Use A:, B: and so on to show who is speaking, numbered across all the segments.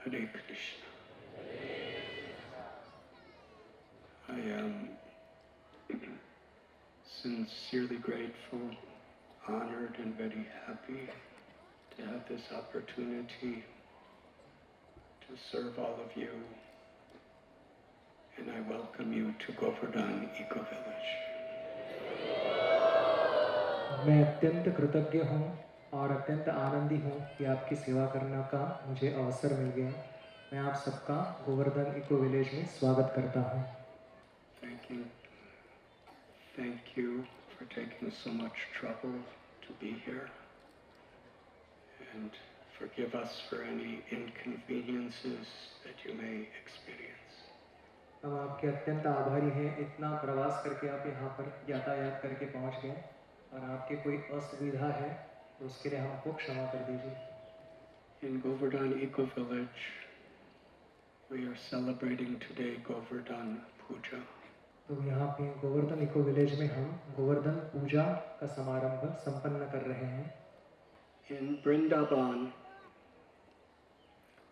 A: Hare Krishna. I am sincerely grateful, honored, and very happy to have this opportunity to serve all of you, and I welcome you to Govardhan Ecovillage.
B: मैं अत्यंत कृतज्ञ हूँ और अत्यंत आनंदी हूँ कि आपकी सेवा करने का मुझे अवसर मिल गया। मैं आप सबका गोवर्धन इको विलेज में स्वागत करता हूँ।
A: Thank you for taking so much trouble to be here, and forgive us for any inconveniences that you may experience.
B: हम आपके अत्यंत आभारी हैं, इतना प्रवास करके आप यहाँ पर यातायात करके पहुँच गए और आपकी कोई असुविधा है तो उसके लिए हमको क्षमा कर दीजिए।
A: In Govardhan Ecovillage, we are celebrating today Govardhan puja.
B: तो यहाँ पे गोवर्धन इको विलेज में हम गोवर्धन पूजा का समारंभ संपन्न कर रहे हैं।
A: In Vrindavan,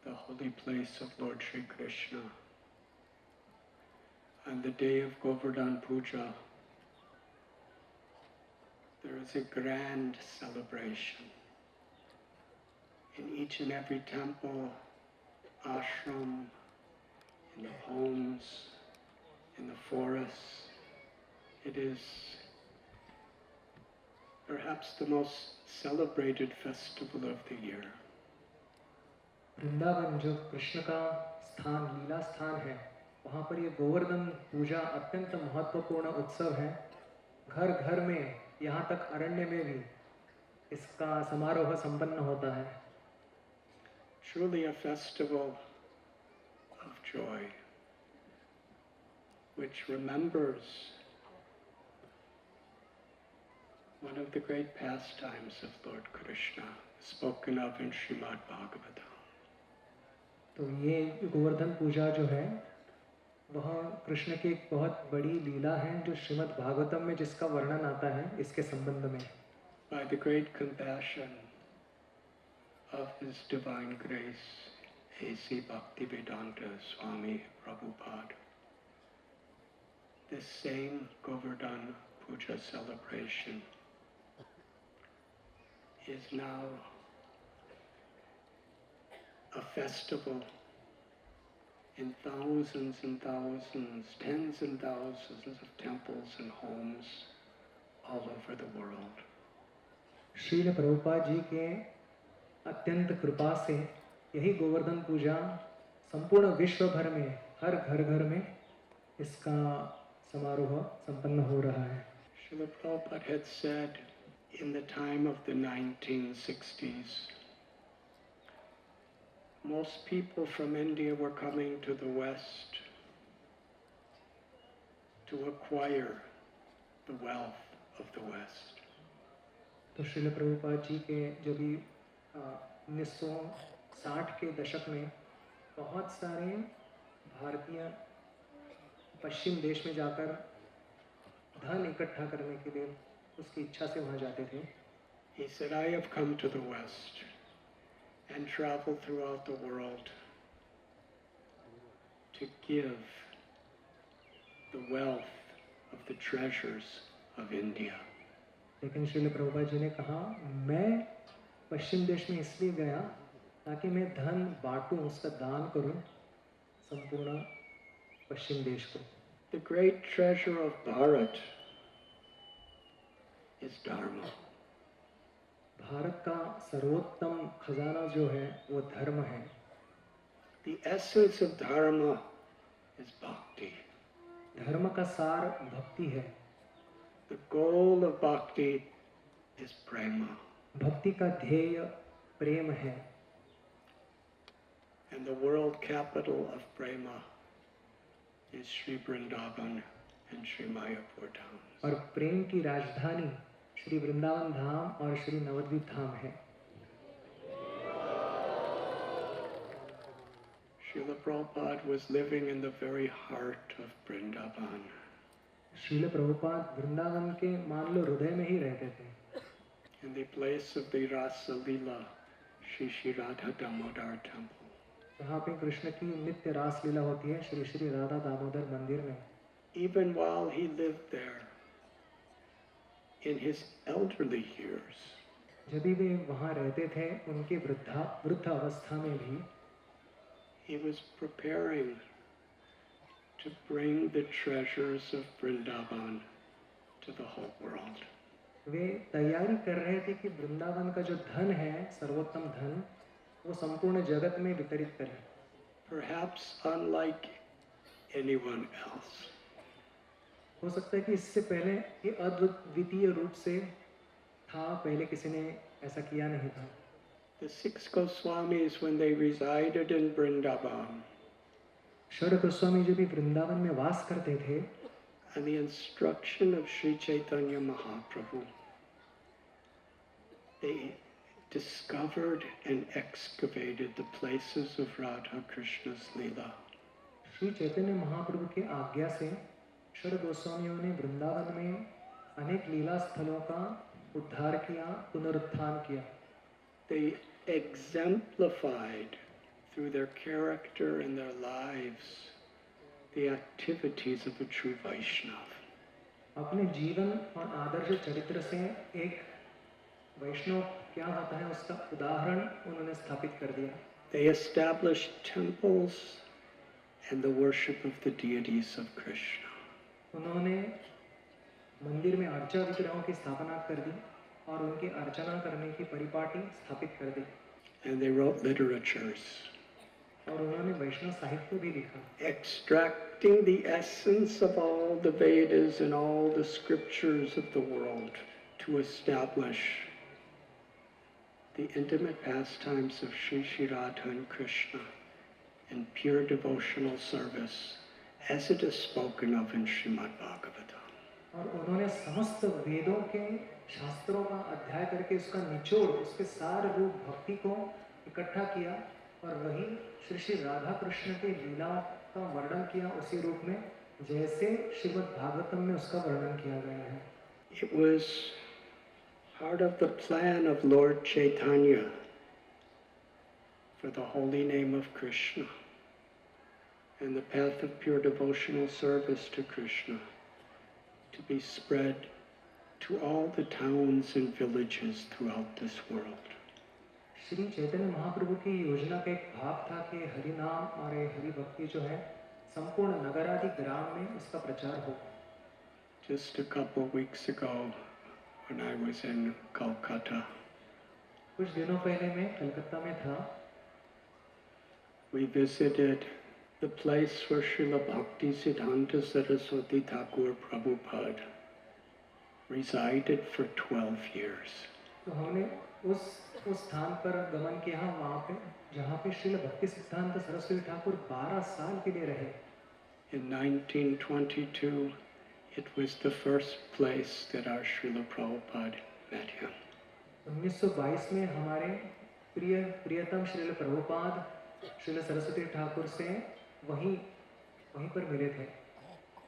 A: the holy place of Lord Shri Krishna, on the day of Govardhan puja, there is a grand celebration. In each and every temple, ashram, in the homes, in the forests, it is perhaps the most celebrated festival of the year.
B: Vrindavan जो कृष्ण का स्थान, लीला स्थान है, वहाँ पर ये गोवर्धन पूजा अत्यंत महत्वपूर्ण उत्सव है। घर घर में, यहाँ तक अरण्य में भी इसका समारोह संपन्न होता है।
A: Truly a festival of joy, which remembers one of the great pastimes of Lord Krishna, spoken of in Srimad Bhagavatam.
B: तो ये गोवर्धन पूजा जो है वह कृष्ण की एक बहुत बड़ी लीला है जो श्रीमद् भागवतम में जिसका वर्णन आता है इसके संबंध में।
A: By the great compassion of His Divine Grace, A.C. Bhaktivedanta Swami Prabhupada, this same Govardhan Puja celebration is now a festival in thousands and thousands, tens and thousands of temples and homes all over the world.
B: Srila Prabhupada ji के अत्यंत कृपा से यही गोवर्धन पूजा संपूर्ण विश्व भर में हर घर घर में इसका समारोह संपन्न हो रहा है।
A: Srila Prabhupada had said in the time of the 1960s, most people from India were coming to the West to acquire the wealth of the West.
B: तो श्रील प्रभुपाद जी के जो भी 1960 के दशक में बहुत सारे भारतीय पश्चिम देश में जाकर धन इकट्ठा करने के लिए उसकी इच्छा से वहाँ जाते थे।
A: He said, I have come to the West and traveled throughout the world to give the wealth of the treasures of India.
B: लेकिन श्रील प्रभुपाद जी ने कहा, मैं पश्चिम देश में इसलिए गया ताकि मैं धन बांटूं, उसका दान करूं संपूर्ण पश्चिम देश को।
A: The great treasure of Bharat is Dharma.
B: Bharat का सर्वोत्तम खजाना जो है वो धर्म है।
A: The essence of Dharma is bhakti.
B: धर्म का सार भक्ति है।
A: The goal of bhakti is prema.
B: भक्ति का ध्येय प्रेम है।
A: And the world capital of prema is Sri Vrindavan and Sri Mayapur towns.
B: और प्रेम की राजधानी श्री वृंदावन धाम और श्री नवद्वीप धाम है।
A: Srila Prabhupada was living in the very heart of Vrindavan.
B: Srila Prabhupada Vrindavan के मान लो हृदय में ही रहते थे।
A: In the place of the Rasa Leela, Shri Shri Radha Damodar temple.
B: जहाँ पे कृष्ण की नित्य रास लीला होती है श्री श्री राधा दामोदर मंदिर में।
A: Even while he lived there, in his elderly years,
B: जब भी वे वहाँ रहते थे उनके वृद्ध अवस्था में भी
A: he was preparing to bring the treasures of Vrindavan to the whole world.
B: वे तैयारी कर रहे थे कि वृंदावन का जो धन है, सर्वोत्तम धन, वो संपूर्ण जगत में वितरित करें।
A: Perhaps unlike anyone else.
B: हो सकता है कि इससे पहले ये अद्वितीय रूप से था, पहले किसी ने ऐसा किया नहीं था।
A: The six Goswamis, when they resided in Vrindavan,
B: षड Goswami जो भी वृंदावन में वास करते थे,
A: and the instruction of Sri Chaitanya Mahaprabhu, they discovered and excavated the places of Radha Krishna's Leela.
B: Shri Chaitanya Mahaprabhu की आज्ञा से षड गोस्वामियों ने वृंदावन में अनेक लीला स्थलों का उद्धार किया, पुनरुत्थान किया।
A: They exemplified through their character and their lives the activities of a true Vaishnava.
B: अपने जीवन और आदर्श चरित्र से एक वैष्णव क्या होता है उसका उदाहरण उन्होंने स्थापित कर दिया।
A: They established temples and the worship of the deities of Krishna.
B: उन्होंने मंदिर में अर्चा विग्रहों की स्थापना कर दी और उनकी अर्चना करने की परिपाटी स्थापित कर दी।
A: And they wrote literatures,
B: और उन्होंने वैष्णव साहित्य भी लिखा,
A: extracting the essence of all the Vedas and all the scriptures of the world to establish the intimate pastimes of Sri Sri Radha and Krishna in pure devotional service, as it is spoken of in Srimad Bhagavatam.
B: और उन्होंने समस्त वेदों के शास्त्रों का अध्ययन करके उसका निचोड़, उसके सार रूप भक्ति को इकट्ठा किया और वही श्री श्री राधा कृष्ण के लीलाओं का वर्णन किया उसी रूप में जैसे श्रीमद् भागवतम में उसका वर्णन किया गया है।
A: It was part of the plan of Lord Chaitanya for the holy name of Krishna and the path of pure devotional service to Krishna to be spread to all the towns and villages throughout this world.
B: Shri Chaitanya Mahaprabhu की योजना का एक भाग था कि हरि नाम और हरि भक्ति जो है संपूर्ण नगरादि ग्राम में इसका प्रचार हो।
A: Just a couple of weeks ago, when I was in Calcutta,
B: कुछ दिनों पहले मैं कलकत्ता में था,
A: we visited the place where Srila Bhakti Siddhanta Saraswati Thakur Prabhupada resided for 12 years.
B: तो हमने उस स्थान पर गमन किया वहाँ पे जहाँ पे श्रील भक्ति सिद्धांत सरस्वती ठाकुर 12 साल के लिए रहे।
A: In 1922, it was the first place that our Srila Prabhupada met him.
B: 1922 में हमारे प्रियतम श्रील प्रभुपाद श्रील सरस्वती ठाकुर से वहीं पर मिले थे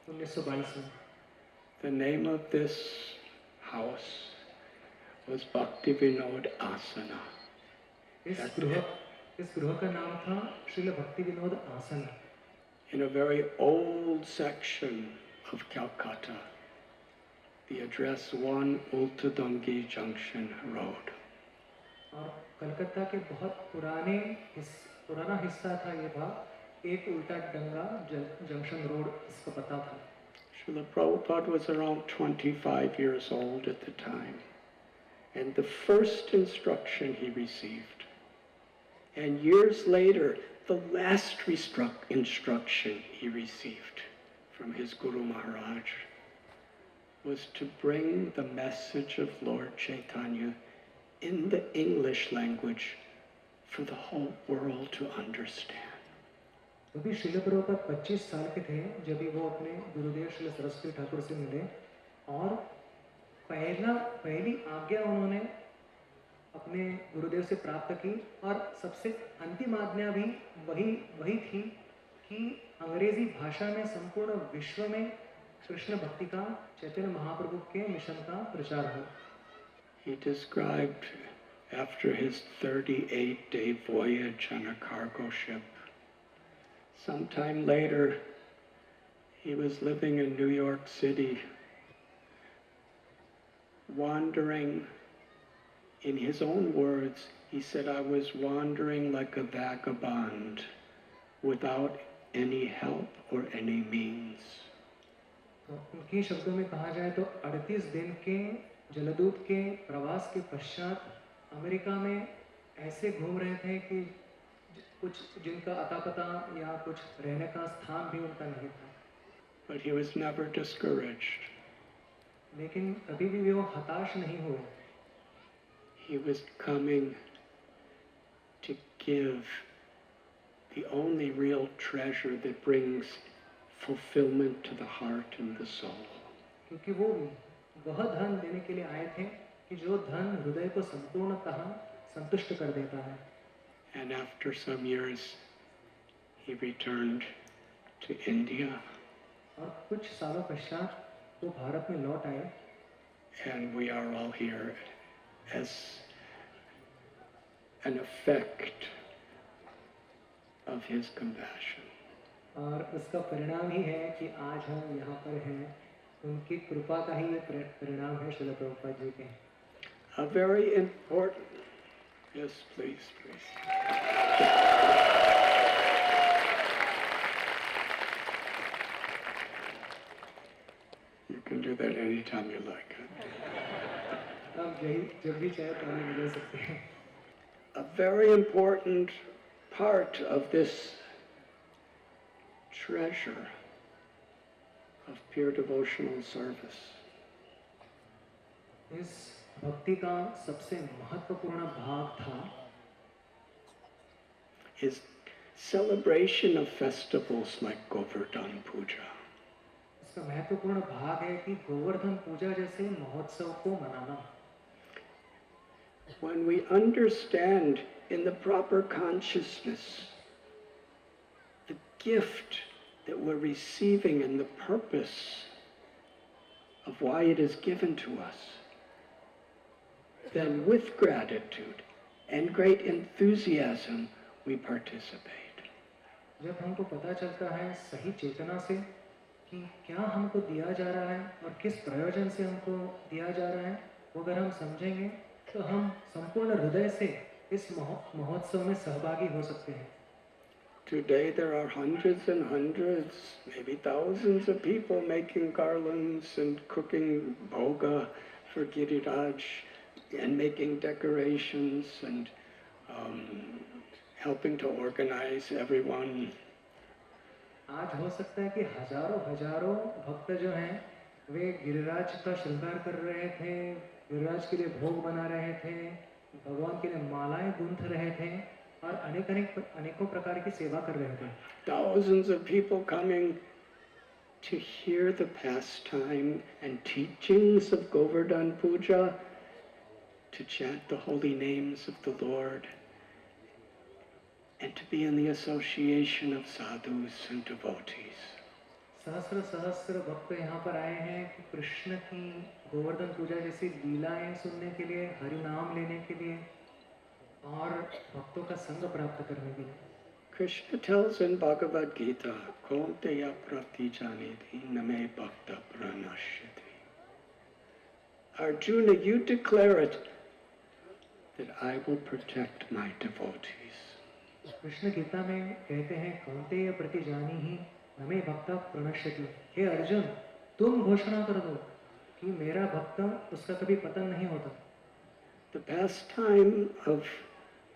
B: 1922 में।
A: The name of this house was Bhakti Vinod Asana.
B: इस गृह का नाम था श्रील भक्ति विनोद आसन।
A: In a very old section of Calcutta, the address 1 Ultadungi Junction Road.
B: और कलकत्ता के बहुत पुराना हिस्सा था ये भाग, एक उल्टा डंगा जंक्शन रोड इसका पता था।
A: Srila Prabhupada was around 25 years old at the time, and the first instruction he received, and years later, the last instruction he received from his Guru Maharaj was to bring the message of Lord Chaitanya in the English language for the whole world to understand.
B: अभी श्रील प्रभुपाद 25 साल के थे जब वो अपने गुरुदेव श्री सरस्वती ठाकुर से मिले और पहली आज्ञा उन्होंने अपने गुरुदेव से प्राप्त की और सबसे अंतिम आज्ञा भी वही थी कि अंग्रेजी भाषा में संपूर्ण विश्व में कृष्ण भक्ति का चैतन्य महाप्रभु के मिशन का प्रचार हो।
A: He described after his 38-day voyage on a cargo ship Sometime later, he was living in New York City, wandering. In his own words, he said, I was wandering like a vagabond without any help or any means.
B: तो उनके शब्दों में कहा जाए तो 38 दिन के जलदूत के प्रवास के पश्चात अमेरिका में ऐसे घूम रहे थे कि कुछ जिनका अता पता या कुछ रहने का स्थान भी उनका नहीं था.
A: But he was never discouraged.
B: लेकिन कभी भी वो हताश नहीं हुए.
A: He was coming to give the only real treasure that brings fulfillment to the heart and the soul.
B: क्योंकि वो वह धन देने के लिए आए थे कि जो धन हृदय को संपूर्णतः संतुष्ट कर देता है.
A: And after some years, he returned to India.
B: और कुछ सालों पश्चात वो भारत में लौट आए.
A: And we are all here as an effect of his compassion.
B: और उसका परिणाम ही है कि आज हम यहाँ पर हैं. उनकी कृपा का ही ये परिणाम है श्रील प्रभुपाद जी के.
A: A very important, yes, please, please. You can do that anytime you like.
B: आप जब भी चाहे ताली बजा सकते हैं.
A: A very important part of this treasure of pure devotional service
B: इस भक्ति का सबसे महत्वपूर्ण भाग था
A: is celebration of festivals like Govardhan Puja.
B: इसका महत्वपूर्ण भाग है कि गोवर्धन पूजा जैसे महोत्सव को मनाना.
A: When we understand in the proper consciousness the gift that we're receiving and the purpose of why it is given to us, then with gratitude and great enthusiasm we participate.
B: जब हमको पता चलता है सही चेतना से कि क्या हमको दिया जा रहा है और किस प्रयोजन से हमको दिया जा रहा है, वो अगर हम समझेंगे तो हम संपूर्ण हृदय से इस महोत्सव में सहभागी हो सकते हैं.
A: Today there are hundreds and hundreds, maybe thousands of people making garlands and cooking bhoga for Giriraj and making decorations and helping to organize everyone.
B: आज हो सकता है कि हजारों हजारों भक्त जो हैं वे गिरिराज का श्रृंगार कर रहे थे, गिरिराज के लिए भोग बना रहे थे, भगवान के लिए मालाएं गूंथ रहे थे और अनेकों प्रकार की सेवा कर रहे थे.
A: Thousands of people coming to hear the pastime and teachings of Govardhan Puja, to chant the holy names of the Lord, and to be in the association of sadhus and devotees.
B: सहस्र सहस्र भक्त यहाँ पर आए हैं कि कृष्ण की गोवर्धन पूजा जैसी लीलाएं सुनने के लिए, हरि नाम लेने के लिए और भक्तों का संग प्राप्त करने के लिए.
A: Krishna tells in Bhagavad Gita, Kaunteya prati janiti name bhakta pranashyati. Arjuna, you declare it that I will protect my devotees.
B: Krishna Gita में कहते हैं कौन्तेय प्रति जानी ही नमे भक्त प्रणश्यति. हे अर्जुन, तुम घोषणा कर दो कि मेरा भक्त उसका कभी पतन नहीं होता.
A: The pastime of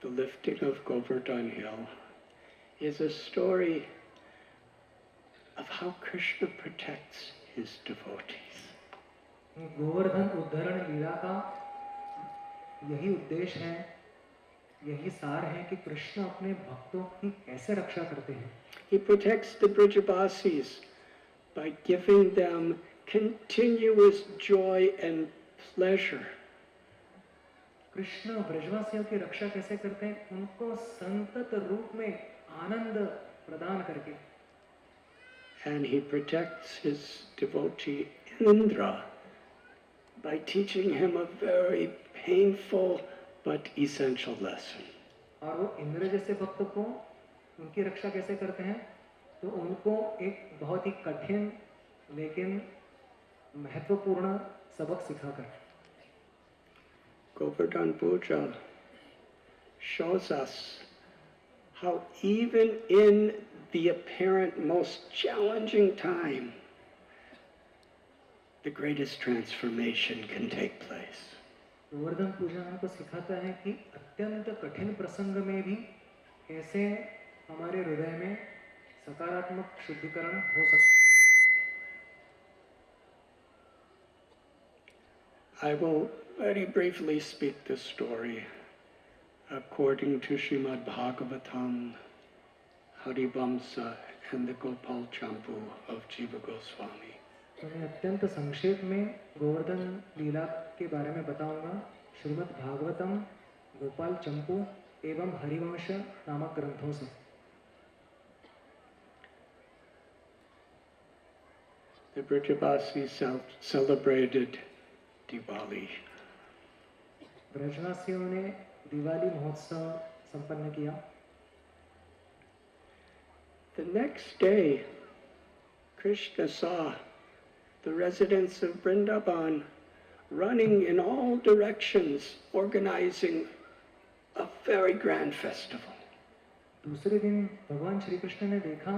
A: the lifting of Govardhan Hill is a story of how Krishna protects his devotees.
B: Govardhan उद्धरण लीला का यही उद्देश्य है, यही सार है कि कृष्ण अपने भक्तों की कैसे रक्षा करते हैं.
A: He protects the Brijabasis by giving them continuous joy and pleasure.
B: Krishna ब्रजवासियों की रक्षा कैसे करते हैं? उनको संतत रूप में आनंद प्रदान करके.
A: And he protects his devotee Indra by teaching him a very painful but essential lesson.
B: और वो इंद्र जैसे भक्त को उनकी रक्षा कैसे करते हैं? तो उनको एक बहुत ही कठिन लेकिन महत्वपूर्ण सबक सिखाकर
A: Govardhan Puja shows us how even in the apparent most challenging time, the greatest transformation can take place.
B: Govardhan पूजा हमको सिखाता है कि अत्यंत कठिन प्रसंग में भी कैसे हमारे हृदय में सकारात्मक शुद्धिकरण हो सकता है.
A: I will very briefly speak this story according to Srimad Bhagavatam, Harivamsa, and the Gopal Champu of Jiva Goswami.
B: तो मैं अत्यंत संक्षेप में गोवर्धन लीला के बारे में बताऊंगा श्रीमद् भागवतम, गोपाल चंपू एवं हरिवंश नामक ग्रंथों से.
A: The Brajavasis celebrated Diwali.
B: ब्रजवासियों ने दिवाली महोत्सव संपन्न किया.
A: The next day, Krishna saw the residents of Vrindavan running in all directions, organizing a very grand festival.
B: दूसरे दिन भगवान श्री कृष्ण ने देखा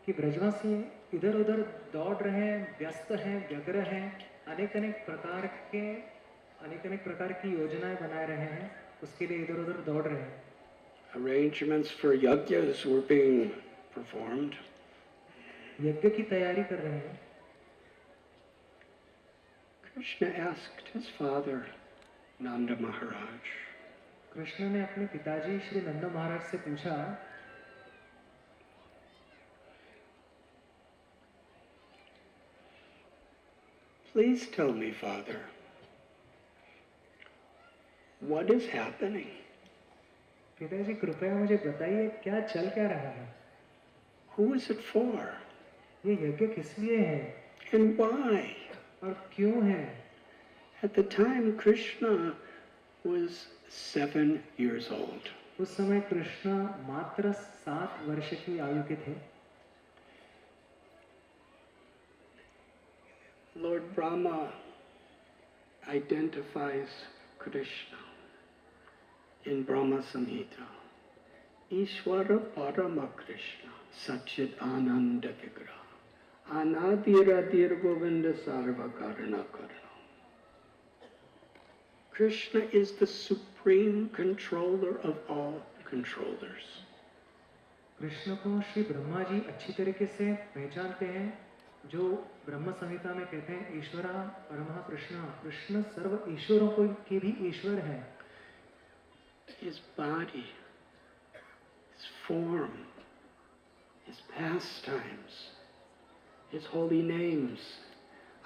B: कि ब्रजवासी इधर उधर दौड़ रहे हैं, व्यस्त हैं, व्यग्र हैं, अनेक अनेक प्रकार की योजनाएं बना रहे हैं, उसके लिए इधर उधर दौड़ रहे हैं.
A: Arrangements for yajnas were being performed.
B: यज्ञ की तैयारी कर रहे हैं.
A: Krishna asked his father, Nanda Maharaj,
B: Krishna ने अपने पिताजी श्री नंद महाराज से पूछा,
A: please tell me, Father, what is happening?
B: पिताजी कृपया मुझे बताइए क्या चल क्या रहा है.
A: Who is it for?
B: ये यज्ञ किस लिए है
A: And why?
B: और क्यों है.
A: At the time, Krishna was 7 years old.
B: उस समय कृष्ण मात्र 7 वर्ष की आयु के थे.
A: Lord Brahma identifies Krishna in Brahma Samhita. Ishvara Parama Krishna, Satchit Ananda Vigraha, Anadiradir Govinda Sarva Karana Karana. Krishna is the supreme controller of all controllers.
B: Krishna को श्री ब्रह्मा जी अच्छी तरीके से पहचानते हैं, जो ब्रह्म संहिता में कहते हैं ईश्वरा परमः कृष्ण. कृष्ण सर्व ईश्वरों को के भी ईश्वर है.
A: His body, his form, his pastimes, his holy names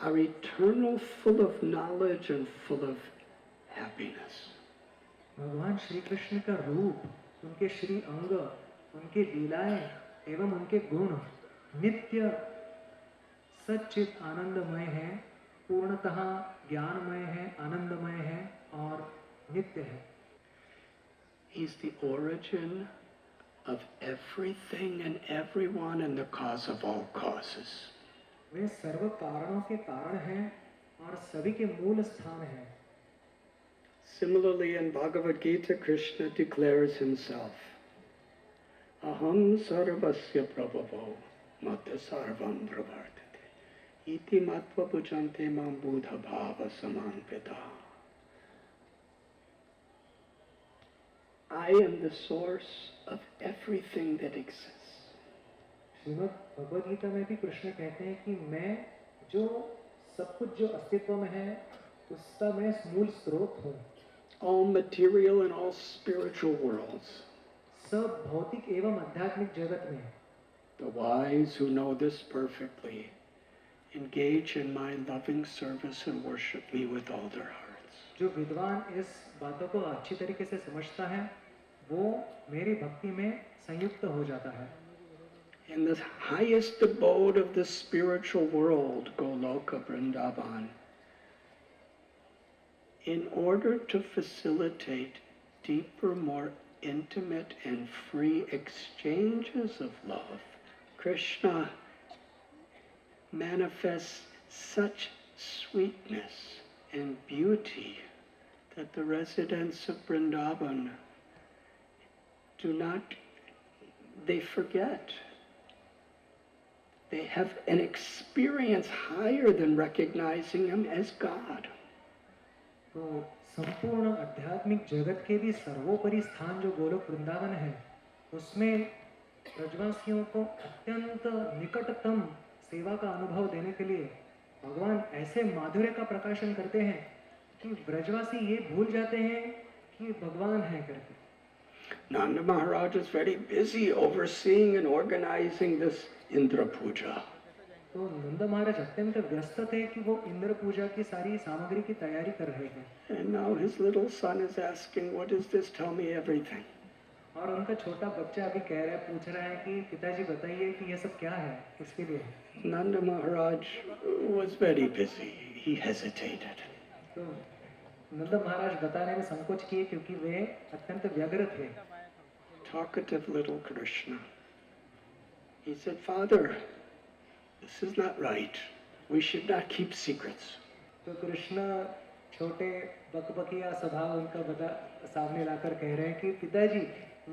A: are eternal, full of knowledge and full of happiness.
B: भगवान श्री कृष्ण का रूप, उनके श्री अंग, उनके लीलाएं एवं उनके गुण नित्य सच्चित आनंदमय है, पूर्णतः ज्ञानमय है, आनंदमय है और नित्य है.
A: He's the origin of everything and everyone and the cause of all causes.
B: वे सर्व कारणों के कारण हैं और सभी के मूल स्थान हैं.
A: Similarly, in Bhagavad Gita, Krishna declares himself, Aham sarvasya prabhavo mata sarvam pravartate iti matva pujante mam buddha bhava samanpita. I am the source of everything that exists.
B: Shrimad Bhagavad Gita में भी कृष्ण कहते हैं कि मैं जो सब कुछ जो अस्तित्व में है उसका मैं मूल स्रोत हूँ.
A: All material and all spiritual worlds.
B: सब भौतिक एवं आध्यात्मिक जगत में.
A: The wise who know this perfectly engage in my loving service and worship me with all their hearts.
B: जो विद्वान इस बातों को अच्छी तरीके से समझता है वो मेरी भक्ति में संयुक्त हो जाता है.
A: In the highest abode of the spiritual world, Goloka Vrindavan, in order to facilitate deeper, more intimate and free exchanges of love, Krishna manifests such sweetness and beauty that the residents of Vrindavan they forget. They have an experience higher than recognizing him as God.
B: तो संपूर्ण आध्यात्मिक जगत के भी सर्वोपरि स्थान जो गोलोक वृंदावन है, उसमें ब्रजवासियों को अत्यंत निकटतम सेवा का अनुभव देने के लिए भगवान ऐसे माधुर्य का प्रकाशन करते हैं कि ब्रजवासी ये भूल जाते हैं कि भगवान है करके.
A: Nanda Maharaj is very busy overseeing and organizing this Indra Puja.
B: तो नंद महाराज अत्यंत व्यस्त थे कि वो इंद्र पूजा की सारी सामग्री की तैयारी कर रहे थे.
A: And now his little son is asking, "What is this? Tell me everything."
B: और उनका छोटा बच्चा अभी पूछ रहा है कि पिताजी बताइए कि ये सब क्या है, किसके लिए.
A: Nanda Maharaj was very busy. He hesitated.
B: तो नंद महाराज बताने में संकोच किए क्योंकि वे अत्यंत व्यग्र थे.
A: Talkative little Krishna. He said, "Father, this is not right. We should not keep secrets."
B: तो कृष्ण छोटे बकबकिया स्वभाव उनका सामने लाकर कह रहे हैं कि पिताजी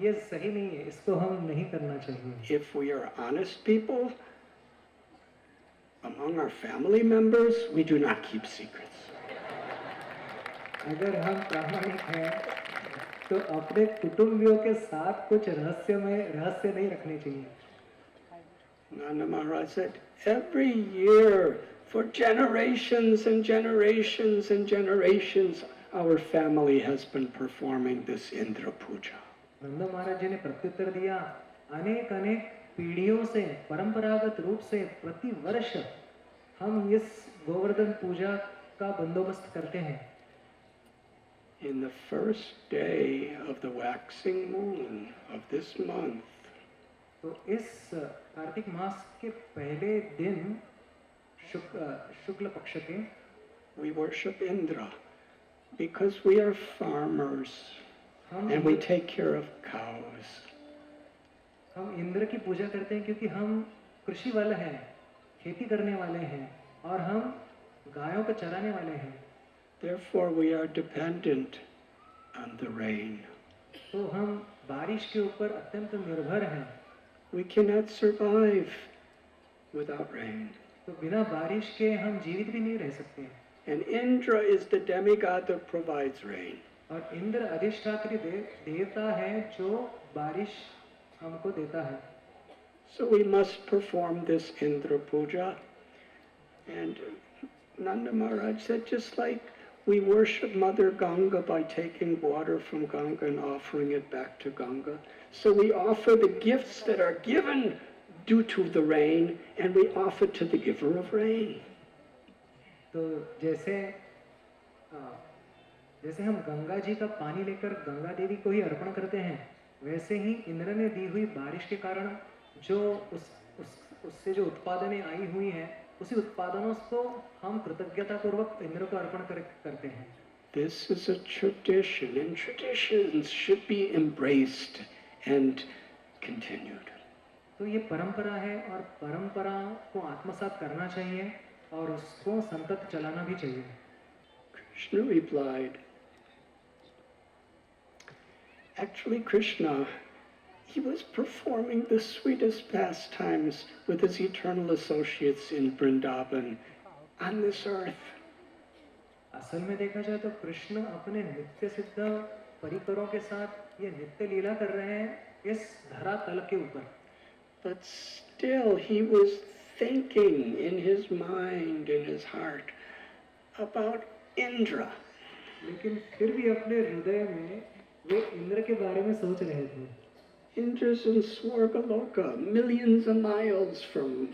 B: ये सही नहीं है, इसको हम नहीं करना चाहिए.
A: If we are honest people, among our family members, we do not keep secrets.
B: अगर हम प्रामाणिक हैं तो अपने कुटुंबियों के साथ कुछ रहस्य नहीं रखने चाहिए.
A: Nanda Maharaj said, "Every year, for generations and generations and generations, our family has been performing this Indra Puja."
B: नंद महाराज जी ने प्रत्युत्तर दिया, अनेक पीढ़ियों से परंपरागत रूप से प्रति वर्ष हम इस गोवर्धन पूजा का बंदोबस्त करते हैं.
A: In the first day of the waxing moon of this month,
B: तो इस कार्तिक मास के पहले दिन शुक्ल पक्ष के
A: we worship Indra because we are farmers and we take care of cows.
B: हम इंद्र की पूजा करते हैं क्योंकि हम कृषि वाले हैं, खेती करने वाले हैं और हम गायों को चराने वाले हैं.
A: Therefore, we are dependent on the rain.
B: तो हम बारिश के ऊपर अत्यंत निर्भर हैं.
A: We cannot survive without rain.
B: तो बिना बारिश के हम जीवित भी नहीं रह सकते.
A: And Indra is the demigod that provides rain.
B: और इंद्र अधिष्ठात्री देवता है जो बारिश हमको देता है.
A: So we must perform this Indra Puja. And Nanda Maharaj said, just like we worship Mother Ganga by taking water from Ganga and offering it back to Ganga, so we offer the gifts that are given due to the rain, and we offer to the giver of rain.
B: तो जैसे हम गंगा जी का पानी लेकर गंगा देवी को ही अर्पण करते हैं, वैसे ही इंद्र ने दी हुई बारिश के कारण जो उससे जो उत्पादनें आई हुई हैं, उसी उत्पादनों को हम कृतज्ञता पूर्वक इंद्र को अर्पण करते हैं.
A: This is a tradition, and traditions should be embraced and continued.
B: तो ये परंपरा है और परंपरा को आत्मसात करना चाहिए और उसको संतत चलाना भी चाहिए.
A: Krishna replied, actually Krishna, he was performing the sweetest pastimes with his eternal associates in Vrindavan on this earth.
B: असल में देखा जाए तो कृष्ण अपने नित्य सिद्ध परिकरों के साथ ये नित्य लीला कर रहे हैं इस धरातल के ऊपर.
A: But still he was thinking in his mind, in his heart, about Indra.
B: लेकिन फिर भी अपने हृदय में वे इंद्र के बारे में सोच रहे थे.
A: Indra's in Swargaloka, millions of miles from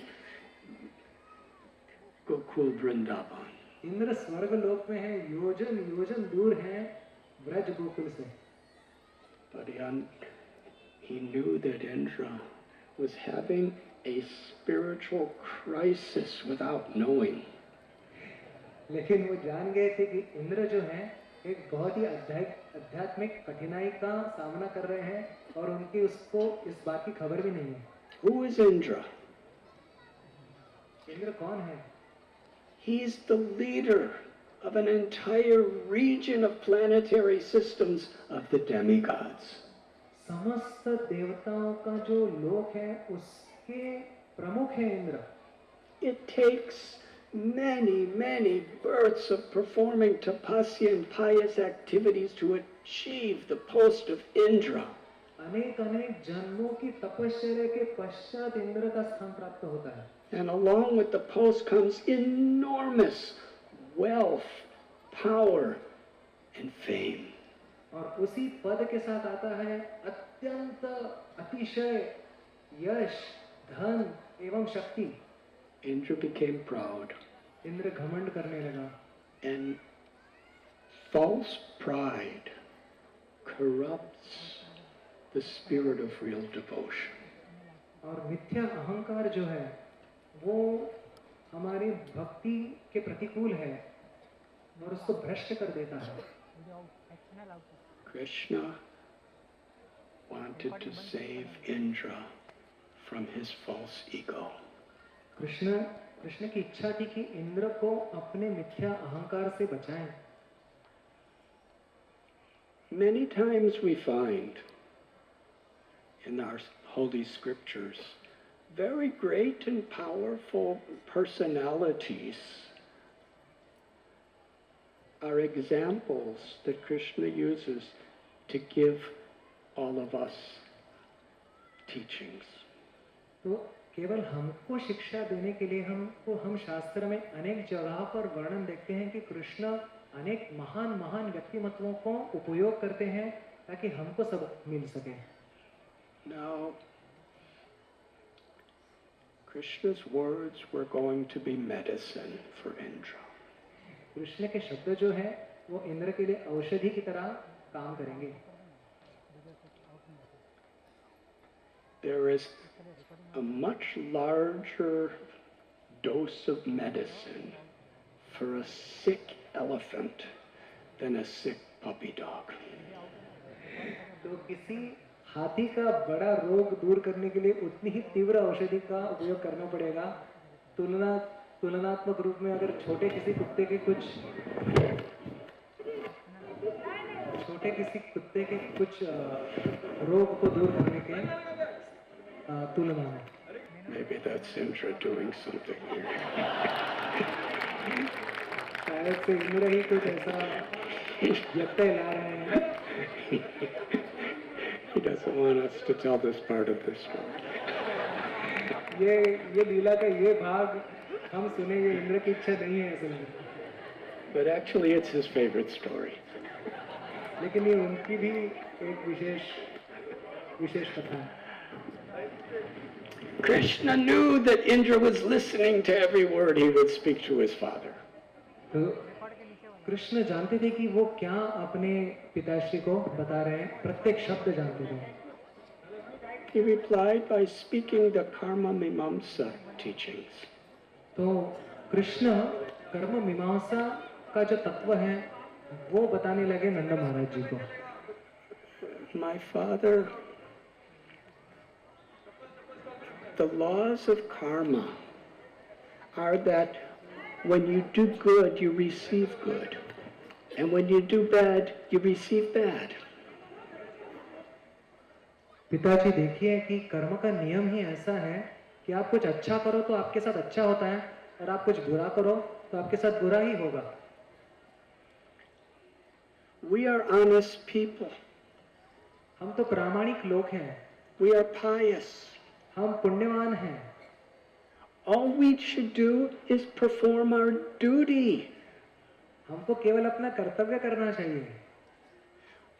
A: Gokul Vrindavan.
B: Indra स्वर्ग लोक में है, योजन दूर है ब्रज गोकुल से.
A: But he knew that Indra was having a spiritual crisis without knowing.
B: लेकिन वो जान गए थे कि इंद्र जो है एक बहुत ही आध्यात्मिक कठिनाई का सामना कर रहे हैं और उनकी उसको इस बात की खबर भी नहीं है.
A: Who is Indra?
B: इंद्र कौन है?
A: He's the leader of an entire region of planetary systems of the demigods.
B: समस्त देवताओं का जो लोक है उसके प्रमुख है Indra.
A: It takes many, many births of performing tapasya and pious activities to achieve the post of Indra.
B: अनेक अनेक जन्मों की तपश्चर्या के पश्चात इंद्र का स्थान प्राप्त होता है.
A: And along with the post comes enormous wealth, power, and fame.
B: और उसी पद के साथ आता है अत्यंत अतिशय यश, धन एवं शक्ति.
A: Indra became proud.
B: इंद्र घमंड करने लगा.
A: And false pride corrupts the spirit of real devotion.
B: और मिथ्या अहंकार जो है वो हमारी भक्ति के प्रतिकूल है और उसको भ्रष्ट कर देता है.
A: Krishna wanted to save Indra from his false ego.
B: Krishna की इच्छा थी कि इंद्र को अपने मिथ्या अहंकार से बचाएं.
A: Many times we find in our holy scriptures very great and powerful personalities are examples that Krishna uses to give all of us teachings.
B: तो केवल हमको शिक्षा देने के लिए हम शास्त्र में अनेक जगह पर वर्णन देखते हैं कि कृष्ण अनेक महान महान व्यक्तिमत्वों को उपयोग करते हैं ताकि हमको सबक मिल सके.
A: Now, Krishna's words were going to be medicine for Indra.
B: Krishna के शब्द जो है वो इंद्र के लिए औषधि की तरह काम करेंगे.
A: There is a much larger dose of medicine for a sick elephant than a sick puppy dog.
B: तो किसी हाथी का बड़ा रोग दूर करने के लिए उतनी ही तीव्र औषधि का उपयोग करना पड़ेगा. तुलनात्मक रूप में अगर छोटे किसी कुत्ते के कुछ रोग को दूर करने के तुलना में.
A: Maybe that's Indra doing something here.
B: शायद से इंद्र ही कुछ ऐसा व्यत्यय ला रहे हैं.
A: He doesn't want us to tell this part of the story.
B: ये लीला का ये भाग हम सुने, ये इंद्र की इच्छा नहीं है असल में.
A: But actually it's his favorite story.
B: लेकिन ये उनकी भी एक विशेष कथा है.
A: Krishna knew that Indra was listening to every word he would speak to his father.
B: तो कृष्ण जानते थे कि वो क्या अपने पिताश्री को बता रहे हैं, प्रत्येक शब्द जानते थे.
A: He replied by speaking the karma mimamsa teachings.
B: तो कृष्ण कर्म मीमांसा का जो तत्व है वो बताने लगे नंद महाराज जी को.
A: My father, the laws of karma are that when you do good, you receive good. And when you do bad, you receive bad.
B: पिताजी देखिए कि कर्म का नियम ही ऐसा है कि आप कुछ अच्छा करो तो आपके साथ अच्छा होता है और आप कुछ बुरा करो तो आपके साथ बुरा ही होगा.
A: We are honest people.
B: हम तो प्रामाणिक लोग हैं.
A: We are pious.
B: हम पुण्यवान हैं.
A: All we should do is perform our duty.
B: हमको केवल अपना कर्तव्य करना चाहिए.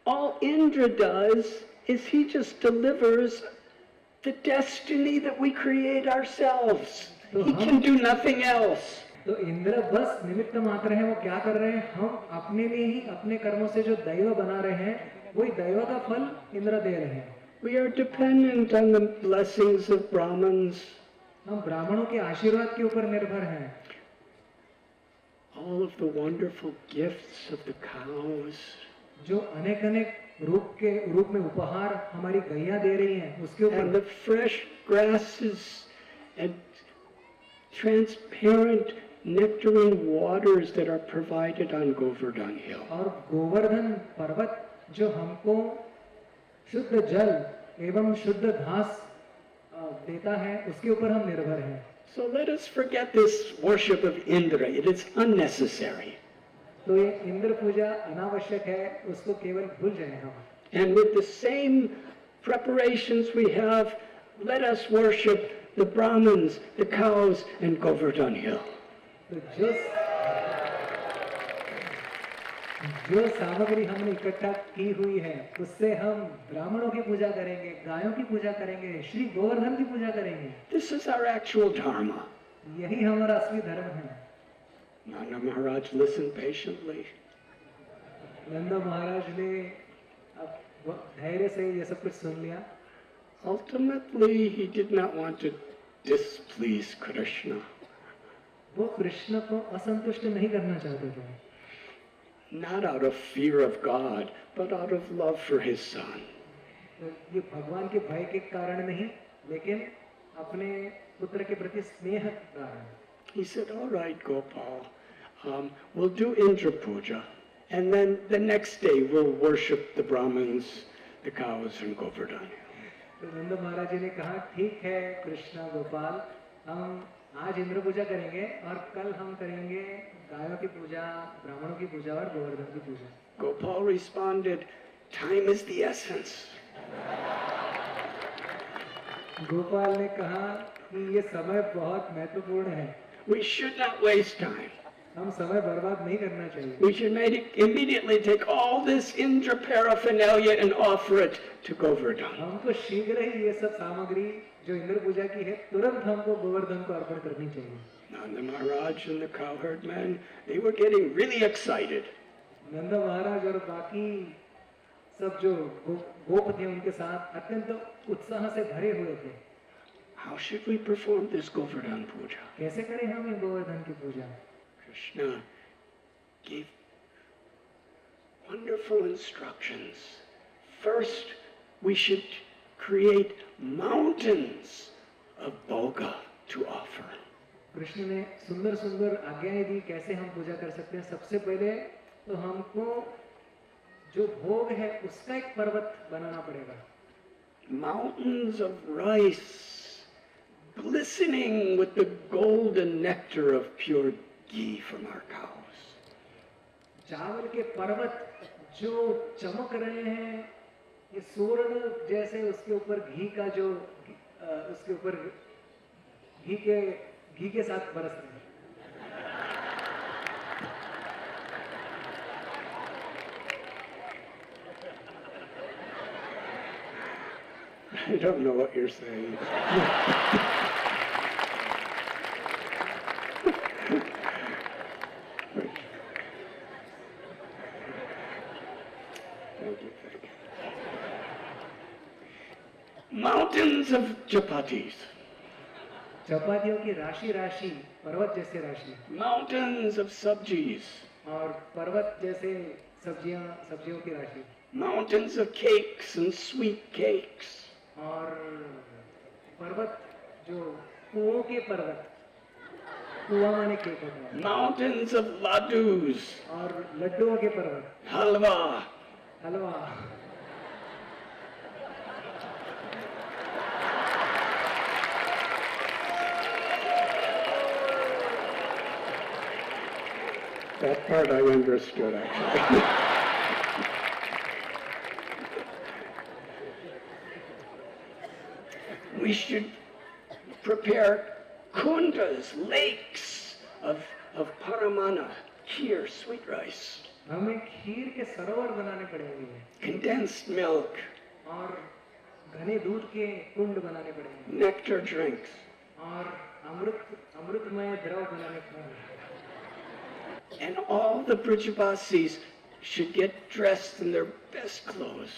A: All Indra does is he just delivers the destiny that we create ourselves. He can do nothing else.
B: तो इंद्र बस निमित्त मात्र है. वो क्या कर रहे हैं? हम अपने लिए ही अपने कर्मों से जो दैव बना रहे हैं वही दैव का फल इंद्र दे रहे हैं.
A: We are dependent on the blessings of Brahmins.
B: हम ब्राह्मणों के आशीर्वाद के ऊपर निर्भर हैं.
A: All of the wonderful gifts of the cows.
B: जो अनेक रूप में उपहार हमारी गैया दे रही हैं उसके ऊपर.
A: And the fresh grasses and transparent nectarine waters that are provided on Govardhan Hill.
B: और गोवर्धन पर्वत जो हमको शुद्ध जल एवं शुद्ध घास देता है, उसके ऊपर हम निर्भर हैं.
A: So let us forget this worship of Indra. It is unnecessary.
B: तो ये इंद्र पूजा अनावश्यक है, उसको केवल भूल जाएं हम.
A: And with the same preparations we have, let us worship the Brahmins, the cows, and Govardhan Hill.
B: तो जो सामग्री हमने इकट्ठा की हुई है, उससे हम ब्राह्मणों की पूजा करेंगे, गायों की पूजा करेंगे, श्री गोवर्धन की पूजा करेंगे.
A: This is our actual dharma.
B: यही हमारा असली धर्म है.
A: Nanda Maharaj listened patiently.
B: Nanda महाराज ने अब धैर्य से ये सब कुछ सुन लिया.
A: Ultimately, he did not want to displease Krishna.
B: वो कृष्ण को असंतुष्ट नहीं करना चाहते थे.
A: Not out of fear of God, but out of love for his son.
B: तो ये भगवान के भय के कारण नहीं, लेकिन अपने पुत्र के प्रति स्नेह के कारण.
A: He said, all right, Gopal, we'll do Indra Puja, and then the next day we'll worship the Brahmins, the cows, and Govardhan.
B: तो नंद महाराज जी ने कहा, ठीक है कृष्णा गोपाल, हम आज इंद्र पूजा करेंगे और कल हम करेंगे गायों की पूजा, ब्राह्मणों की पूजा और गोवर्धन की पूजा.
A: Gopal responded, time is the essence.
B: Gopal ने कहा कि ये समय बहुत महत्वपूर्ण है.
A: We should not waste time.
B: हम समय बर्बाद नहीं करना चाहिए.
A: We should immediately take all this Indra paraphernalia and offer it to Govardhan.
B: हमको शीघ्र ही ये सब सामग्री जो इंद्र पूजा की है, तुरंत हमको गोवर्धन को अर्पण करनी चाहिए.
A: Nanda Maharaj and the cowherd men, they were getting really excited.
B: Nanda महाराज और बाकी सब जो गोप थे उनके साथ अत्यंत उत्साह से भरे हुए थे.
A: How should we perform this Govardhan Puja?
B: कैसे करें हम ये गोवर्धन की पूजा?
A: Krishna gave wonderful instructions. First, we should create mountains of bhoga to offer.
B: Krishna ने सुंदर सुंदर आज्ञाएं दी कैसे हम पूजा कर सकते हैं. सबसे पहले तो हमको जो भोग है उसका एक पर्वत बनाना पड़ेगा.
A: Mountains of rice, glistening with the golden nectar of pure ghee from our cows.
B: चावल के पर्वत जो चमक रहे हैं, ये स्वर्ण जैसे उसके ऊपर घी का जो उसके ऊपर घी के साथ बरस रहे हैं.
A: I don't know what you're saying. Thank you. Mountains of chapatis.
B: चपातियों की राशि राशि, पर्वत जैसे राशि.
A: Mountains of sabjis.
B: और पर्वत जैसे सब्जियों की राशि.
A: Mountains of cakes and sweet cakes.
B: और पर्वत जो कुओं के पर्वत, कुआं माने केक होता है.
A: Mountains of ladus.
B: और लड्डुओं के पर्वत.
A: Halwa.
B: Halwa.
A: That part I understood, actually. We should prepare kundas, lakes of paramana, kheer, sweet rice.
B: हमें खीर के सरोवर बनाने पड़ेंगे.
A: Condensed milk.
B: और घने दूध के कुंड बनाने पड़ेंगे.
A: Nectar drinks.
B: और अमृतमय द्रव बनाने पड़ेंगे.
A: And all the Brijabasis should get dressed in their best clothes.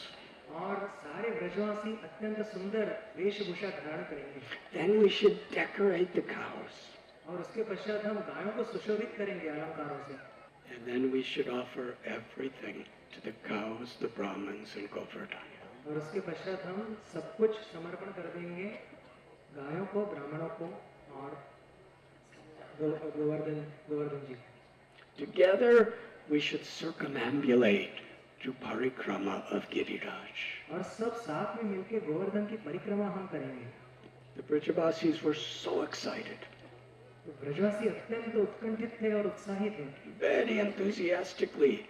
B: और सारे ब्रजवासी अत्यंत सुंदर वेशभूषा धारण करेंगे.
A: Then we should decorate the cows.
B: और उसके पश्चात हम गायों को सुशोभित करेंगे अलंकारों से.
A: And then we should offer everything to the cows, the Brahmins, and Govardhan.
B: और उसके पश्चात हम सब कुछ समर्पण कर देंगे गायों को, ब्राह्मणों को और गोवर्धन जी।
A: Together, we should circumambulate to parikrama of Giriraj.
B: और सब साथ में मिलके गोवर्धन की परिक्रमा हम करेंगे।
A: The Brajavasis were so excited,
B: तो ब्रजवासी अत्यंत उत्कंठित थे और उत्साहित थे।
A: very enthusiastically.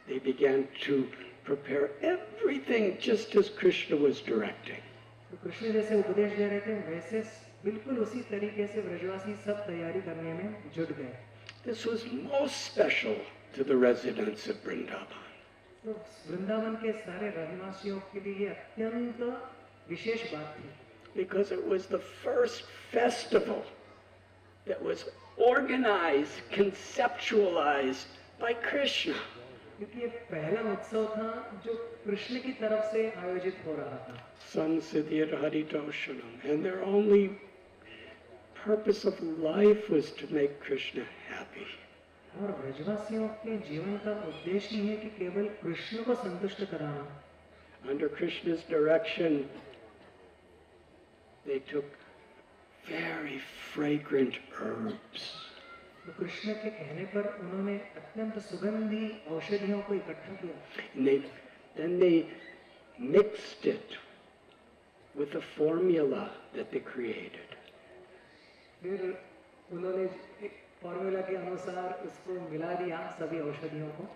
A: They began to prepare everything just as Krishna was directing.
B: तो कृष्ण जैसे उपदेश दे रहे थे वैसे बिल्कुल उसी तरीके से ब्रजवासी सब तैयारी करने में जुट गए।
A: This was most special to the residents of Vrindavan.
B: तो वृंदावन के सारे रहवासियों के लिए ये अत्यंत विशेष बात थी।
A: Because it was the first festival that was organized, conceptualized by Krishna.
B: क्योंकि ये पहला उत्सव था जो कृष्ण की तरफ से आयोजित हो रहा था।
A: Sansiddhir Haritoshanam. And their only purpose of life was to make Krishna happy.
B: और ब्रजवासियों के जीवन का उद्देश्य ये है कि केवल कृष्ण को संतुष्ट कराना।
A: Under Krishna's direction, they took very fragrant herbs.
B: तो कृष्ण के कहने पर उन्होंने अत्यंत सुगंधी औषधियों को इकट्ठा किया।
A: And then they mixed it with a formula that they created.
B: फिर उन्होंने फॉर्मूला के अनुसार उसको मिला दिया सभी औषधियों को।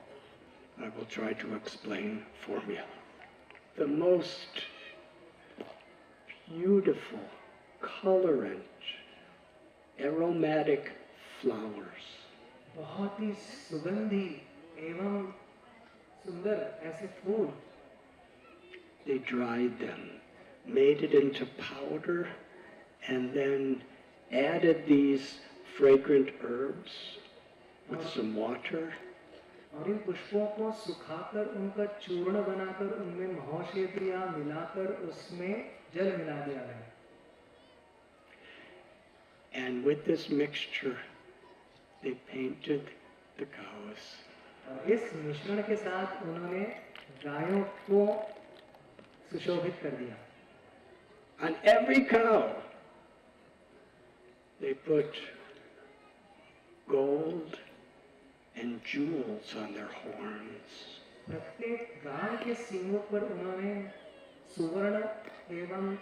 A: I will try to explain formula. The most beautiful, colorant, aromatic flowers.
B: बहुत ही सुगंधी एवं सुंदर ऐसे फूल।
A: They dried them, made it into powder, and then added these fragrant herbs with some water.
B: और इन पुष्पों को सुखाकर उनका चूर्ण बनाकर उनमें महौषधियां मिलाकर उसमें जल मिला दिया गया।
A: And with this mixture, they painted the cows.
B: और इस मिश्रण के साथ उन्होंने गायों को सुशोभित कर दिया।
A: On every cow, they put gold and jewels on their horns.
B: प्रत्येक गाय के सींगों पर उन्होंने सुवर्ण एवं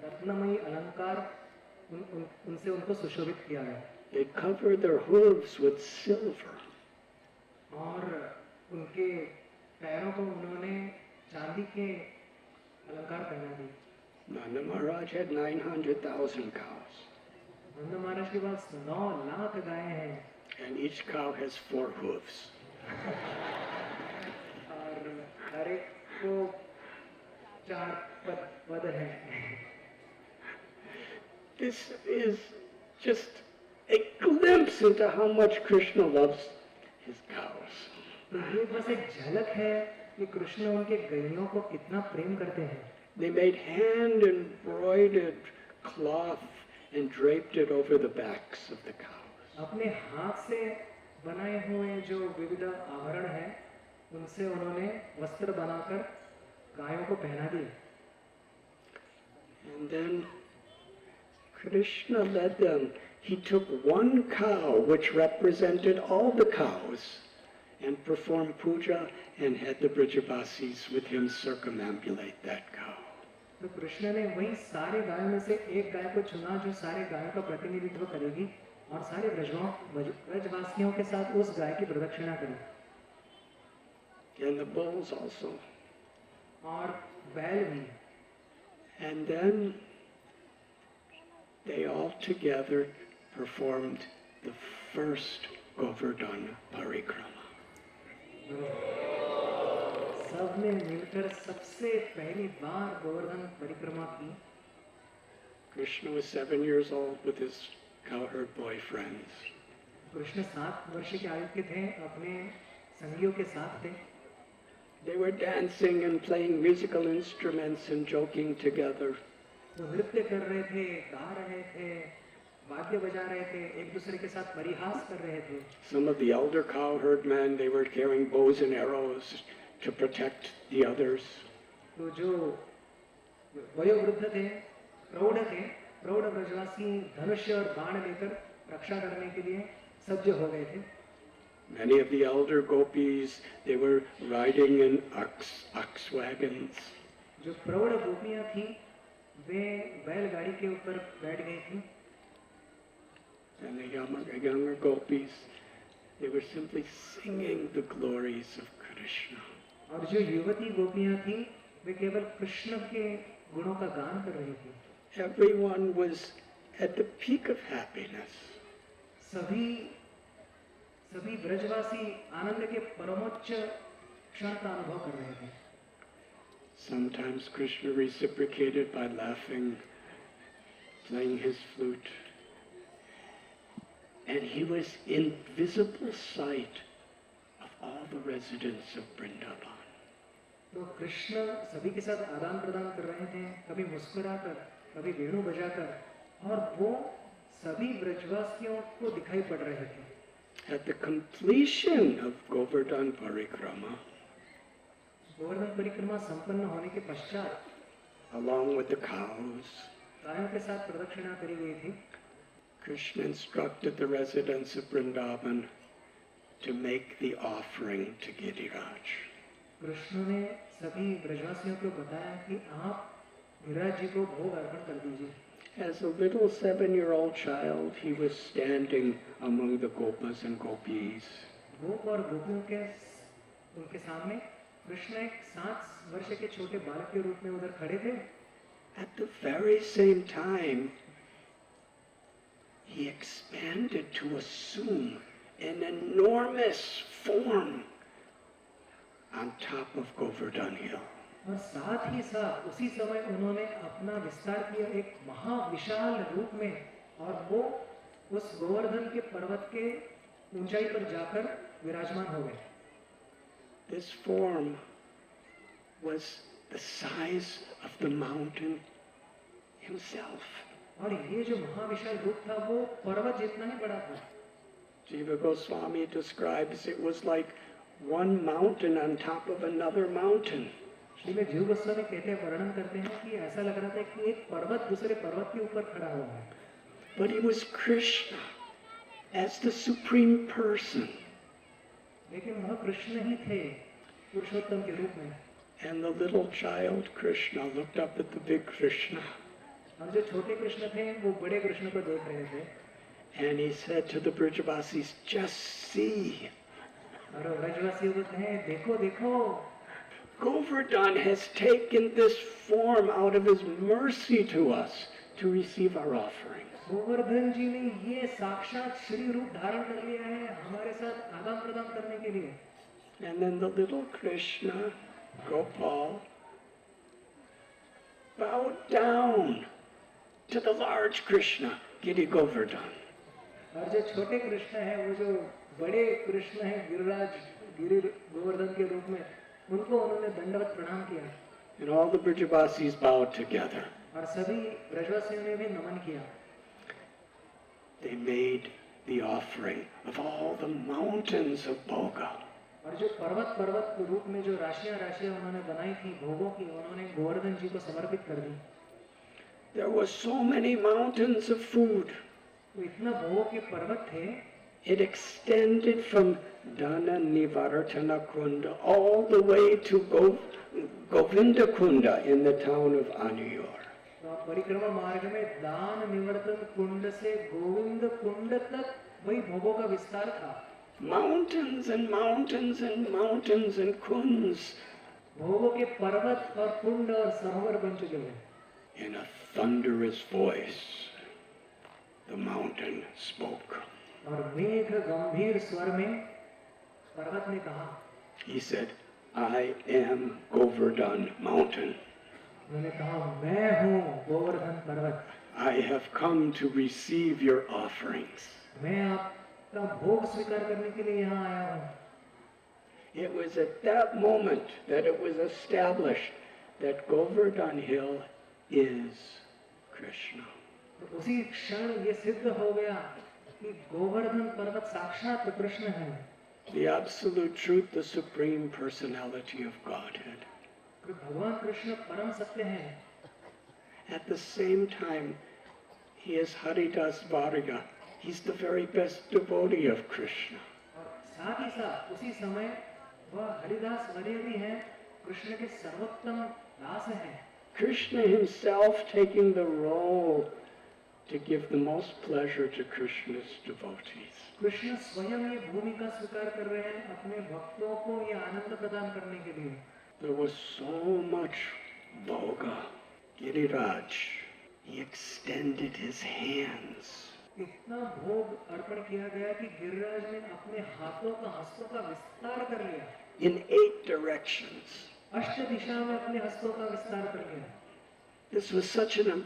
B: रत्नमयी अलंकार उनसे उनको सुशोभित किया गया।
A: They covered their hooves with silver.
B: और उनके पैरों को उन्होंने चांदी के अलंकार पहना दिए।
A: Nanda Maharaj had 900,000 cows.
B: नंद महाराज के पास 9 लाख गायें हैं।
A: And each cow has 4 hooves.
B: और हर एक को 4 पद हैं।
A: This is just a glimpse into how much Krishna loves his cows.
B: तो ये बस एक झलक है कि कृष्ण उनके गैयों को कितना प्रेम करते हैं।
A: They made hand embroidered cloth and draped it over the backs of the cows.
B: अपने हाथ से बनाए हुए जो विविध आभरण हैं उनसे उन्होंने वस्त्र बनाकर गायों को पहना दिए।
A: And then Krishna led them. He took one cow which represented all the cows and performed puja and had the Brajavasis with him circumambulate that cow.
B: तो कृष्ण ने वही सारे गायों में से एक गाय को चुना जो सारे गायों का प्रतिनिधित्व करेगी और सारे ब्रजवासियों के साथ उस गाय की प्रदक्षिणा करी।
A: And the bulls also.
B: और बैल भी।
A: And then they all together performed the first Govardhan Parikrama.
B: सबने मिलकर सबसे पहली बार गोवर्धन परिक्रमा की।
A: Krishna was 7 years old with his cowherd boyfriends.
B: Krishna 7 वर्ष के आयु के थे, अपने संगियों के साथ थे।
A: They were dancing and playing musical instruments and joking together.
B: वो नृत्य कर रहे थे, गा रहे थे, वाद्य बजा रहे थे, एक दूसरे के साथ परिहास कर रहे थे।
A: Some of the elder cowherd men, they were carrying bows and arrows to protect the others.
B: तो जो वयोवृद्ध थे, प्रौढ़ ब्रजवासी धनुष और बाण लेकर रक्षा करने के लिए सज्ज हो गए थे।
A: Many of the elder gopis, they were riding in ox wagons.
B: जो प्रौढ़ गोपियां थी वे बैलगाड़ी के ऊपर बैठ गई थी।
A: And the younger gopis, they were simply singing the glories of Krishna.
B: और जो युवती गोपियां थी वे केवल कृष्ण के गुणों का गान कर रही थी।
A: Everyone was at the peak of happiness.
B: सभी ब्रजवासी आनंद के परमोच्च क्षण का अनुभव कर रहे थे।
A: Sometimes Krishna reciprocated by laughing, playing his flute, and he was in visible sight of all the residents of Vrindavan.
B: तो कृष्ण सभी के साथ आदान प्रदान कर रहे थे, कभी मुस्कुराकर, कभी वेणु बजाकर, और वो सभी ब्रजवासियों को दिखाई पड़ रहे थे।
A: At the completion of Govardhan Parikrama,
B: Govardhan परिक्रमा संपन्न होने के पश्चात,
A: along with the cows,
B: गायों के साथ प्रदक्षिणा करी गई थी।
A: Krishna instructed the residents of Vrindavan to make the offering to Giriraj.
B: Krishna ने सभी ब्रजवासियों को बताया कि आप गिरिराज जी को भोग अर्पण कर दीजिए।
A: As a little 7-year-old child, he was standing among the gopas and gopis.
B: गोप और गोपियों के उनके सामने कृष्ण एक 7 वर्ष के छोटे बालक के रूप में उधर खड़े थे।
A: At the very same time, he expanded to assume an enormous form on top of Govardhan Hill.
B: और साथ ही साथ उसी समय उन्होंने अपना विस्तार किया एक महाविशाल रूप में, और वो उस गोवर्धन के पर्वत के ऊंचाई पर जाकर विराजमान हो गए।
A: This form was the size of the mountain himself.
B: और ये जो महाविशाल रूप था वो पर्वत जितना ही बड़ा था।
A: Jiva Goswami describes it was like one mountain on top of another mountain.
B: Shrimad जीव गोस्वामी कहते हैं, वर्णन करते हैं कि ऐसा लग रहा था कि एक पर्वत दूसरे पर्वत के ऊपर खड़ा हुआ है।
A: But it was Krishna as the supreme person.
B: लेकिन वह कृष्ण ही थे पुरुषोत्तम के रूप में।
A: And the little child Krishna looked up at the big Krishna.
B: और जो छोटे कृष्ण थे वो बड़े कृष्ण को देख रहे थे।
A: And he said to the Brajavasis, just see.
B: और ब्रजवासियों को कहे, देखो देखो,
A: Govardhan has taken this form out of his mercy to us to receive our offerings.
B: Govardhan जी ने ये साक्षात श्री रूप धारण कर लिया है हमारे साथ आदान प्रदान करने के लिए।
A: And then the little Krishna, Gopal, bowed down to the large Krishna, Giri Govardhan.
B: और जो छोटे कृष्ण है, वो जो बड़े कृष्ण है गिरिराज गिरि गोवर्धन के रूप में, उनको उन्होंने दंडवत प्रणाम किया।
A: And all the Brajavasis bowed together.
B: और सभी ब्रजवासियों ने भी नमन किया।
A: They made the offering of all the mountains of Bhoga.
B: और जो पर्वत पर्वत के रूप में जो राशियां राशियां उन्होंने बनाई थी भोगों की, उन्होंने गोवर्धन जी को समर्पित कर दी।
A: There were so many mountains of food.
B: तो इतना भोगों के पर्वत थे।
A: It extended from Dana Nivaratana Kunda all the way to Govinda Kunda in the town of Anuyur.
B: परिक्रमा मार्ग में दान निवर्तन कुंड से गोविंद कुंड तक वही भोगों का विस्तार था।
A: Mountains and mountains and mountains and kunds.
B: भोगों के पर्वत और कुंड और सरोवर बन चुके हैं।
A: In a thunderous voice, the mountain spoke.
B: और मेघ गंभीर स्वर में पर्वत ने कहा,
A: He said, I am Govardhan mountain.
B: उन्होंने कहा, मैं हूँ गोवर्धन पर्वत।
A: I have come to receive your offerings.
B: मैं आपका भोग स्वीकार करने के लिए यहाँ आया हूँ।
A: It was at that moment that it was established that Govardhan Hill is Krishna.
B: तो उसी क्षण ये सिद्ध हो गया कि गोवर्धन पर्वत साक्षात कृष्ण है।
A: The absolute truth, the supreme personality of Godhead.
B: भगवान कृष्ण परम सत्य हैं।
A: At the same time, he is Haridas Varga, He's the very best devotee of Krishna.
B: और साथ ही साथ उसी समय वह हरिदास वर्य भी हैं, कृष्ण के सर्वोत्तम दास हैं.
A: Krishna himself taking the role to give the most pleasure to Krishna's devotees.
B: Krishna स्वयं ये भूमिका स्वीकार कर रहे हैं अपने भक्तों को ये आनंद प्रदान करने के लिए.
A: There was so much bhoga. Giriraj, he extended his hands.
B: इतना भोग अर्पण किया गया कि गिरिराज ने अपने हाथों का हस्तों का विस्तार कर लिया.
A: In 8 directions.
B: अष्ट दिशा में अपने हस्तों का विस्तार कर लिया.
A: This was such an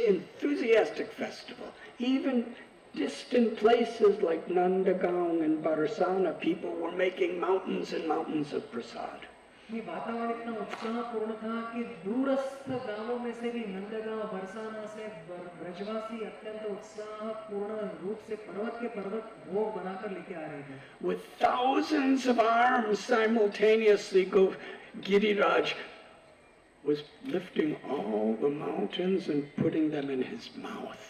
A: enthusiastic festival. Even distant places like Nandagaon and Barsana, people were making mountains and mountains of prasad.
B: ये वातावरण इतना उत्साहपूर्ण था कि दूरस्थ गांवों में से भी नंदगांव बरसाना से ब्रजवासी अत्यंत उत्साहपूर्ण रूप से पर्वत के पर्वत भोग बनाकर लेके आ रहे थे.
A: With thousands of arms simultaneously, Giriraj was lifting all the mountains and putting them in his mouth.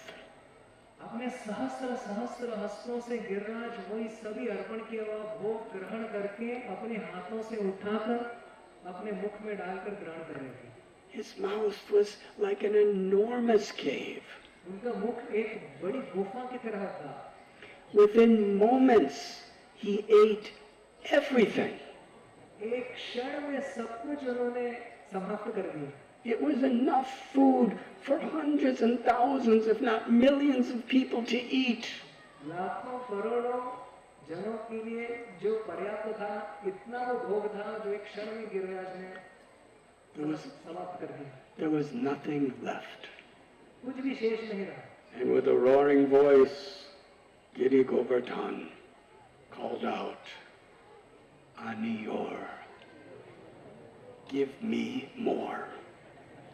B: अपने सहस्र सहस्र हस्तों से गिरिराज वही सभी अर्पण किया हुआ भोग ग्रहण करके अपने हाथों से उठाकर अपने मुख में डालकर ग्रहण कर रहे थे.
A: His mouth was like an enormous cave.
B: उनका मुख एक बड़ी गुफा की तरह था.
A: Within moments, he ate everything.
B: एक क्षण में सब कुछ उन्होंने समाप्त कर दिया.
A: It was enough food for hundreds and thousands, if not millions of people to eat.
B: लाखों करोड़ों जनों के लिए जो पर्याप्त था, इतना वो भोग था जो एक क्षण में गिरिराज ने समाप्त कर दिया.
A: There was nothing left.
B: कुछ भी शेष नहीं रहा.
A: And with a roaring voice, Giri Govardhan called out, Aniyor, give me more.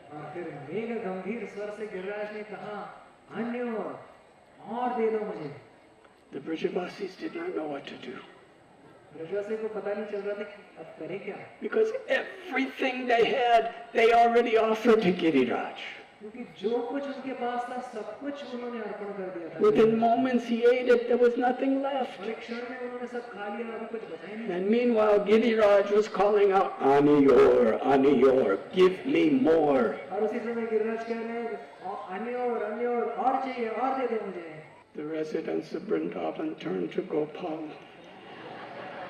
B: और फिर मेघ गंभीर स्वर से गिरिराज ने कहा, अन्य और दे दो मुझे.
A: The Brajavasis did not know what to do.
B: ब्रजवासी को पता नहीं चल रहा था कि अब करें क्या.
A: Because everything they had, they already offered to Giriraj.
B: क्योंकि जो कुछ उनके पास था, सब कुछ उन्होंने अर्पण कर दिया था.
A: Within moments he ate it, there was nothing left.
B: और एक क्षण में उन्होंने सब खा लिया और कुछ बचा ही नहीं.
A: And meanwhile, Giriraj was calling out, Aniyor, Aniyor, give me more.
B: और उसी समय गिरिराज कह रहे हैं, अन्य और चाहिए, और दे दो मुझे.
A: The residents of Vrindavan turned to Gopal.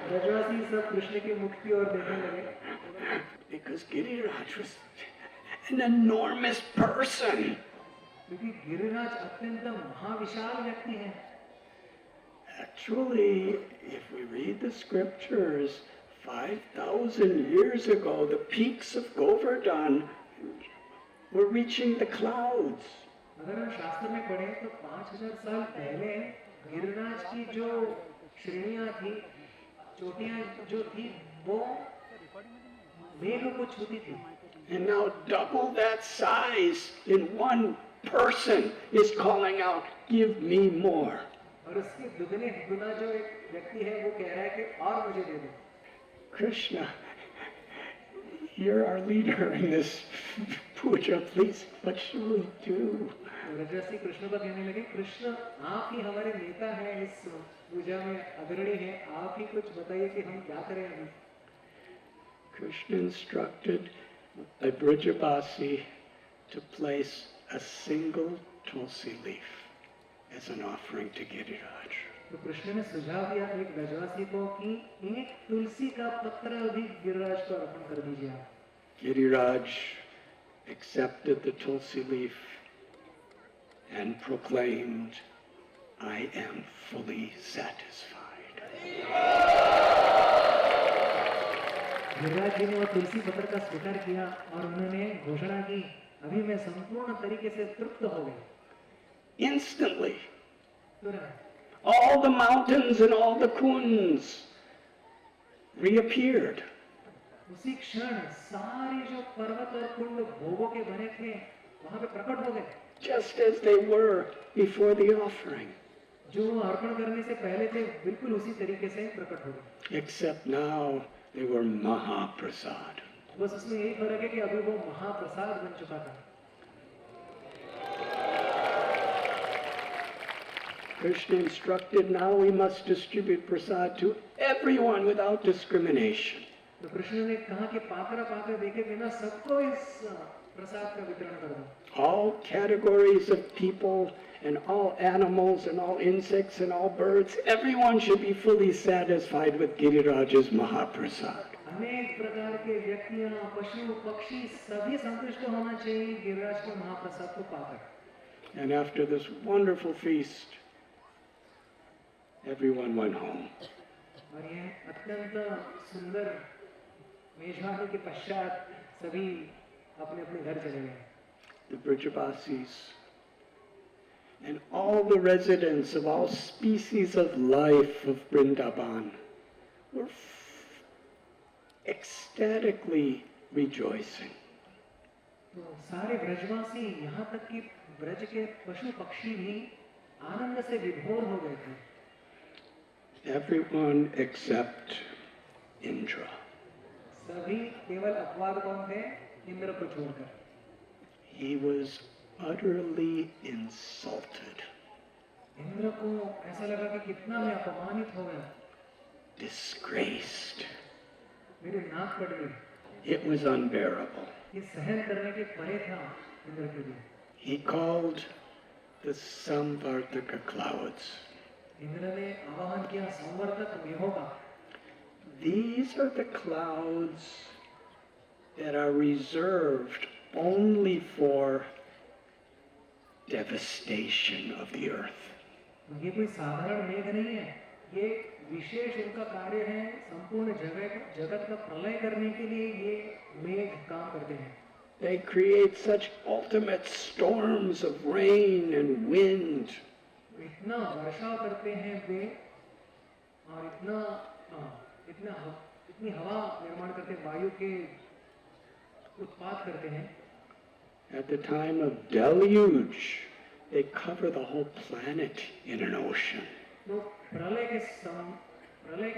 B: ब्रजवासी सब कृष्ण के मुख की ओर देखने लगे.
A: Because Giriraj was an enormous person.
B: क्योंकि गिरिराज अत्यंत महाविशाल व्यक्ति हैं.
A: Actually, if we read the scriptures, 5,000 years ago, the peaks of Govardhan were reaching the clouds.
B: अगर हम शास्त्र में पढ़ें तो 5000 साल पहले गिरिराज की जो श्रेणियां थी, चोटियां जो थी, वो मेघ को छूती थी.
A: And now double that size in one person is calling out, give me more.
B: और उसके दुगने गुना जो एक व्यक्ति है वो कह रहा है कि और मुझे दे दो.
A: Krishna, you're our leader in this puja, please, what should we do?
B: ब्रजवासी कृष्ण को कहने लगे, कृष्ण आप ही हमारे नेता हैं, इस पूजा में अग्रणी हैं, आप ही कुछ बताइए कि हम क्या करें अभी.
A: Krishna instructed a Brajavasi to place a single tulsi leaf as an offering to Giriraj.
B: तो कृष्ण ने सुझाव दिया एक ब्रजवासी को कि एक तुलसी का पत्र भी गिरिराज को अर्पण कर दीजिए.
A: Giriraj accepted the tulsi leaf and proclaimed, I am fully satisfied.
B: Giriraj ji ने वो तुलसी पत्र का स्वीकार किया और उन्होंने घोषणा की, अभी मैं संपूर्ण तरीके से तृप्त हो गया.
A: Instantly,
B: तुरंत
A: all the mountains and all the kunds reappeared.
B: उसी क्षण सारे जो पर्वत और कुंड भोगों के बने थे वहां पे प्रकट हो गए.
A: Just as they were before the offering.
B: जो अर्पण करने से पहले थे बिल्कुल उसी तरीके से प्रकट हो गए.
A: Except now they were Mahaprasad.
B: बस उसमें यही फर्क है कि अभी वो महाप्रसाद बन चुका था.
A: Krishna instructed, now we must distribute prasad to everyone without discrimination.
B: तो कृष्ण ने कहा कि पात्र पात्र देखे बिना सबको इस प्रसाद का वितरण कर दो।
A: All categories of people and all animals and all insects and all birds, everyone should be fully satisfied with Giriraj's Mahaprasad.
B: अनेक प्रकार के व्यक्तियां, पशु, पक्षी सभी संतुष्ट होना चाहिए गिरिराज के महाप्रसाद को पाकर।
A: And after this wonderful feast, everyone went home.
B: और ये अत्यंत सुंदर मेजबानी के पश्चात सभी अपने अपने घर चले गए।
A: The Brajavasis and all the residents of all species of life of Vrindavan were ecstatically rejoicing.
B: तो सारे ब्रजवासी यहाँ तक कि ब्रज के पशु पक्षी भी आनंद से विभोर हो गए थे।
A: Everyone except Indra.
B: सभी केवल अपवाद कौन थे? इंद्र को छोड़कर।
A: He was utterly insulted,
B: Indra को ऐसा लगा कि कितना मैं अपमानित हो गया,
A: disgraced.
B: मेरी नाक कट गई।
A: It was unbearable.
B: ये सहन करने के परे था इंद्र के लिए।
A: He called the Samvartaka clouds.
B: Indra ने आवाहन किया संवर्तक मेघों का।
A: These are the clouds that are reserved only for devastation of the earth.
B: ये कोई साधारण मेघ नहीं है, ये विशेष उनका कार्य है, संपूर्ण जगत का प्रलय करने के लिए ये मेघ काम करते हैं।
A: They create such ultimate storms of rain and wind.
B: इतना वर्षा करते हैं वे और इतनी हवा निर्माण करते हैं, वायु के उत्पाद करते हैं।
A: At the time of deluge, they cover the whole planet in an ocean.
B: तो प्रलय के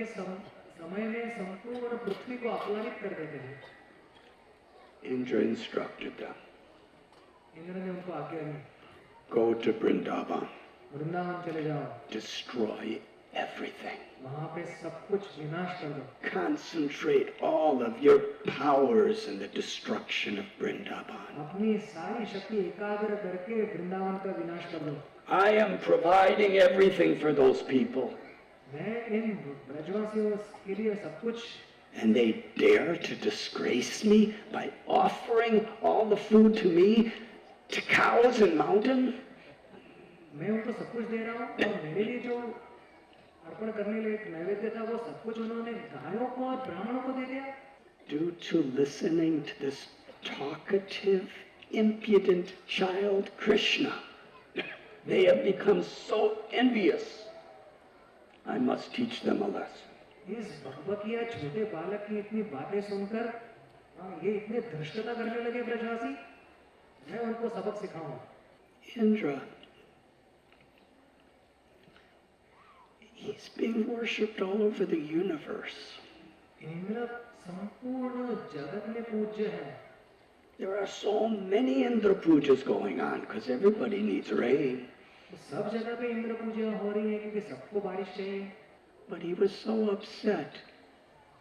B: समय में संपूर्ण पृथ्वी को अपलानित कर देते हैं।
A: Indra instructed them,
B: इंद्र ने उनको आज्ञा दी,
A: go to Vrindavan,
B: वृंदावन चले जाओ,
A: destroy everything.
B: वहां पे सब कुछ विनाश कर दो।
A: Concentrate all of your powers in the destruction of Vrindavan.
B: अपनी सारी शक्ति एकाग्र करके वृंदावन का विनाश कर दो।
A: I am providing everything for those people.
B: मैं इन ब्रजवासियों के लिए सब कुछ।
A: And they dare to disgrace me by offering all the food to me, to cows and mountain?
B: मैं उनको सब कुछ दे रहा हूँ और मेरे लिए जो अर्पण करने लिए नैवेद्य था वो सब कुछ उन्होंने गायों को और ब्राह्मणों को दे दिया।
A: Due to listening to this talkative, impudent child Krishna, they have become so envious. I must teach them a lesson.
B: इस बकबकिया छोटे बालक की इतनी बातें सुनकर ये इतने धृष्टता करने लगे ब्रजवासी, मैं उनको सबक सिखाऊंगा।
A: Indra, he's being worshipped all over the universe.
B: Indra संपूर्ण जगत में पूज्य है।
A: There are so many Indra pujas going on because everybody needs rain.
B: सब जगह पे इंद्र पूजा हो रही है क्योंकि सबको बारिश चाहिए।
A: But he was so upset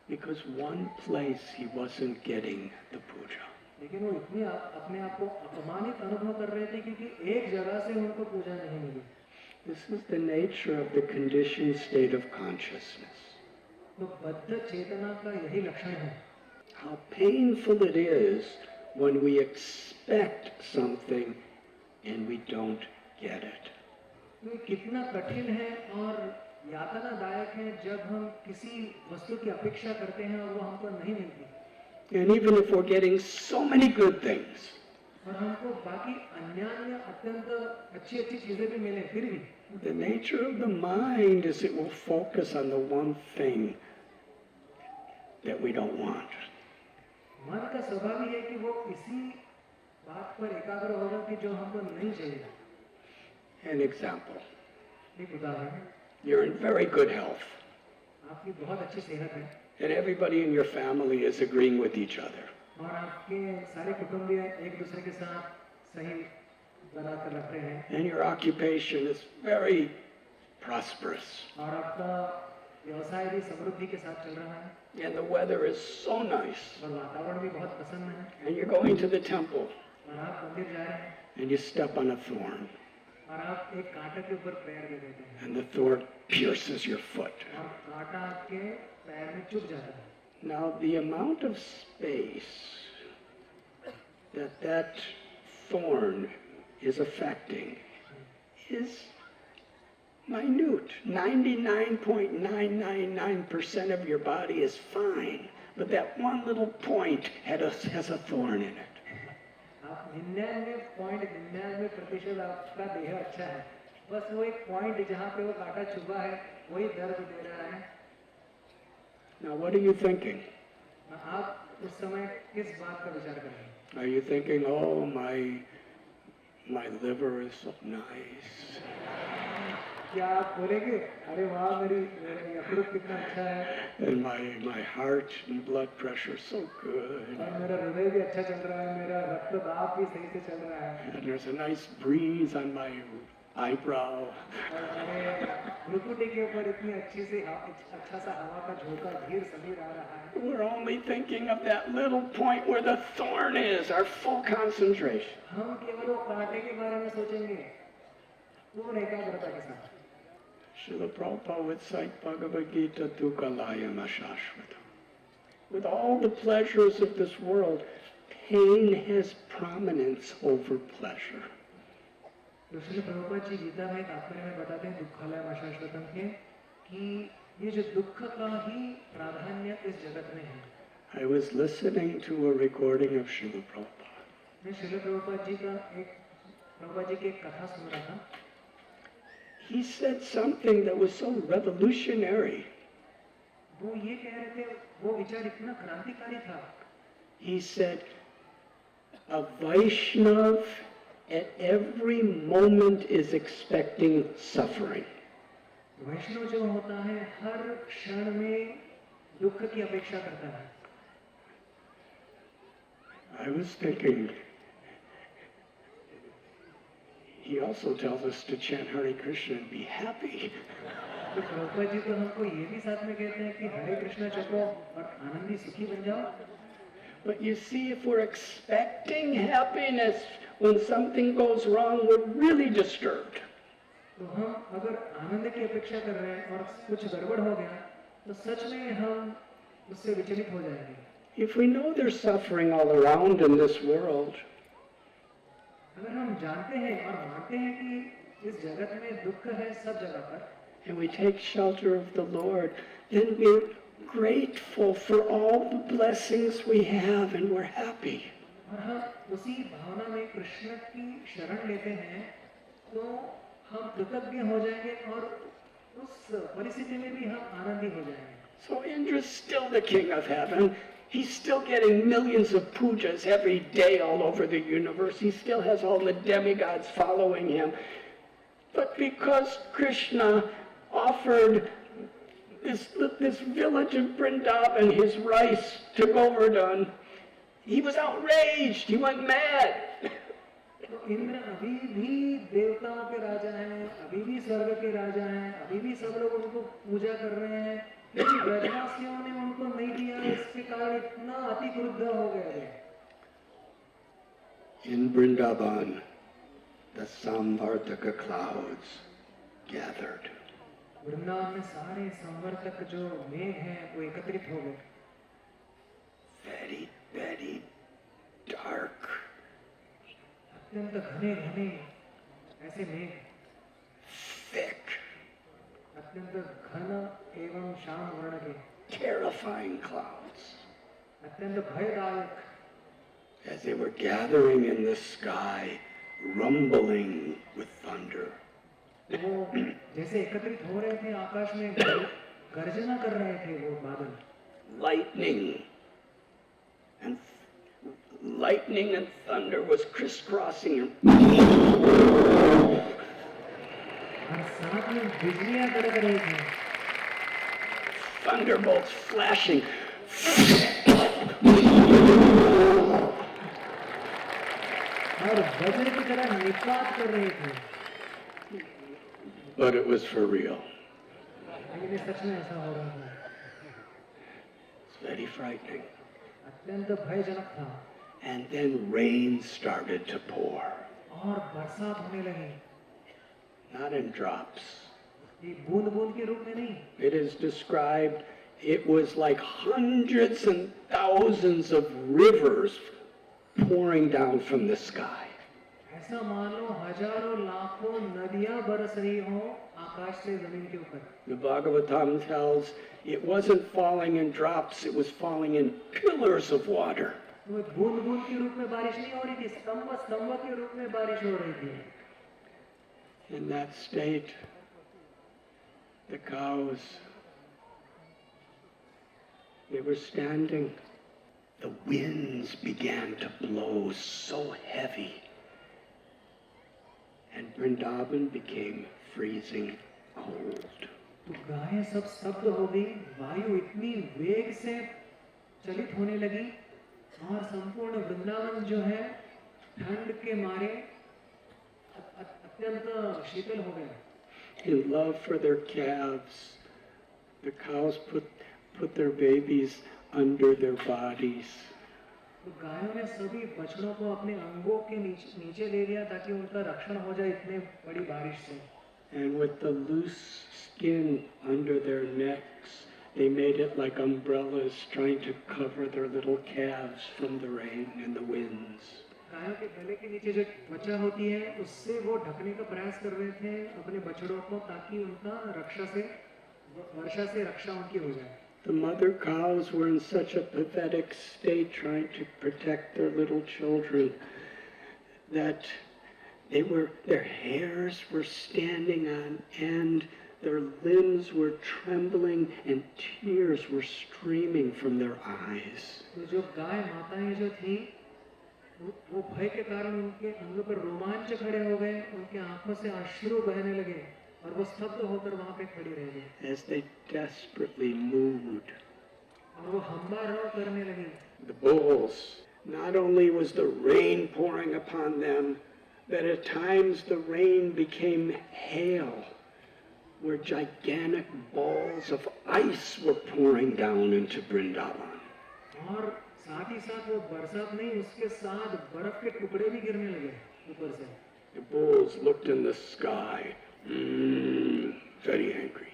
A: because one place he wasn't getting the puja.
B: लेकिन वो इतने अपने आप को अपमानित अनुभव कर रहे थे क्योंकि एक जगह से उनको पूजा नहीं मिली।
A: This is the nature of the conditioned state of consciousness.
B: तो बद्ध चेतना का यही लक्षण है।
A: How painful it is when we expect something and we don't get it.
B: तो कितना कठिन है और यातनादायक है जब हम किसी वस्तु की अपेक्षा करते हैं और वो हमको नहीं मिलती।
A: And even if we're getting so many good things,
B: और हमको बाकी अन्य अत्यंत अच्छी चीजें भी मिले फिर भी
A: the nature of the mind is it will focus on the one thing that we don't want.
B: मन का स्वभाव ही है कि वो इसी बात पर एकाग्र होगा कि जो हमको नहीं चाहिए।
A: An example.
B: एक उदाहरण,
A: You're in very good health,
B: आपकी बहुत अच्छी सेहत है
A: and everybody in your family is agreeing with each other.
B: और आपके सारे कुटुंबीय एक दूसरे के साथ सही बना कर रख रहे हैं।
A: And your occupation is very prosperous.
B: और आपका व्यवसाय भी समृद्धि के साथ चल रहा है
A: And the weather is so nice.
B: और वातावरण भी बहुत पसंद है
A: And you're going to the temple
B: और आप मंदिर जा रहे हैं
A: and you step on a thorn.
B: और आप एक कांटे के ऊपर पैर दे देते हैं
A: And the thorn pierces your foot.
B: और कांटा आपके पैर में चुभ जाता है
A: Now the amount of space that thorn is affecting is minute. 99.999% of your body is fine, but that one little point has a thorn in it.
B: आप 99.99% आपका देह अच्छा है बस वो एक पॉइंट जहाँ पे वो कांटा चुभा है वही दर्द दे रहा है
A: Now what are you thinking?
B: आप उस समय किस बात का विचार कर रहे हैं
A: Are you thinking, oh, my liver is so nice?
B: क्या आप बोलेंगे अरे वाह मेरी यकृत कितना अच्छा है
A: And my heart and blood pressure is so good.
B: और मेरा हृदय भी अच्छा चल रहा है मेरा रक्तदाब भी सही से चल रहा है
A: And there's a nice breeze on my eyebrow.
B: और मेरे भ्रुकुटी के ऊपर इतनी अच्छी सी अच्छा सा हवा का झोंका धीर समीर आ रहा है
A: We're only thinking of that little point where the thorn is, our full concentration.
B: हम केवल वो कांटे के बारे में सोचेंगे पूर्ण एकाग्रता के साथ
A: Srila Prabhupada would cite Bhagavad Gita Dukkalayam Ashashvatam. With all the pleasures of this world, pain has prominence over pleasure.
B: Srila Prabhupada ji Gita में तात्पर्य में बताते हैं दुःखालय अशाश्वतम के कि ये जो दुख का ही प्राधान्य इस जगत में है
A: I was listening to a recording of Srila Prabhupada.
B: मैं श्रील प्रभुपाद जी की एक कथा सुन रहा था
A: He said something that was so revolutionary.
B: वो ये कह रहे थे वो विचार इतना क्रांतिकारी था
A: He said, a Vaishnav at every moment is expecting suffering.
B: वैष्णव जो होता है हर क्षण में दुख की अपेक्षा करता है
A: I was thinking, he also tells us to chant Hare Krishna and be happy.
B: तो प्रभुपाद जी तो हमको ये भी साथ में कहते हैं कि हरे कृष्णा जपो और आनंदी सुखी बन जाओ
A: But you see, if we're expecting happiness when something goes wrong, we're really disturbed.
B: तो हम अगर आनंद की अपेक्षा कर रहे हैं और कुछ गड़बड़ हो गया तो सच में हम उससे विचलित हो जाएंगे
A: If we know there's suffering all around in this world,
B: अगर हम जानते हैं और मानते हैं कि इस जगत में दुख है सब जगह पर
A: and we take shelter of the Lord, then we're grateful for all the blessings we have and we're happy.
B: और हम उसी भावना में कृष्ण की शरण लेते हैं तो हम कृतज्ञ हो जाएंगे और उस परिस्थिति में भी हम आनंदी हो जाएंगे
A: So Indra's still the king of heaven. He's still getting millions of pujas every day all over the universe. He still has all the demigods following him. But because Krishna offered this village of Vrindavan his rice to Govardhan, he was outraged. He went mad.
B: तो इंद्र अभी भी देवताओं के राजा हैं अभी भी स्वर्ग के राजा हैं अभी भी सब लोग उनको पूजा कर रहे हैं लेकिन ब्रजवासियों ने उनको नहीं दिया इसके कारण इतना अति क्रुद्ध हो गए
A: In Vrindavan, the Samvartaka clouds gathered.
B: Vrindavan में सारे संवर्तक जो मेघ हैं वो एकत्रित हो गए
A: Very, very dark.
B: अत्यंत घने घने ऐसे मेघ
A: Thick,
B: अत्यंत घन एवं श्याम वर्ण के
A: terrifying clouds.
B: अत्यंत भयदायक
A: As they were gathering in the sky, rumbling with thunder.
B: वो जैसे एकत्रित हो रहे थे आकाश में गर्जना कर रहे थे वो बादल
A: Lightning and thunder was crisscrossing him.
B: और साथ में बिजलियां कड़क रही थी
A: Thunderbolts flashing.
B: और वज्र की तरह निपात कर रही थी
A: but it was for real.
B: लेकिन ये सच में ऐसा हो रहा था।
A: It's very frightening.
B: अत्यंत भयजनक था।
A: And then rain started to pour.
B: और बरसात होने लगी।
A: Not in drops.
B: ये बूंद-बूंद के रूप में नहीं।
A: It is described, it was like hundreds and thousands of rivers pouring down from the sky.
B: ऐसा मान लो हजारों लाखों नदियां बरस रही हो आकाश से जमीन के ऊपर।
A: The Bhagavatam tells it wasn't falling in drops, it was falling in pillars of water.
B: वो बूंद-बूंद के रूप में बारिश नहीं हो रही थी, स्तंभ के रूप में बारिश हो रही थी।
A: In that state, the cows, they were standing. The winds began to blow so heavy, and Vrindavan became freezing cold.
B: तो गायें सब स्तब्ध हो गई, वायु इतनी वेग से चलित होने लगी और संपूर्ण वृंदावन जो है ठंड के मारे अत्यंत शीतल हो गया।
A: In love for their calves, the cows put their babies under their bodies.
B: तो गायों ने सभी बछड़ों को अपने अंगों के नीचे ले लिया ताकि उनका रक्षण हो जाए इतने बड़ी बारिश से।
A: And with the loose skin under their necks, they made it like umbrellas trying to cover their little calves from the rain and the winds.
B: गायों के गले के नीचे जो त्वचा होती है उससे वो ढकने का प्रयास कर रहे थे अपने बछड़ों को ताकि उनका वर्षा से रक्षा उनकी हो जाए।
A: The mother cows were in such a pathetic state trying to protect their little children that their hairs were standing on end, their limbs were trembling, and tears were streaming from their eyes.
B: तो जो गाय माताएं जो थी वो भय के कारण उनके अंगों पर रोमांच खड़े हो गए, उनके आंखों से अश्रु बहने लगे और वो स्तब्ध होकर वहां पे खड़ी रह गई।
A: As they desperately mooed.
B: और वो हंबा करने लगी।
A: The bulls, not only was the rain pouring upon them, but at times the rain became hail, where gigantic balls of ice were pouring down into Vrindavan.
B: और साथ ही साथ वो बरसात नहीं, उसके साथ बर्फ के टुकड़े भी गिरने लगे ऊपर से।
A: The bulls looked in the sky, very angry.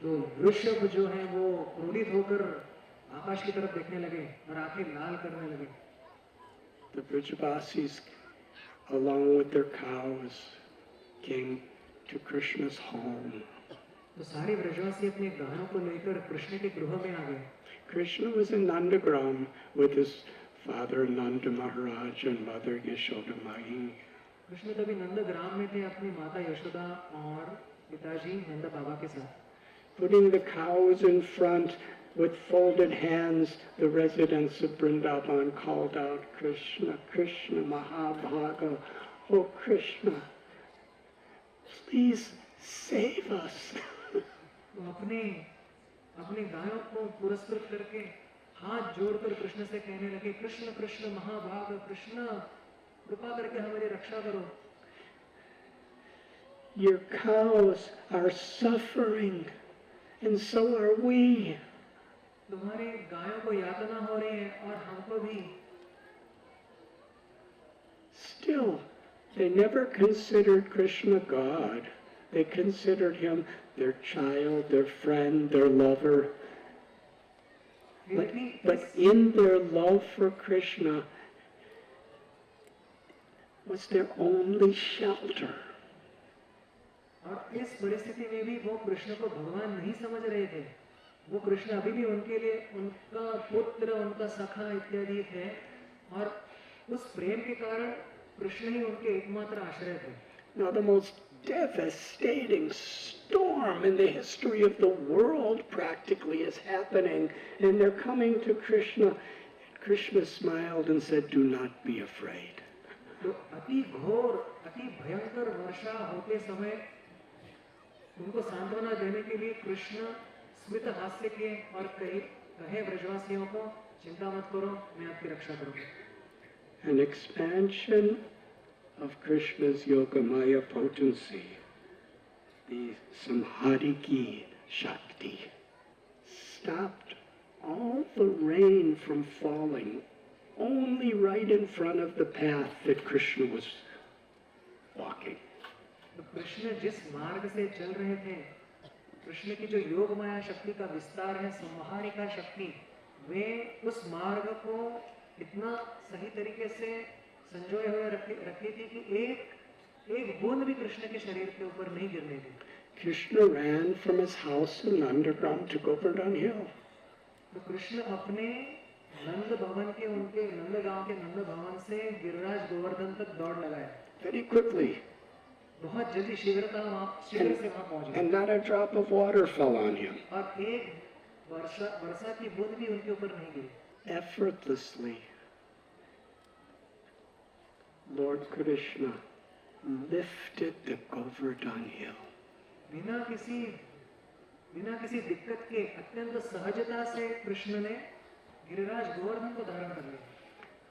B: तो वृषभ जो है वो क्रोधित होकर आकाश की तरफ देखने लगे और आंखें लाल करने लगे।
A: The Vrajavasis, along with their cows, came to Krishna's home.
B: तो सारे व्रजवासी अपने गायों को लेकर कृष्ण के गृह में आ गए।
A: Krishna was in Nandagram with his father Nanda Maharaj and mother Yashoda Mai.
B: Krishna तभी नंदग्राम में थे अपनी माता यशोदा और पिताजी नंद बाबा के साथ।
A: Putting the cows in front with folded hands, the residents of Vrindavan called out, Krishna, Krishna, Mahabhaga, oh Krishna, please save us.
B: तो अपने गायों को पुरस्कृत करके हाथ जोड़कर कृष्ण से कहने लगे, कृष्ण कृष्ण महाभाग, कृष्ण कृपा करके हमारी रक्षा करो।
A: Your cows are suffering, and so are we.
B: तुम्हारे गायों को यातना हो रही है और हमको भी।
A: Still, they never considered Krishna God. They considered him their child, their friend, their lover. But in their love for Krishna was their only shelter.
B: और इस परिस्थिति में भी वो कृष्ण को भगवान नहीं समझ रहे थे। वो कृष्ण अभी भी उनके लिए उनका पुत्र, उनका सखा इत्यादि है और उस प्रेम के कारण कृष्ण ही उनके एकमात्र आश्रय थे।
A: Now the most devastating storm in the history of the world practically is happening, and they're coming to Krishna. Krishna smiled and said, "Do not be afraid."
B: तो अति घोर, अति भयंकर वर्षा होते समय उनको सांत्वना देने के लिए कृष्ण स्मित हास्य किए और कहे ब्रजवासियों को, चिंता मत करो, मैं आपकी रक्षा करूंगा।
A: An expansion of Krishna's Yogamaya potency the Samhadiki Shakti stopped all the rain from falling only right in front of the path that Krishna was walking.
B: तो कृष्ण जिस मार्ग से चल रहे थे, कृष्ण की जो योग माया शक्ति का विस्तार है, संहारिका शक्ति, वे उस मार्ग को इतना सही तरीके से संजोए हुए रखी थी कि एक बूंद भी कृष्ण के शरीर के ऊपर नहीं गिरने दी।
A: Krishna ran from his house in underground to Govardhan Hill.
B: तो कृष्ण अपने नंद भवन के, उनके नंद गांव के नंद भवन से गिरिराज गोवर्धन तक दौड़ लगाया।
A: Very quickly.
B: बहुत जल्दी शीघ्र से वहां पहुंच गए।
A: And not a drop of water fell on him.
B: और एक वर्षा की बूंद भी उनके ऊपर नहीं गिरी।
A: Effortlessly, Lord Krishna lifted the Govardhan Hill.
B: बिना किसी दिक्कत के अत्यंत सहजता से कृष्ण ने गिरिराज गोवर्धन को धारण कर लिया।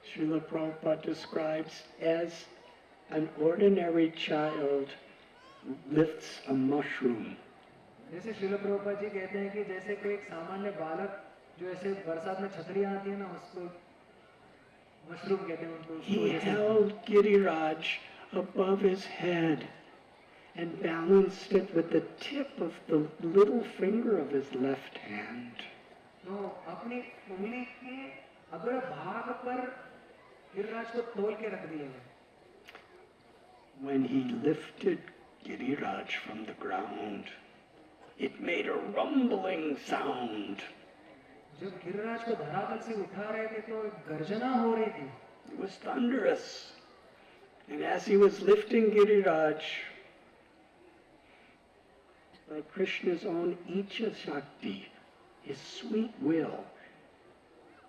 A: Srila Prabhupada describes as an ordinary child lifts a mushroom.
B: जैसे श्रील प्रभुपाद जी कहते हैं कि जैसे कोई एक सामान्य बालक जो ऐसे बरसात में छतरियां आती है ना, उसको मशरूम कहते हैं उनको।
A: He held Giriraj above his head and balanced it with the tip of the little finger of his left hand.
B: तो अपनी उंगली के अग्र भाग पर गिरिराज को तोल के रख दिए।
A: When he lifted Giriraj from the ground, it made a rumbling sound.
B: जब गिरिराज को धरातल से उठा रहे थे तो एक गर्जना हो रही थी।
A: It was thunderous. And as he was lifting Giriraj, by Krishna's own Icha Shakti, his sweet will,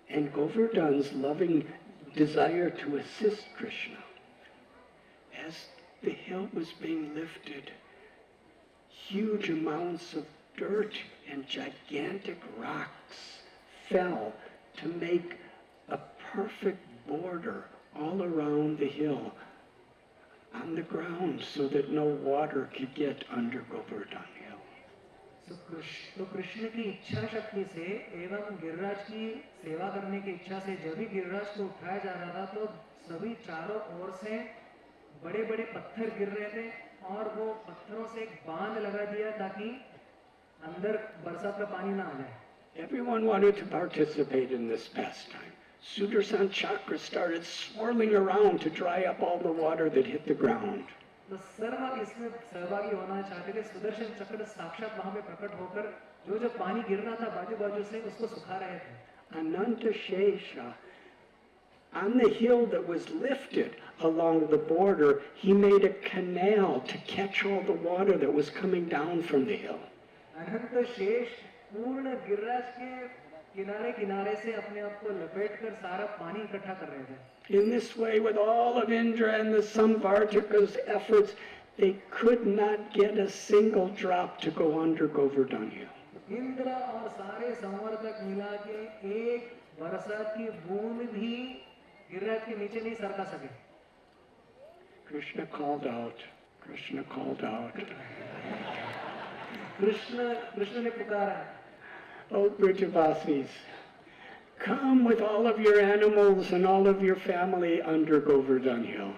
A: and Govardhan's loving desire to assist Krishna, as the hill was being lifted, huge amounts of dirt and gigantic rocks fell to make a perfect border all around the hill on the ground so that no water could get under Govardhan Hill.
B: तो कृष्ण की इच्छा शक्ति से एवं गिरिराज की सेवा करने की इच्छा से जब भी गिरिराज को उठाया जा रहा था तो सभी चारों ओर से बड़े बड़े पत्थर गिर रहे थे और वो पत्थरों से एक बांध लगा दिया ताकि अंदर बरसात का पानी ना आ जाए।
A: Everyone wanted to participate in this pastime. Sudarshan Chakra started swirling around to dry up all the water that hit the ground.
B: तो सर्व इसमें सहभागी होना चाहते थे। सुदर्शन चक्र साक्षात वहां पे प्रकट होकर जो पानी गिरना था बाजू बाजू से उसको सुखा रहे थे।
A: Ananta Shesha, on the hill that was lifted along the border, he made a canal to catch all the water that was coming down from the hill.
B: अनंत शेष पूर्ण गिरिराज के किनारे किनारे से अपने आप को लपेटकर सारा पानी इकट्ठा कर रहे थे।
A: In this way, with all of Indra and the Samvartika's efforts, they could not get a single drop to go under Govardhan Hill.
B: Indra और सारे संवर्धक मिला के एक बरसात की बूंद भी गिरिराज के नीचे नहीं सरका सके।
A: Krishna called out. Krishna called out.
B: Krishna ने पुकारा,
A: Oh, Brijavasis, come with all of your animals and all of your family under Govardhan Hill.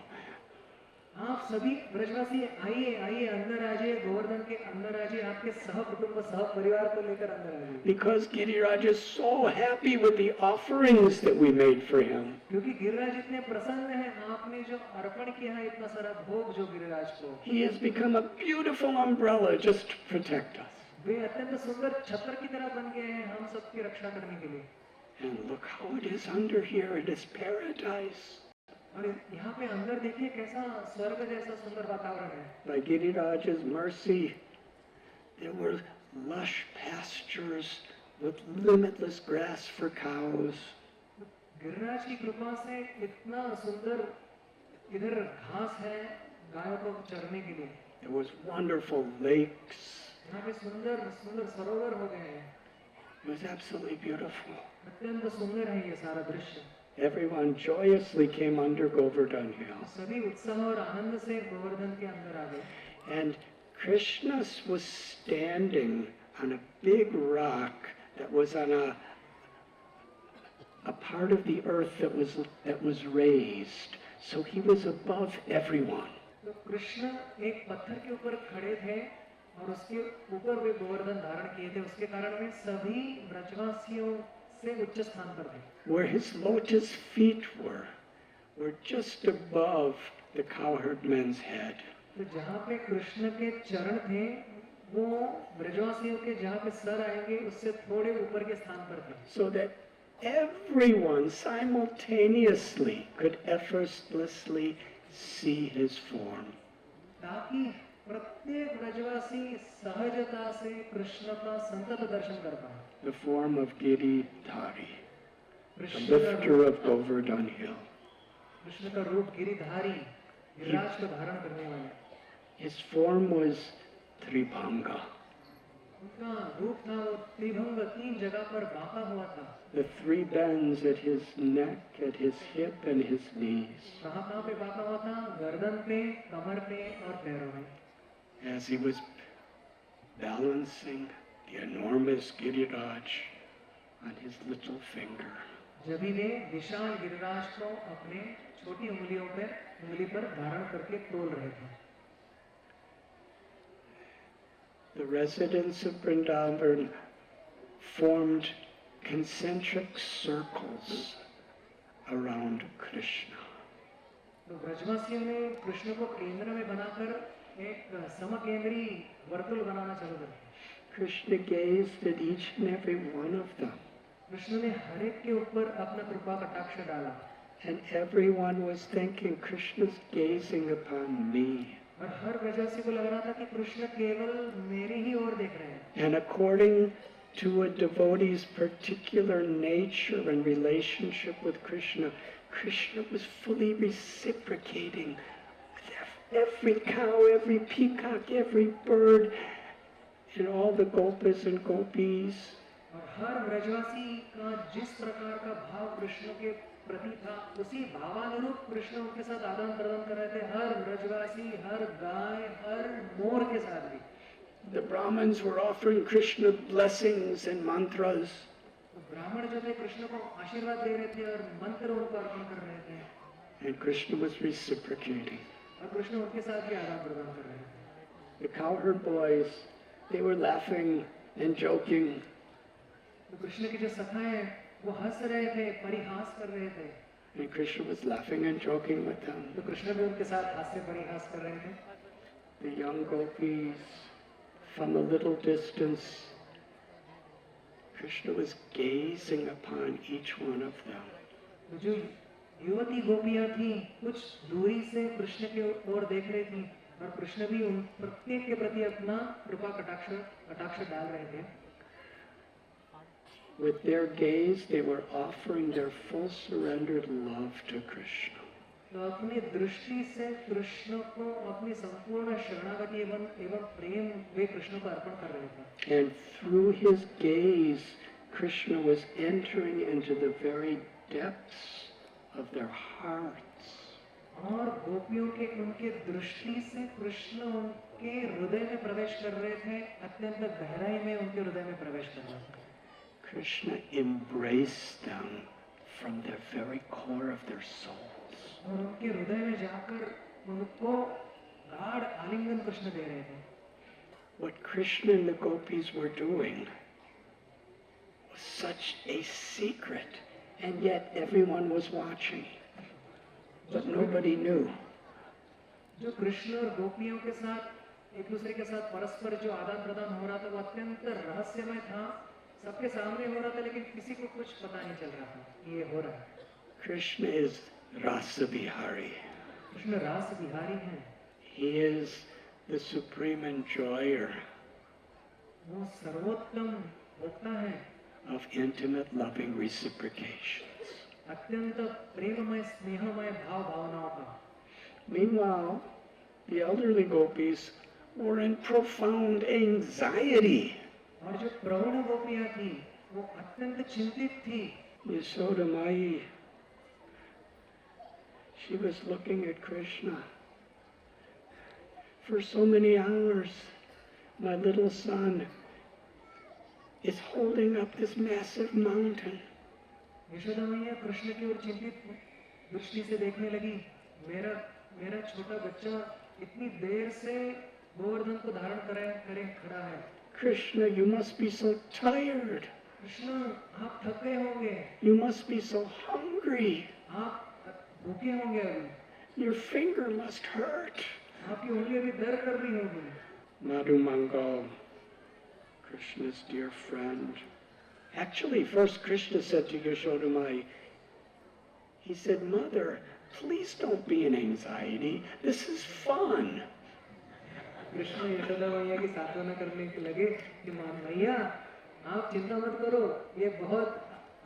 B: आप सभी ब्रजवासी आइए आइए अंदर आ जाइए, गोवर्धन के अंदर आ जाइए, आपके सह कुटुंब सह परिवार को लेकर अंदर आ जाइए।
A: Because Giriraj is so happy with the offerings that we made for him.
B: क्योंकि गिरिराज इतने प्रसन्न हैं, आपने जो अर्पण किया है इतना सारा भोग जो गिरिराज को।
A: He has become a beautiful umbrella just to protect us.
B: वे अत्यंत सुंदर छत्र की तरह बन गए हैं हम सबकी रक्षा करने के लिए।
A: And look how it is under here. It is paradise.
B: और यहाँ पे अंदर देखिए कैसा स्वर्ग जैसा सुंदर वातावरण है।
A: By Giriraj's mercy, there were lush pastures with limitless grass for cows.
B: Giriraj की कृपा से इतना सुंदर इधर घास है गायों को चरने के लिए।
A: There was wonderful lakes.
B: यहाँ पे सुंदर सुंदर सरोवर हो गए हैं।
A: It was absolutely beautiful.
B: अत्यंत सुंदर है ये सारा दृश्य।
A: Everyone joyously came under Govardhan Hill.
B: सभी उत्साह और आनंद से गोवर्धन के अंदर आ गए।
A: And Krishna was standing on a big rock that was on a part of the earth that was raised. So he was above everyone.
B: तो कृष्ण एक पत्थर के ऊपर खड़े थे और उसके ऊपर वे गोवर्धन धारण किए थे, उसके कारण वे सभी ब्रजवासियों से उच्च स्थान पर थे।
A: Where his lotus feet were just above the cowherdman's head.
B: तो जहाँ पे कृष्ण के चरण थे वो ब्रजवासियों के जहाँ पे सर आएंगे उससे थोड़े ऊपर के स्थान पर थे।
A: So that everyone simultaneously could effortlessly see his form.
B: ताकि प्रत्येक ब्रजवासी सहजता से कृष्ण का संतत दर्शन कर पाए।
A: The form of Giridhari, the lifter of Govardhan Hill.
B: Krishna का रूप गिरिधारी, गिरिराज को धारण करने वाले।
A: His form was Tribhanga.
B: उनका रूप था वो त्रिभंग, तीन जगह पर बांका हुआ था।
A: The three bends at his neck, at his hip, and his knees.
B: कहाँ पे बांका हुआ था? गर्दन पे, कमर पे और पैरों में।
A: As he was balancing the enormous Giriraj on his little finger.
B: जब वे विशाल गिरिराज को अपने छोटी उंगली पर धारण करके तोल रहे थे।
A: The residents of Vrindavan formed concentric circles around Krishna.
B: तो ब्रजवासियों ने कृष्ण को केंद्र में बनाकर एक समकेंद्री वर्तुल बनाना चालू कर दिया।
A: Krishna gazed at each and every one of them.
B: Krishna ने हर एक के ऊपर अपना कृपा कटाक्ष डाला।
A: And everyone was thinking, Krishna's gazing upon me.
B: और हर ब्रजवासी को लग रहा था कि कृष्ण केवल मेरे ही ओर देख रहे हैं।
A: And according to a devotee's particular nature and relationship with Krishna, Krishna was fully reciprocating with every cow, every peacock, every bird, and all the gopas and gopis.
B: और हर ब्रजवासी का जिस प्रकार का भाव कृष्ण के प्रति था, उसी भावानुरूप कृष्ण उनके साथ आदान प्रदान कर रहे थे। हर ब्रजवासी, हर गाय, हर मोर के साथ भी।
A: The Brahmins were offering Krishna blessings and mantras.
B: ब्राह्मण जो थे कृष्ण को आशीर्वाद दे रहे थे और मंत्र उनको अर्पण कर रहे थे।
A: And Krishna was reciprocating.
B: और कृष्ण उनके साथ भी आदान प्रदान कर रहे थे।
A: The cowherd boys, they were laughing and joking.
B: तो कृष्ण के जो सखाए हैं वो हंस रहे थे, परिहास कर रहे थे।
A: And Krishna was laughing and joking with them.
B: तो कृष्ण भी उनके साथ हास्य परिहास कर रहे थे।
A: The young gopis, from a little distance, Krishna was gazing upon each one of them.
B: तो जो युवती गोपियां थी कुछ दूरी से कृष्ण की ओर देख रही थी और कृष्ण भी उन प्रत्येक के प्रति अपना कृपा कटाक्ष डाल रहे थे।
A: With their gaze, they were offering their full surrendered love to Krishna.
B: तो अपनी दृष्टि से कृष्ण को अपनी संपूर्ण शरणागति एवं प्रेम वे कृष्ण को अर्पण कर रहे थे।
A: And through his gaze, Krishna was entering into the very depths of their hearts.
B: और गोपियों के उनके दृष्टि से कृष्ण उनके हृदय में प्रवेश कर रहे थे, अत्यंत गहराई में उनके हृदय में प्रवेश कर रहे थे।
A: Krishna embraced them from the very core of their souls.
B: और उनके हृदय में जाकर उनको गाढ़ आलिंगन कृष्ण दे रहे थे।
A: What Krishna and the gopis were doing was such a secret, and yet everyone was watching, but nobody knew.
B: जो कृष्ण और गोपियों के साथ एक दूसरे के साथ परस्पर जो आदान प्रदान हो रहा था वो अत्यंत रहस्यमय था, सबके सामने हो रहा था, लेकिन किसी को कुछ पता नहीं चल रहा था कि ये हो रहा है।
A: Krishna is Rasa Bihari.
B: Krishna रास बिहारी हैं।
A: He is the supreme enjoyer
B: वो सर्वोत्तम भोक्ता है
A: of intimate loving reciprocations.
B: अत्यंत प्रेममय स्नेहमय भाव भावनाओं का।
A: Meanwhile, the elderly gopis were in profound anxiety.
B: और जो प्रौढ़ गोपियां थी वो अत्यंत चिंतित थी।
A: Yasoda Mai, she was looking at Krishna. For so many hours, my little son is holding up this massive mountain.
B: Yashoda मैया कृष्ण की ओर चिंतित दृष्टि से देखने लगी। मेरा मेरा छोटा बच्चा इतनी देर से गोवर्धन को धारण करे खड़ा है।
A: Krishna, you must be so tired.
B: Krishna, आप थक गए होंगे।
A: You must be so hungry.
B: आप भूखे होंगे अभी।
A: Your finger must hurt.
B: आपकी उंगली अभी दर्द कर रही होगी।
A: Madhu Mangal, Krishna's dear friend. Actually, first Krishna said to Yashoda Mai, he said, Mother, please don't be in anxiety. This is fun.
B: Krishna Yashoda मैया की सांत्वना करने के लगे कि मैया आप चिंता मत करो, ये बहुत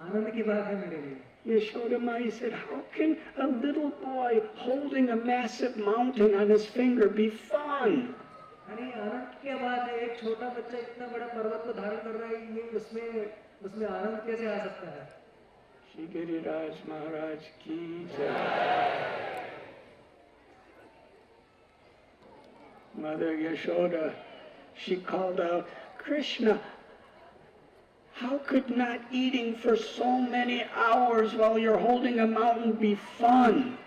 B: आनंद की बात है मेरे लिए।
A: Yashoda Mai said, how can a little boy holding a massive mountain on his finger be fun?
B: अरे आनंद की क्या बात है, एक छोटा बच्चा इतना बड़ा पर्वत को धारण कर रहा है, ये उसमें आनंद कैसे आ सकता है?
A: Shri Giriraj Maharaj ki jai. Mother Yashoda, she called out, Krishna, how could not eating for so many hours while you're holding a mountain be fun?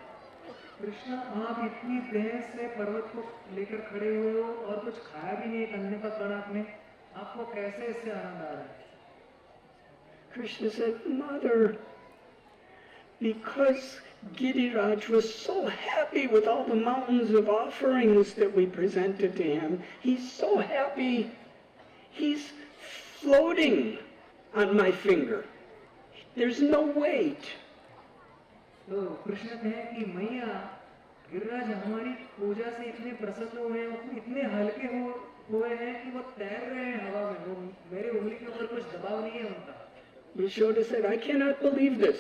B: Krishna, आप इतनी देर से पर्वत को लेकर खड़े हुए हो और कुछ खाया भी नहीं, अन्न का कण आपको कैसे इससे आनंद आ रहा है?
A: Krishna said, Mother, because Giriraj was so happy with all the mountains of offerings that we presented to him, he's so happy, he's floating on my finger. There's no weight.
B: तो कृष्ण कहें कि मैया गिरिराज हमारी पूजा से इतने प्रसन्न हुए हैं, इतने हल्के हुए हैं कि वो तैर रहे हैं हवा में, वो मेरे उंगली के ऊपर कुछ दबाव नहीं है उनका।
A: Yashoda said, I cannot believe this.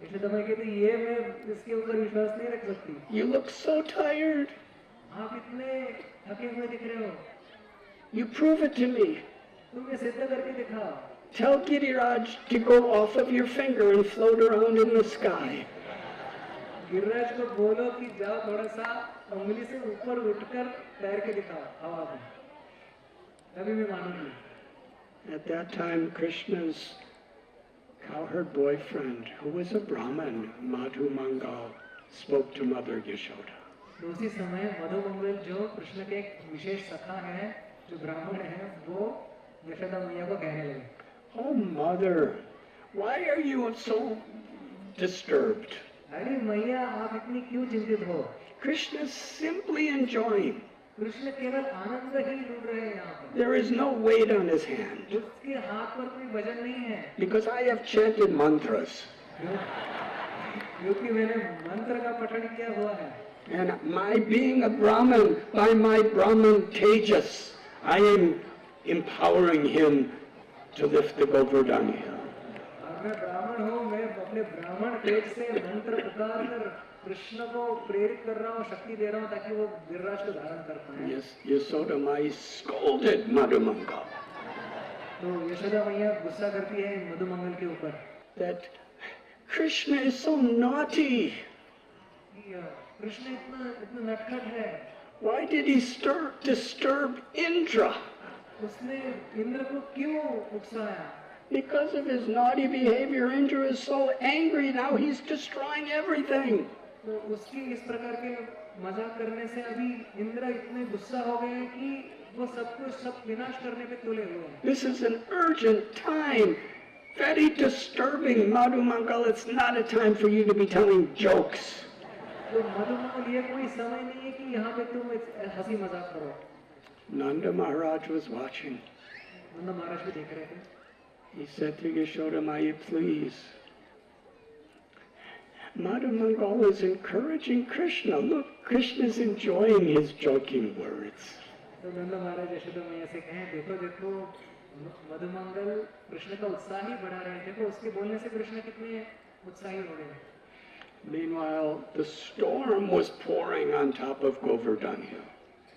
B: Yashoda माँ कहती ये मैं इसके ऊपर विश्वास नहीं रख सकती।
A: You look so tired.
B: आप इतने थके हुए दिख रहे हो।
A: You prove it to me.
B: तुम ये सिद्ध करके दिखाओ।
A: Tell Giriraj to go off of your finger and float around in the sky.
B: Giriraj को बोलो कि जाओ थोड़ा सा उंगली से ऊपर उठकर तैर के दिखाओ हवा में, तभी मैं मानूंगी।
A: At that time, Krishna's cowherd boyfriend, who was a Brahmin, Madhu Mangal, spoke to Mother Yashoda.
B: तो उसी समय मधु मंगल जो कृष्ण के एक विशेष सखा है, जो ब्राह्मण है, वो यशोदा मैया को कहने लगे,
A: Oh mother, why are you so disturbed?
B: अरे मैया आप इतनी क्यों चिंतित हो?
A: Krishna is simply enjoying.
B: Krishna केवल आनंद ही लूट रहे हैं यहाँ पर।
A: There is no weight on his hand.
B: उसके हाथ पर कोई वजन नहीं है।
A: Because I have chanted mantras.
B: क्योंकि मैंने मंत्र का पठन किया हुआ है।
A: And my being a Brahmin, by my Brahmin tejas, I am empowering him to lift the Govardhan hill.
B: मैं ब्राह्मण हूँ, मैं अपने ब्राह्मण तेज से मंत्र पुकार कर कृष्ण को प्रेरित कर रहा हूँ, शक्ति दे रहा हूँ ताकि वो गिरिराज को धारण कर पाए।
A: Yes, Yashoda Mai scolded Madhu Mangal.
B: तो यशोदा मैया गुस्सा करती है मधु मंगल के ऊपर।
A: That Krishna is so naughty.
B: Krishna इतना नटखट है।
A: Why did he disturb Indra?
B: उसने इंद्र को क्यों उकसाया?
A: Because of his naughty behavior, Indra is so angry now. He's destroying everything.
B: तो उसकी इस प्रकार के मजाक करने से अभी इंद्र इतने गुस्सा हो गए हैं कि वो सब विनाश करने पे तुले हुए हैं।
A: This is an urgent time. Very disturbing, Madhu Mangal. It's not a time for you to be telling jokes.
B: तो मधु मंगल ये कोई समय नहीं है कि यहाँ पे तुम हंसी मजाक करो।
A: Nanda Maharaj was watching.
B: नंद महाराज भी देख रहे थे।
A: He said to Yashoda Maya, please. Madhu Mangal is encouraging Krishna. Look, Krishna is enjoying his joking words.
B: तो नंद महाराज यशोदा मैया से कहें, देखो मधु मंगल कृष्ण का उत्साह ही बढ़ा रहे हैं, देखो उसके बोलने से कृष्ण कितने उत्साही हो रहे हैं।
A: Meanwhile, the storm was pouring on top of Govardhan hill.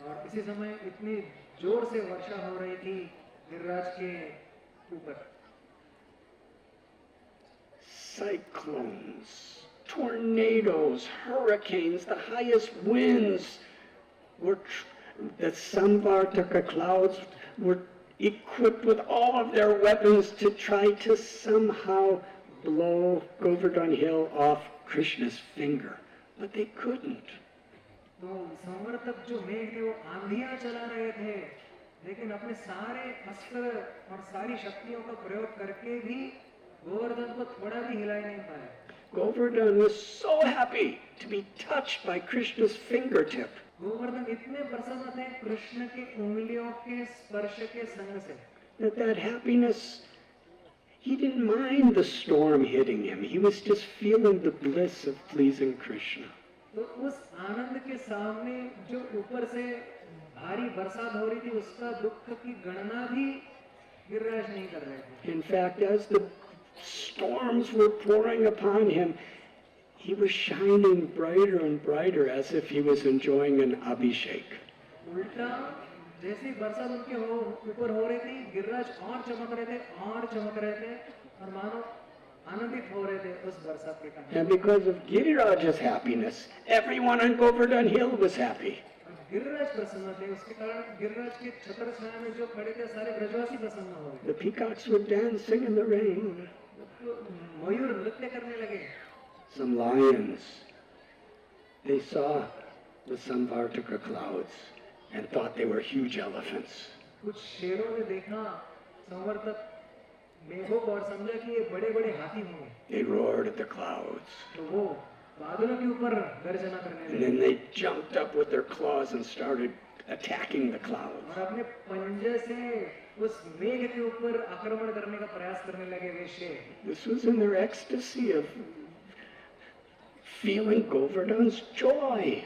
B: और इसी समय इतनी जोर से वर्षा हो रही थी गिरिराज के ऊपर।
A: Cyclones, tornadoes, hurricanes, the highest winds were the Samvartaka clouds were equipped with all of their weapons to try to somehow blow Govardhan Hill off Krishna's finger, but they couldn't.
B: तो संवर्तक जो मेघ थे वो आंधियां चला रहे थे, लेकिन अपने सारे अस्त्र और सारी शक्तियों का प्रयोग करके भी गोवर्धन को थोड़ा भी हिला नहीं पाए.
A: Govardhan was so happy to be touched by Krishna's fingertip.
B: Govardhan इतने प्रसन्न थे कृष्ण की उंगलियों के स्पर्श के संग से,
A: That happiness, he didn't mind the storm hitting him. He was just feeling the bliss of pleasing Krishna.
B: तो उस आनंद के सामने जो ऊपर से भारी बरसात हो रही थी, उसका दुख की गणना भी गिरिराज नहीं कर रहे थे.
A: In fact, as the storms were pouring upon him, he was shining brighter and brighter as if he was enjoying an abhishek.
B: उल्टा जैसी बरसात उनके ऊपर हो रही थी, गिरिराज और चमक रहे थे और चमक रहे थे और मानो आनंदित हो रहे थे उस बरसात के कारण.
A: And because of Giriraj's happiness, everyone on Govardhan Hill was happy.
B: Giriraj प्रसन्न थे, उसके कारण गिरिराज के छत्र छाया में जो खड़े थे सारे ब्रजवासी प्रसन्न हो गए.
A: The peacocks were dancing in the rain.
B: मयूर नृत्य करने लगे.
A: Some lions, they saw the Samvartaka clouds and thought they were huge elephants.
B: कुछ शेरों ने देखा संवर्तक मेघों को और समझा कि ये बड़े-बड़े हाथी होंगे.
A: They roared at the clouds.
B: तो वो बादलों के ऊपर गर्जना करने
A: And
B: लगे
A: then they jumped up with their claws and started attacking the clouds.
B: और अपने पंजे से उस मेघ के ऊपर आक्रमण करने का प्रयास करने लगे वे शेर.
A: This was in their ecstasy of feeling Govardhan's joy.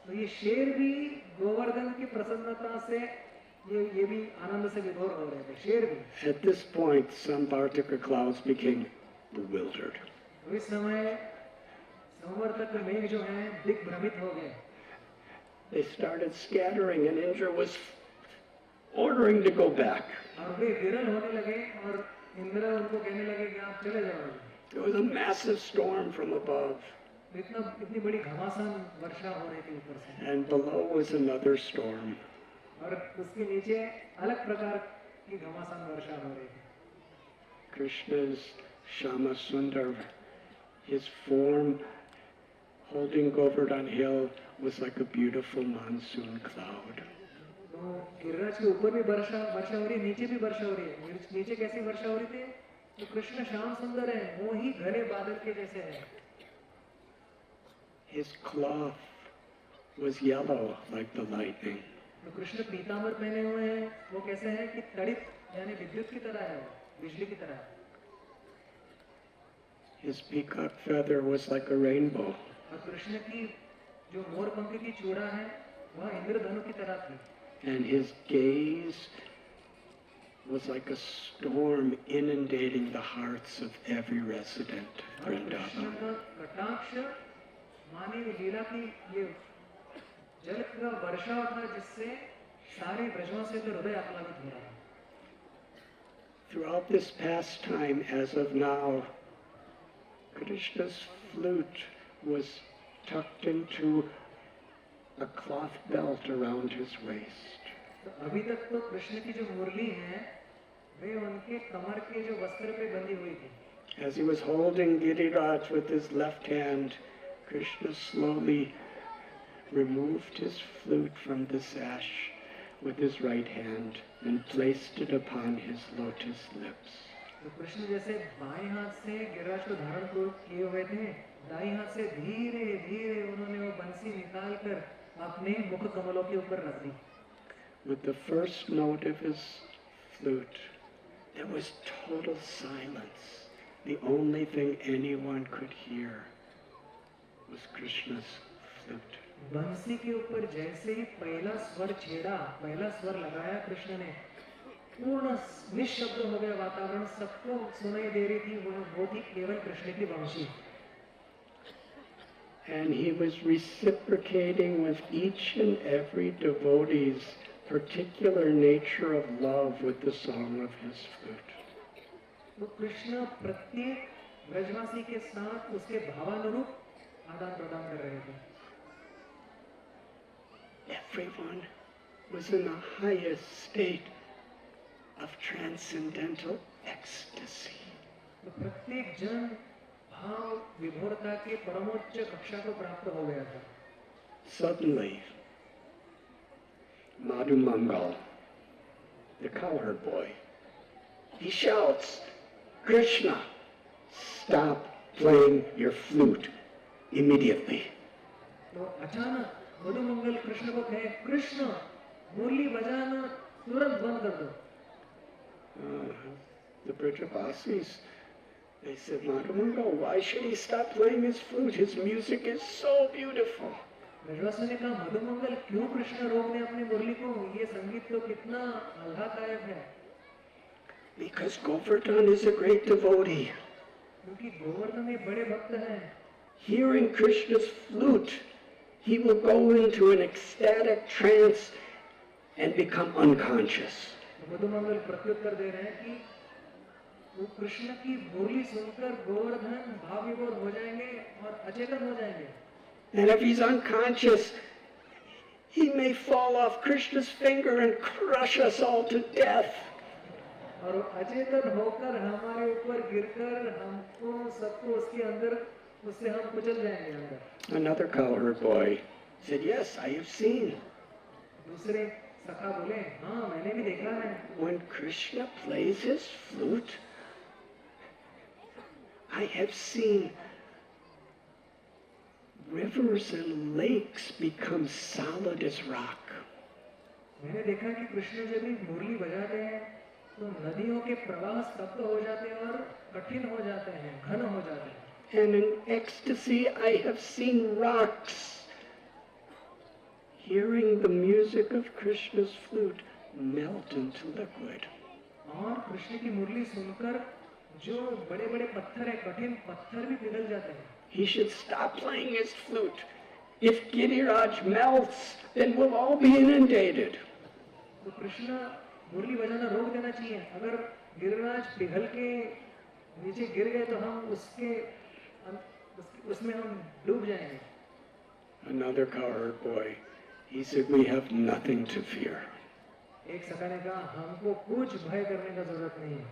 B: तो ये शेर भी गोवर्धन की प्रसन्नता से ये भी आनंद से विभोर हो रहे थे. शेर भी.
A: At this point, some Vartaka clouds became bewildered.
B: तो इस समय संवर्तक मेघ जो हैं दिग्भ्रमित हो गए.
A: They started scattering and Indra was ordering to go back.
B: और वे विरल होने लगे और इंद्र उनको कहने लगे कि आप चले जाओ.
A: There was a massive storm from above,
B: इतनी बड़ी घमासान वर्षा हो रही थी ऊपर से,
A: and below was another storm.
B: और उसके नीचे अलग प्रकार की घमासान वर्षा हो रही थी.
A: Krishna's Shama Sundar, his form holding Govardhan Hill was like a beautiful monsoon cloud.
B: तो गिरिराज के ऊपर भी वर्षा हो रही है, नीचे भी वर्षा हो रही है. नीचे कैसी वर्षा हो रही थी? तो कृष्ण श्याम सुंदर है, वो ही घने बादल के जैसे है.
A: His cloth was yellow like the lightning.
B: तो कृष्ण पीतांबर पहने हुए हैं, वो कैसे है कि तड़ित यानी विद्युत की तरह है, बिजली की तरह.
A: His peacock feather was like a rainbow.
B: और कृष्ण की जो मोरपंख की चूड़ा है वह इंद्रधनु की तरह थी.
A: And his gaze was like a storm inundating the hearts of every resident of
B: और कृष्ण
A: Vrindavan.
B: का कटाक्ष मानी लीला की ये जल का वर्षा था जिससे सारे ब्रजवासियों के हृदय आह्लादित हो रहा है.
A: Throughout this pastime, as of now, Krishna's flute was tucked into a cloth belt around his waist.
B: तो अभी तक तो कृष्ण की जो मुरली है वे उनके कमर के जो वस्त्र पे बंधी हुई थी.
A: As he was holding Giriraj with his left hand, Krishna slowly removed his flute from the sash with his right hand and placed it upon his lotus lips.
B: तो कृष्ण जैसे बाएं हाथ से गिरिराज को धारण किए हुए थे, दाईं हाथ से धीरे धीरे उन्होंने वो बंसी निकालकर अपने मुख कमलों के ऊपर रख दी.
A: With the first note of his flute, there was total silence. The only thing anyone could hear was Krishna's flute.
B: बंसी के ऊपर जैसे ही पहला स्वर छेड़ा, पहला स्वर लगाया कृष्ण ने, पूर्ण निशब्द हो गया वातावरण. सबको सुनाई दे रही थी वो थी केवल कृष्ण की बंसी.
A: And he was reciprocating with each and every devotee's particular nature of love with the song of his flute.
B: तो कृष्ण प्रत्येक ब्रजवासी के साथ उसके भावानुरूप आदान प्रदान कर रहे थे.
A: Everyone was in the highest state of transcendental ecstasy.
B: तो प्रत्येक जन भाव विभोरता के परमोच्च कक्षा को प्राप्त हो गया था.
A: Suddenly, Madhumangal, the cowherd boy, he shouts, "Krishna, stop playing your flute immediately."
B: तो अचानक मधुमंगल कृष्ण को कहे, कृष्ण मुरली बजाना तुरंत बंद कर दो.
A: The Brajavasis, they said, "Madhumangal, why should he stop playing his flute? His music is so beautiful."
B: ब्रजवासियों ने कहा, मधुमंगल क्यों कृष्ण रोक रहे अपनी मुरली को, ये संगीत तो कितना आह्लाददायक है.
A: Because Govardhan is a great devotee.
B: क्योंकि गोवर्धन एक बड़े भक्त हैं.
A: Hearing Krishna's flute, he will go into an ecstatic trance and become unconscious.
B: Madhumangal प्रत्युत्तर दे रहे हैं कि वो कृष्ण की बोली सुनकर गोवर्धन भाव विभोर हो जाएंगे और अचेतन हो जाएंगे.
A: And if he's unconscious, he may fall off Krishna's finger and crush us all to death.
B: और वो अचेतन होकर हमारे ऊपर गिरकर हमको सबको उसके अंदर उससे हम कुचल जाएंगे अंदर.
A: Another cowherd boy said, "Yes, I have seen.
B: दूसरे सखा बोले, हाँ मैंने भी देखा है.
A: When Krishna plays his flute, I have seen rivers and lakes become solid as rock."
B: मैंने देखा कि कृष्ण जब भी मुरली बजाते हैं तो नदियों के प्रवाह स्तब्ध हो जाते हैं और कठिन हो जाते हैं, घन हो जाते हैं.
A: And in ecstasy, I have seen rocks, hearing the music of Krishna's flute, melt into liquid.
B: और कृष्ण की मुरली सुनकर जो बड़े बड़े पत्थर है, कठिन पत्थर भी पिघल जाते हैं.
A: He should stop playing his flute. If Giriraj melts, then we'll all be inundated.
B: तो कृष्ण मुरली बजाना रोक देना चाहिए. अगर गिरिराज पिघल के नीचे गिर गए तो हम उसमें हम डूब जाएंगे.
A: Another cowherd boy, he said, "We have nothing to fear."
B: एक सखा ने कहा, हमको कुछ भय करने का जरूरत नहीं है.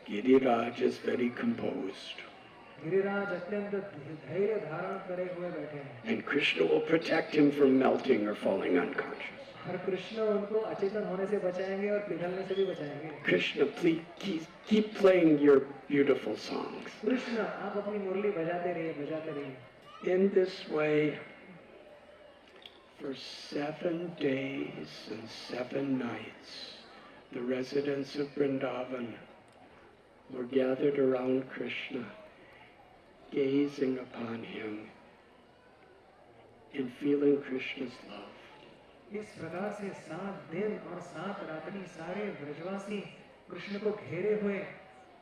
A: Giriraj is very composed.
B: Giriraj अत्यंत धैर्य धारण करे हुए बैठे हैं.
A: And Krishna will protect him from melting or falling unconscious.
B: और कृष्ण उनको अचेतन होने से बचाएंगे और पिघलने से भी बचाएंगे.
A: Krishna, please keep playing your beautiful songs.
B: Krishna आप अपनी मुरली बजाते रहिए, बजाते रहिए.
A: In this way, for 7 days and 7 nights, the residents of Vrindavan were gathered around Krishna, gazing upon him and feeling Krishna's love.
B: इस प्रकार से 7 दिन और 7 रात्रि सारे ब्रजवासी कृष्ण को घेरे हुए,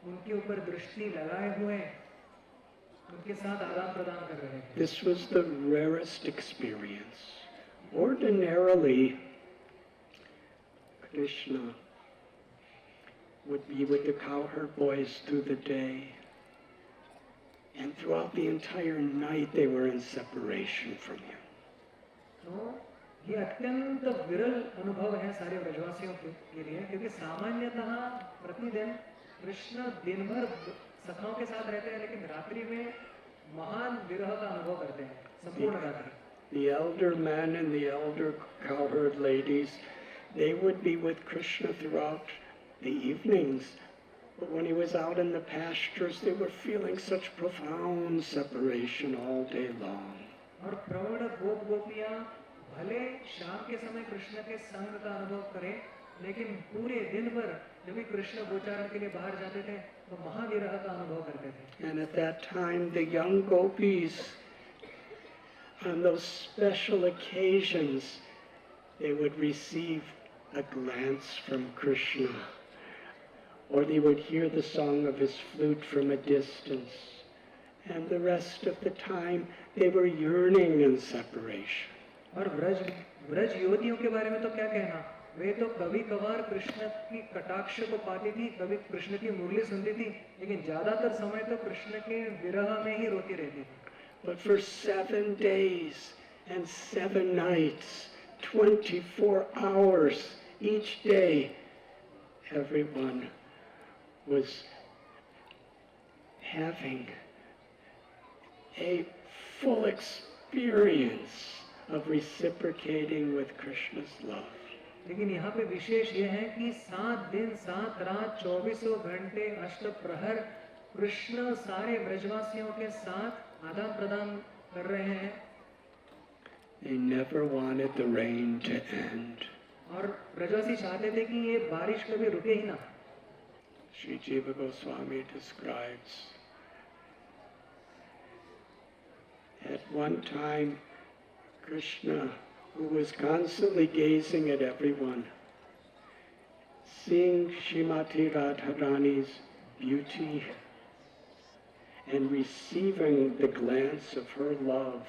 B: उनके ऊपर दृष्टि लगाए हुए, उनके साथ आदान प्रदान कर रहे हैं.
A: This was the rarest experience. Ordinarily, Krishna would be with the cowherd boys through the day, and throughout the entire night they were in separation from him.
B: तो ये अत्यंत विरल अनुभव है सारे ब्रजवासियों के लिए, क्योंकि सामान्यतः प्रतिदिन कृष्ण दिन भर सखाओं के साथ रहते हैं, लेकिन रात्रि में महान विरह का अनुभव करते हैं संपूर्ण रात्रि.
A: The elder men and the elder cowherd ladies, they would be with Krishna throughout the evenings, but when he was out in the pastures, they were feeling such profound separation all day long.
B: और प्रौढ़ गोप गोपियां भले शाम के समय कृष्ण के संग का अनुभव करें, लेकिन पूरे दिन भर जब भी कृष्ण गोचारण के लिए बाहर जाते थे तो महाविरह का अनुभव करते थे.
A: And at that time, the young gopis, on those special occasions, they would receive a glance from Krishna, or they would hear the song of his flute from a distance, and the rest of the time they were yearning in separation.
B: और ब्रज युवतियों के बारे में तो क्या कहना, वे तो कभी कभार कृष्ण की कटाक्ष को पाती थी, कभी कृष्ण की मुरली सुनती थी, लेकिन ज्यादातर समय तो कृष्ण के विरह में ही रोती रहती थी.
A: But for 7 days and 7 nights, 24 hours each day, everyone was having a full experience of reciprocating with Krishna's love.
B: लेकिन यहाँ पे विशेष ये है कि 7 दिन 7 रात 24 घंटे अष्टप्रहर कृष्ण सारे ब्रजवासियों के साथ आदान प्रदान कर रहे हैं.
A: They never wanted the rain to end.
B: और ब्रजवासी चाहते थे कि ये बारिश कभी रुके ही ना.
A: Sri Jiva Goswami describes at one time Krishna, who was constantly gazing at everyone, seeing Srimati Radharani's beauty and receiving the glance of her love,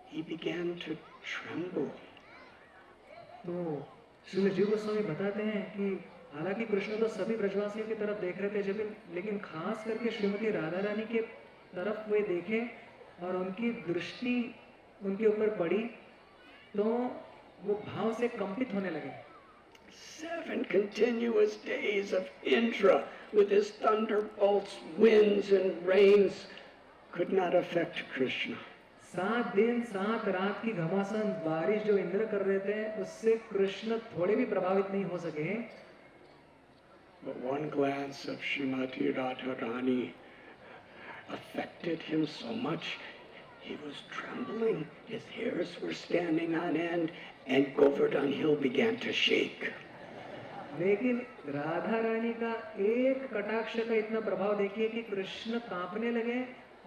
A: he began to tremble.
B: तो श्री जीव गोस्वामी बताते हैं कि हालांकि कृष्ण तो सभी ब्रजवासियों की तरफ देख रहे थे, लेकिन खास करके श्रीमती राधा रानी के तरफ वे देखे और उनकी दृष्टि उनके ऊपर पड़ी तो वो भाव से कंपित होने लगे.
A: 7 continuous days of Indra with his thunderbolts, winds and rains could not affect Krishna.
B: 7 दिन 7 रात की घमासान बारिश जो इंद्र कर रहे थे उससे कृष्ण थोड़े भी प्रभावित नहीं हो सके.
A: But one glance of Srimati Radharani affected him so much, he was trembling, his hairs were standing on end, and Govardhan Hill began to shake.
B: लेकिन राधा रानी का एक कटाक्ष का इतना प्रभाव देखिए कि कृष्ण कांपने लगे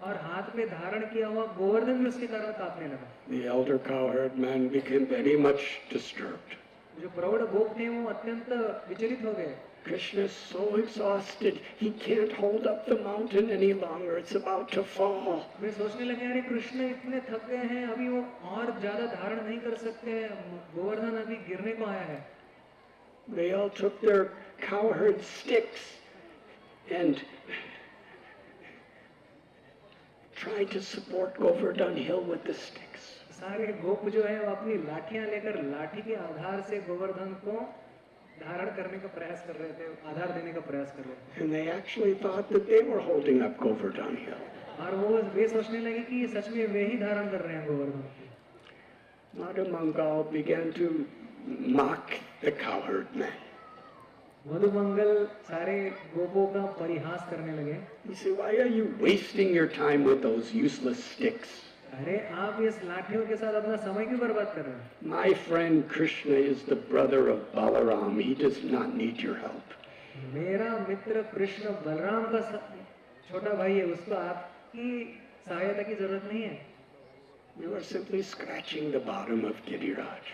B: और हाथ पे धारण किया हुआ गोवर्धन भी उसके कारण कांपने लगा.
A: The elder cowherd man became very much disturbed.
B: जो प्रौढ़ गोप थे वो अत्यंत विचलित हो गए.
A: Krishna is so exhausted, he can't hold up the mountain any longer, it's about to fall.
B: वे सोचने लगे अरे कृष्ण इतने थक गए हैं, अभी वो और ज्यादा धारण नहीं कर सकते, गोवर्धन अभी गिरने को आया है.
A: They all took their cowherd sticks and tried to support Govardhan Hill with the sticks.
B: सारे गोप जो है वो अपनी लाठियां लेकर लाठी के आधार से गोवर्धन को धारण करने का प्रयास कर रहे थे, आधार देने का प्रयास कर रहे थे.
A: And they actually thought that they were holding up Govardhan Hill.
B: और वो वे सोचने लगे कि सच में वे ही धारण कर रहे हैं Govardhan.
A: Madhumangal began to mock the cowherd man.
B: Madhumangal सारे गोपों का परिहास करने लगे.
A: He said, why are you wasting your time with those useless sticks?
B: अरे आप इस लाठियों के साथ अपना समय क्यों बर्बाद कर रहे हैं?
A: My friend Krishna is the brother of Balaram. He does not need your help.
B: मेरा मित्र कृष्ण बलराम का छोटा भाई है, उसको आपकी सहायता की जरूरत नहीं है.
A: You are simply scratching the bottom of Giriraj.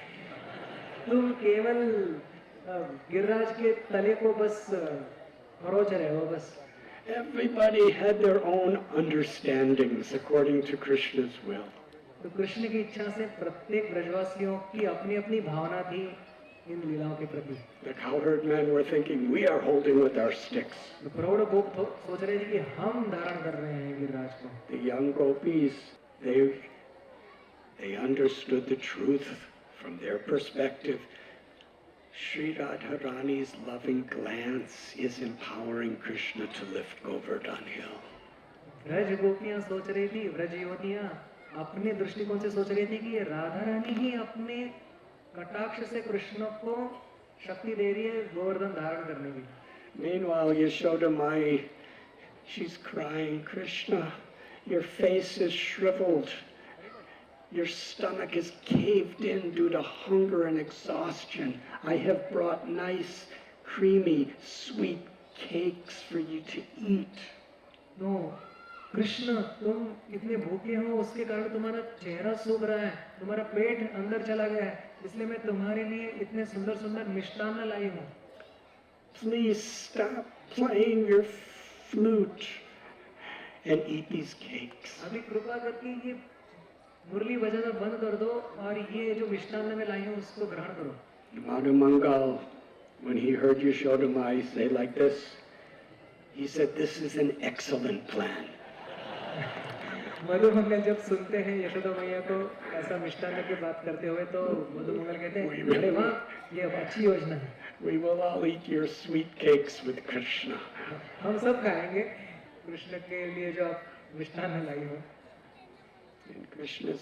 B: तुम केवल गिरिराज के तले को बस खरोच रहे हो बस.
A: Everybody had their own understandings according to Krishna's will.
B: तो कृष्ण की इच्छा से प्रत्येक ब्रजवासियों की अपनी अपनी भावना थी इन लीलाओं के प्रति.
A: The cowherd men were thinking, we are holding with our sticks.
B: तो प्रौढ़ गोप सोच रहे थे कि हम धारण कर रहे हैं गिरिराज को.
A: The young gopis, they understood the truth from their perspective. Sri Radharani's loving glance is empowering Krishna to lift Govardhan Hill.
B: Braj गोपियां सोच रही थी, ब्रज युवतियां अपने दृष्टिकोण से सोच रही थी कि ये राधा रानी ही अपने कटाक्ष से कृष्ण को शक्ति दे रही है गोवर्धन धारण करने की.
A: Meanwhile, Yashoda Mai, she's crying, Krishna, your face is shriveled. Your stomach is caved in due to hunger and exhaustion. I have brought nice, creamy, sweet cakes for you to eat.
B: No, Krishna तुम इतने भूखे हो उसके कारण तुम्हारा चेहरा सूख रहा है, तुम्हारा पेट अंदर चला गया है, इसलिए मैं तुम्हारे लिए इतने सुंदर सुंदर मिष्टान्न लाई हूँ.
A: Please stop playing your flute and eat these cakes.
B: अभी कृपा करके ये मुरली बजाना बंद कर दो और ये जो मिष्टान्न में लाई हूँ उसको ग्रहण करो.
A: Madhumangal, when he heard Yashoda Mai say like this, he said, this is an excellent plan.
B: Madhumangal जब सुनते हैं यशोदा मैया को ऐसा मिष्टान्न की बात करते हुए तो मधुमंगल कहते हैं अरे वाह, ये अच्छी योजना है।
A: We will all eat your sweet cakes with Krishna.
B: हम सब खाएंगे कृष्ण के लिए जो आप मिष्टान्न लाई हो।
A: And Krishna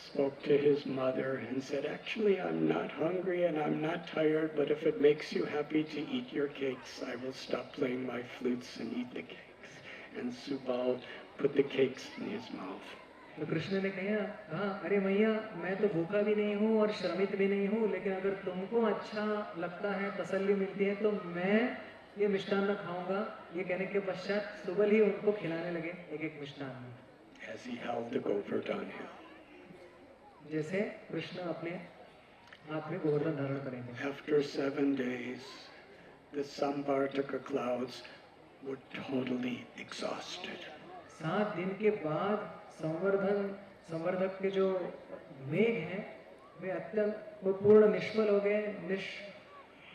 A: spoke to his mother and said, actually, I'm not hungry and I'm not tired, but if it makes you happy to eat your cakes, I will stop playing my flutes and eat the cakes. And Subal put the cakes in his mouth.
B: तो कृष्ण ने कहा अरे मैया, मैं तो भूखा भी नहीं हूँ और श्रमित भी नहीं हूँ, लेकिन अगर तुमको अच्छा लगता है, तसल्ली मिलती है, तो मैं ये मिष्टान्न खाऊंगा। ये कहने के पश्चात सुबल ही उनको खिलाने लगे एक एक मिष्टान्न।
A: As he held the Govardhan hill.
B: जैसे कृष्ण अपने हाथ में गोवर्धन धारण करेंगे।
A: After 7 days, the Samvartaka clouds were totally exhausted.
B: 7 दिन के बाद संवर्धक के जो मेघ हैं वे अत्यंत पूर्ण निष्फल हो गए,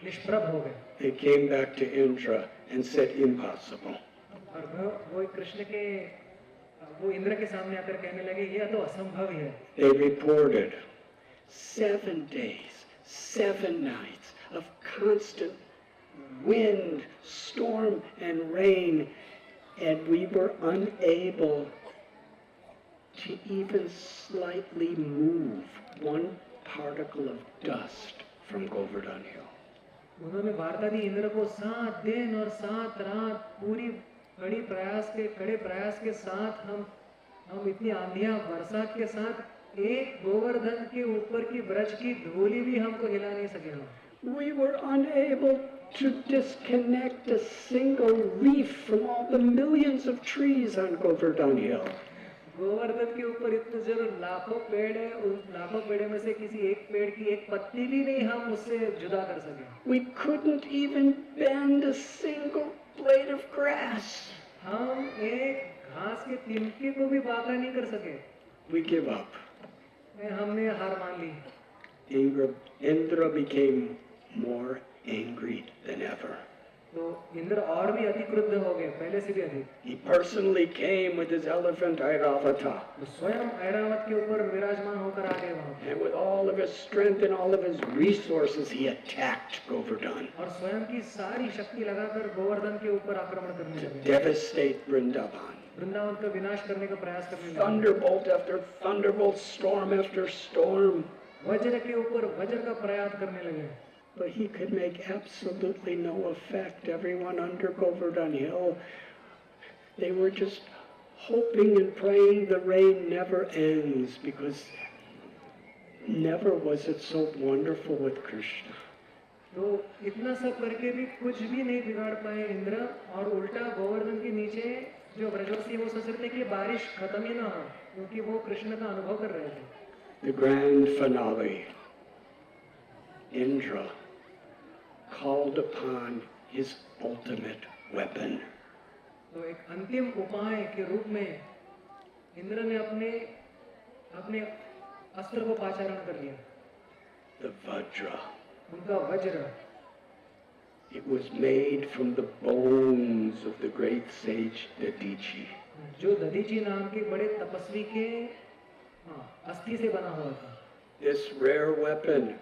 B: निष्प्रभ हो गए।
A: They came back to Indra and said, impossible.
B: और वो कृष्ण के वो इंद्र के सामने आकर कहने लगे ये तो असंभव है।
A: They reported 7 days, 7 nights of constant wind, storm, and rain, and we were unable to even slightly move one particle of dust from Govardhan Hill.
B: उन्होंने वार्ता दी इंद्र को 7 दिन और 7 रात पूरी कड़े प्रयास के साथ हम इतनी आंधियां बरसात के साथ एक गोवर्धन के ऊपर की ब्रज की धूली भी हमको हिला नहीं सके हम।
A: We were unable to disconnect a single leaf from all the millions of trees on Govardhan Hill.
B: Govardhan के ऊपर इतने जो लाखों पेड़ है, उन लाखों पेड़ों में से किसी एक पेड़ की एक पत्ती भी नहीं हम उससे जुदा कर सके।
A: We couldn't even bend a single blade of grass.
B: हम एक घास के तिनके को भी बांका नहीं कर सके।
A: We give up.
B: हमने हार मान ली।
A: Indra became more angry than ever.
B: तो इंद्र और भी अधिक क्रुद्ध हो गए, पहले से भी अधिक।
A: He personally came with his elephant Airavata.
B: तो स्वयं ऐरावत के ऊपर विराजमान होकर आ गए वहाँ।
A: And with all of his strength and all of his resources, he attacked Govardhan.
B: और स्वयं की सारी शक्ति लगाकर गोवर्धन के ऊपर आक्रमण करने लगे।
A: Devastate Vrindavan.
B: वृंदावन का विनाश करने का प्रयास करने लगे।
A: Thunderbolt after thunderbolt, storm after storm.
B: वज्र के ऊपर वज्र का प्रयास करने लगे।
A: But he could make absolutely no effect. Everyone under Govardhan Hill, they were just hoping and praying the rain never ends, because never was it so wonderful with Krishna.
B: तो इतना सब करके भी कुछ भी नहीं बिगाड़ पाए इंद्र, और उल्टा गोवर्धन के नीचे जो ब्रजवासी वो सोच रहे थे कि बारिश खत्म ही ना हो, क्योंकि वो कृष्ण का अनुभव कर रहे थे।
A: The grand finale, Indra called upon his ultimate weapon.
B: तो एक अंतिम उपाय के रूप में इंद्र ने अपने अस्त्र को पाचारण कर लिया।
A: The Vajra.
B: उनका वज्र।
A: It was made from the bones of the great sage Dadichi.
B: जो दधीची नाम के बड़े तपस्वी के अस्थि से बना हुआ था।
A: This rare weapon,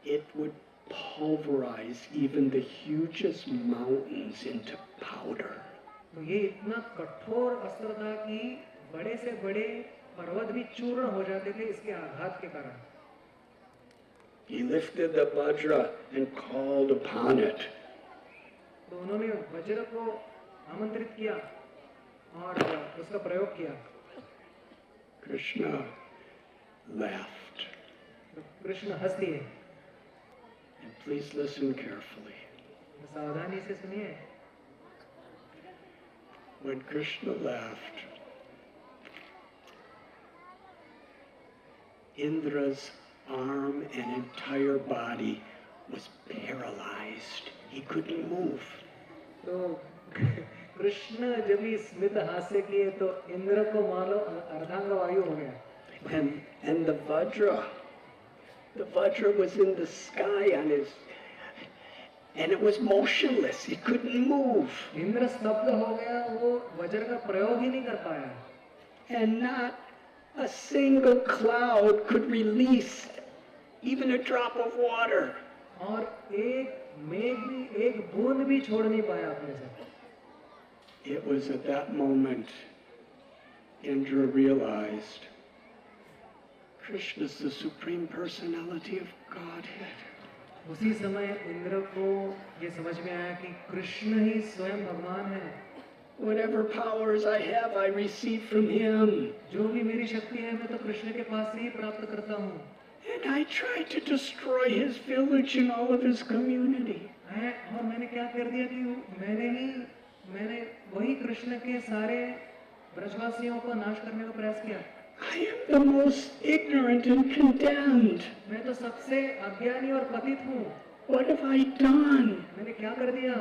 A: it would pulverize even the hugest mountains into powder.
B: तो ये इतना कठोर अस्त्र था कि बड़े से बड़े पर्वत भी चूर्ण हो जाते थे इसके आघात के कारण।
A: He lifted the Vajra and called upon it.
B: तो उन्होंने वज्र को आमंत्रित किया और उसका प्रयोग किया।
A: Krishna laughed.
B: तो कृष्ण हंस दिए।
A: And please listen carefully.
B: सावधानी से सुनिए।
A: When Krishna laughed, Indra's arm and entire body was paralyzed. He couldn't move.
B: तो कृष्ण जब ही स्मित हास्य किए तो इंद्र को मानो अर्धांग वायु हो गया।
A: And the Vajra was in the sky on his and it was motionless. It couldn't move.
B: Indra स्तब्ध हो गया, वो वज्र का प्रयोग ही नहीं कर पाया,
A: And not a single cloud could release even a drop of water.
B: और एक मेघ भी, एक बूंद भी छोड़ नहीं पाया अपने से.
A: It was at that moment Indra realized Krishna is the Supreme Personality of Godhead.
B: उसी समय इंद्र को ये समझ में आया कि कृष्ण ही स्वयं भगवान है.
A: Whatever powers I have, I receive from him.
B: जो भी मेरी शक्ति है मैं तो कृष्ण के पास से ही प्राप्त करता हूँ.
A: And I tried to destroy his village and all of his community.
B: और मैंने क्या कर दिया कि मैंने वही कृष्ण के सारे ब्रजवासियों को नाश करने का प्रयास किया.
A: I am the most ignorant and condemned.
B: मैं तो सबसे अज्ञानी और पतित हूँ.
A: What have I done?
B: मैंने क्या कर दिया?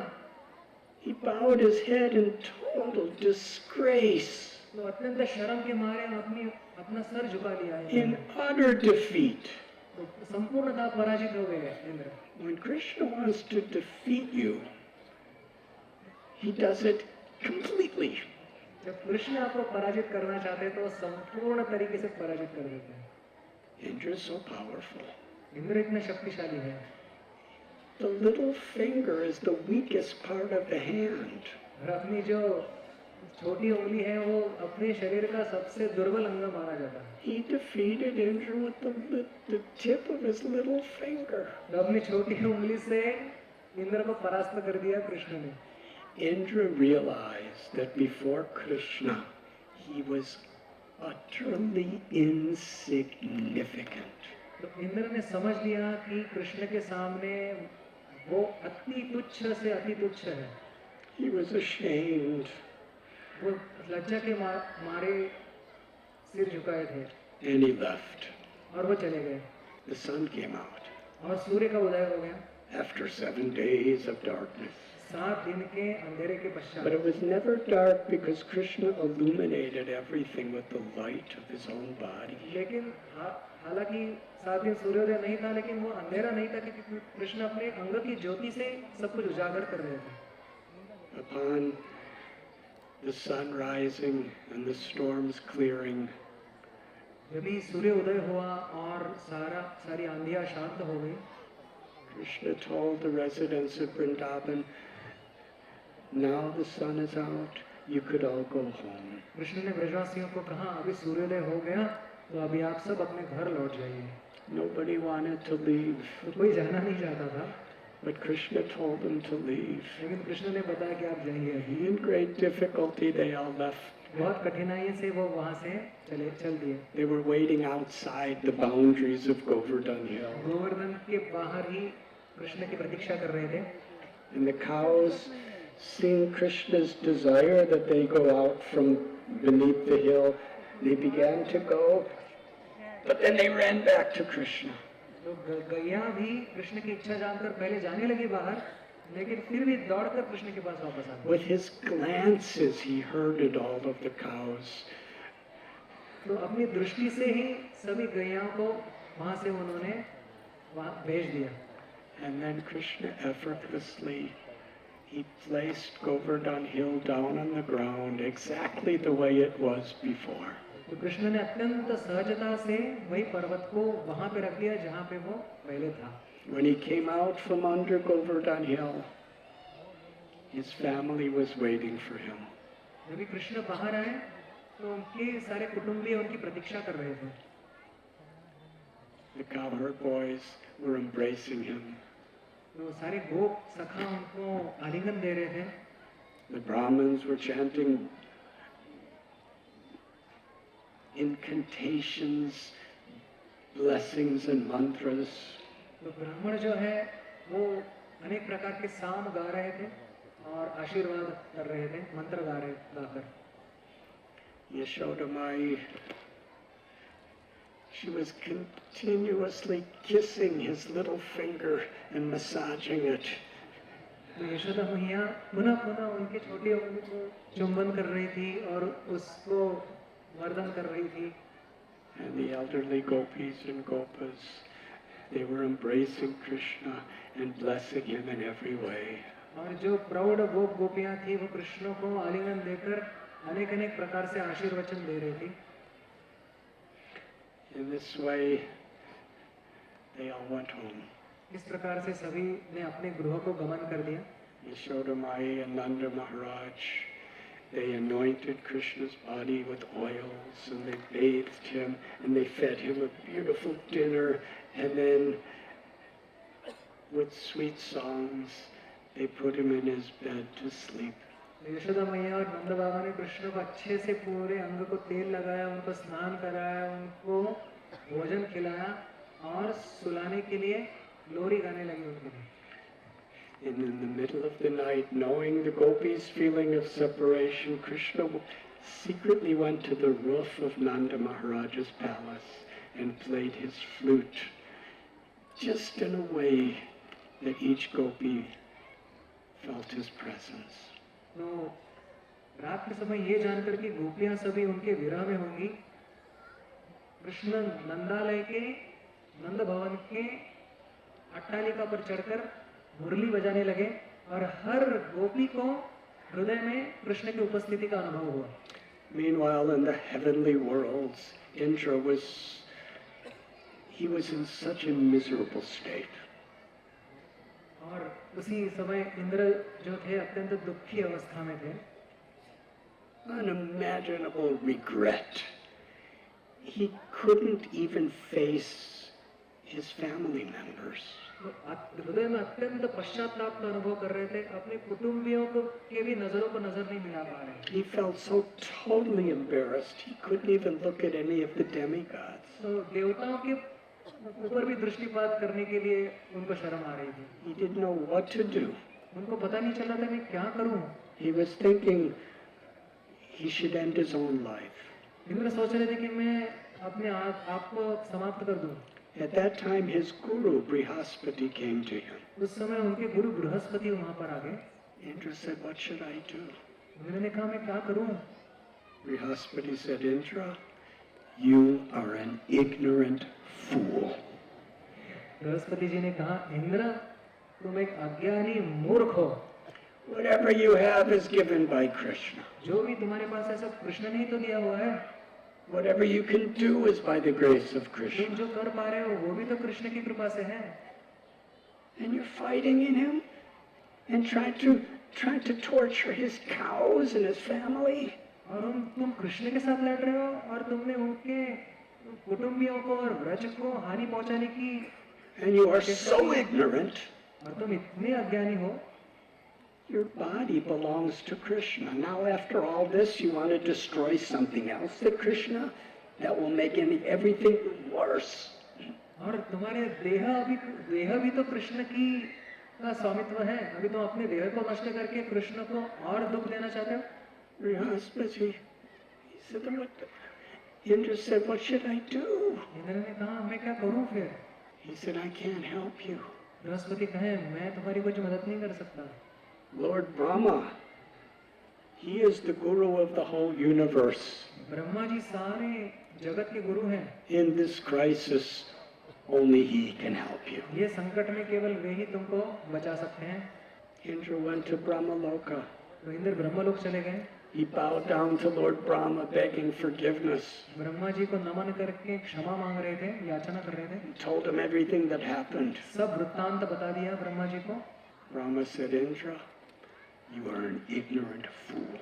A: He bowed his head in total disgrace.
B: तो अत्यंत शर्म के मारे अपना सर झुका लिया.
A: In utter defeat.
B: तो संपूर्णतः पराजित हो गए Indra.
A: When Krishna wants to defeat you, he does it completely.
B: जब कृष्ण आपको पराजित करना चाहते हैं तो संपूर्ण तरीके से पराजित कर देते हैं.
A: Indra is so powerful.
B: Indra इतना शक्तिशाली है.
A: The little finger is the weakest part of the hand.
B: और अपनी जो छोटी उंगली है वो अपने शरीर का सबसे दुर्बल अंग माना जाता है.
A: He defeated Indra with the tip of his little finger.
B: तो अपनी छोटी उंगली से इंद्र को परास्त कर दिया कृष्ण ने.
A: Indra realized that before Krishna, he was utterly insignificant.
B: तो इंद्र ने समझ लिया कि कृष्ण के सामने वो अति तुच्छ से अति तुच्छ है.
A: He was ashamed.
B: वो लज्जा के मारे सिर झुकाए थे.
A: And he left.
B: और वो चले गए.
A: The sun came out.
B: और सूर्य का उदय हो गया.
A: After 7 days of darkness.
B: 7 दिन के अंधेरे के पश्चात.
A: But it was never dark because Krishna illuminated everything with the light of his own body.
B: लेकिन हालांकि 7 दिन सूर्योदय नहीं था, लेकिन वो अंधेरा नहीं था क्योंकि कृष्ण अपने अंग की ज्योति से सब कुछ उजागर कर रहे थे.
A: Upon the sun rising and the storms clearing,
B: जब भी सूर्य उदय हुआ और सारी आंधियां शांत हो गई,
A: Krishna told the residents of Vrindavan, now the sun is out, you could all go home.
B: Krishna ने ब्रजवासियों को कहा अभी सूर्योदय हो गया तो अभी आप सब अपने घर लौट जाइए.
A: Nobody wanted to leave.
B: तो कोई जाना नहीं चाहता था.
A: But Krishna told them to leave.
B: लेकिन कृष्ण ने बताया कि आप जाइए अभी.
A: In great difficulty they all left.
B: बहुत कठिनाई से वो वहाँ से चल दिए.
A: They were waiting outside the boundaries of Govardhan Hill.
B: Govardhan के बाहर ही कृष्ण की प्रतीक्षा कर रहे थे.
A: And the cows, seeing Krishna's desire that they go out from beneath the hill, they began to go, but then they ran back to Krishna.
B: तो गैया भी कृष्ण की इच्छा जानकर पहले जाने लगी बाहर, लेकिन फिर भी दौड़कर कृष्ण के पास वापस आ गई.
A: With his glances, he herded all of the cows.
B: तो अपनी दृष्टि से ही सभी गैयाओं को वहां से उन्होंने वहां भेज दिया.
A: And then Krishna effortlessly, he placed Govardhan Hill down on the ground exactly the way it was before.
B: तो कृष्ण ने अत्यंत सहजता से वही पर्वत को वहां पे रख दिया जहां पे वो पहले था.
A: When he came out from under Govardhan Hill, his family was waiting for him.
B: जब कृष्ण बाहर आए तो उनके सारे कुटुंबी उनकी प्रतीक्षा कर रहे थे.
A: The cowherd boys were embracing him.
B: तो सारे गोप सखा उनको आलिंगन दे रहे थे.
A: The Brahmins were chanting incantations, blessings and mantras.
B: तो ब्राह्मण जो है वो अनेक प्रकार के साम गा रहे थे और आशीर्वाद कर रहे थे, मंत्र गाकर.
A: Yashoda Mai, she was continuously kissing his little finger and massaging it.
B: तो यशोदा मैया पुनः उनके छोटी उंगली को चुंबन कर रही थी और उसको मर्दन कर रही थी.
A: And the elderly gopis and gopas, They were embracing Krishna and blessing him in every way.
B: और जो प्रौढ़ गोप गोपियां थी वो कृष्ण को आलिंगन देकर अनेक अनेक प्रकार से आशीर्वचन दे रही थी.
A: In this way, they all went home.
B: इस प्रकार से सभी ने अपने गृह को गमन कर दिया.
A: Yashoda Mai and Nanda Maharaj, they anointed Krishna's body with oils and they bathed him and they fed him a beautiful dinner, and then with sweet songs they put him in his bed to sleep.
B: Yashoda मैया और नंद बाबा ने कृष्ण को अच्छे से पूरे अंग को तेल लगाया, उनको स्नान कराया, उनको भोजन खिलाया और सुलाने के लिए लोरी गाने लगी उनके लिए.
A: And in the middle of the night, knowing the gopis' feeling of separation, Krishna secretly went to the roof of Nanda Maharaj's palace and played his flute, just in a way that each gopi felt his presence.
B: तो रात के समय ये जानकर कि गोपियां सभी उनके विरह में होंगी, कृष्ण नंदालय के नंद भवन के अट्टालिका पर चढ़कर मुरली बजाने लगे और हर गोपी को हृदय में कृष्ण की उपस्थिति का अनुभव हुआ.
A: Meanwhile, in the heavenly worlds, Indra was in such a miserable state.
B: और उसी समय इंद्र जो थे अत्यंत दुखी अवस्था में थे.
A: Unimaginable regret. He couldn't even face his family members.
B: हृदय में अत्यंत पश्चाताप का अनुभव कर रहे थे, अपने कुटुंबियों को के भी नजरों को नजर नहीं मिला पा रहे.
A: He felt so totally embarrassed. He couldn't even look at any of the demigods.
B: तो देवताओं के ऊपर भी दृष्टिपात करने के लिए उनको शर्म आ रही थी.
A: He didn't know what to do.
B: उनको पता नहीं चला था मैं क्या करूं.
A: He was thinking he should end his own life.
B: Indra सोच रहे थे कि मैं अपने आप को समाप्त कर दूं.
A: At that time, his guru Brihaspati came to him.
B: उस समय उनके गुरु बृहस्पति वहां पर आ गए.
A: Indra said, "What should I do?"
B: Indra ने कहा मैं क्या करूं.
A: Brihaspati said, "Indra, you are an ignorant fool."
B: Brihaspati ji ने कहा, इंद्र तुम एक अज्ञानी मूर्ख हो.
A: Whatever you have is given by Krishna.
B: जो भी तुम्हारे पास है सब कृष्ण ने ही तो दिया हुआ है.
A: Whatever you can do is by the grace of
B: तुम
A: Krishna.
B: जो कर पा रहे हो वो भी तो कृष्ण की कृपा से है.
A: And you're fighting in him and trying to torture his cows and his family.
B: और तुम कृष्ण के साथ लड़ रहे हो और तुमने उनके कुटुंबियों को और व्रज को हानि पहुंचाने की.
A: And you are so ignorant.
B: और तुम इतने अज्ञानी हो.
A: Your body belongs to Krishna. Now after all this, you want to destroy something else that Krishna, that will make everything worse.
B: और तुम्हारे देह भी तो कृष्ण की का स्वामित्व है. अभी तुम अपने देह को नष्ट करके कृष्ण को और दुख देना चाहते हो.
A: Brihaspati, he said, Indra said, "What should I do?"
B: Indra ने कहा मैं क्या करूं फिर.
A: He said, "I can't help you."
B: Brihaspati कहे मैं तुम्हारी कुछ मदद नहीं कर सकता.
A: Lord Brahma, he is the guru of the whole universe.
B: Brahma ji सारे जगत के गुरु हैं.
A: In this crisis, only he can help you.
B: ये संकट में केवल वे ही तुमको बचा सकते हैं.
A: Indra went to Brahmaloka.
B: तो इंद्र ब्रह्मलोक चले गए.
A: He bowed down to Lord Brahma, begging forgiveness.
B: Brahma ji को नमन करके क्षमा मांग रहे थे, याचना कर रहे थे.
A: He told him everything that happened.
B: सब वृत्तांत बता दिया ब्रह्मा जी को.
A: Brahma said, "Indra, you are an ignorant fool."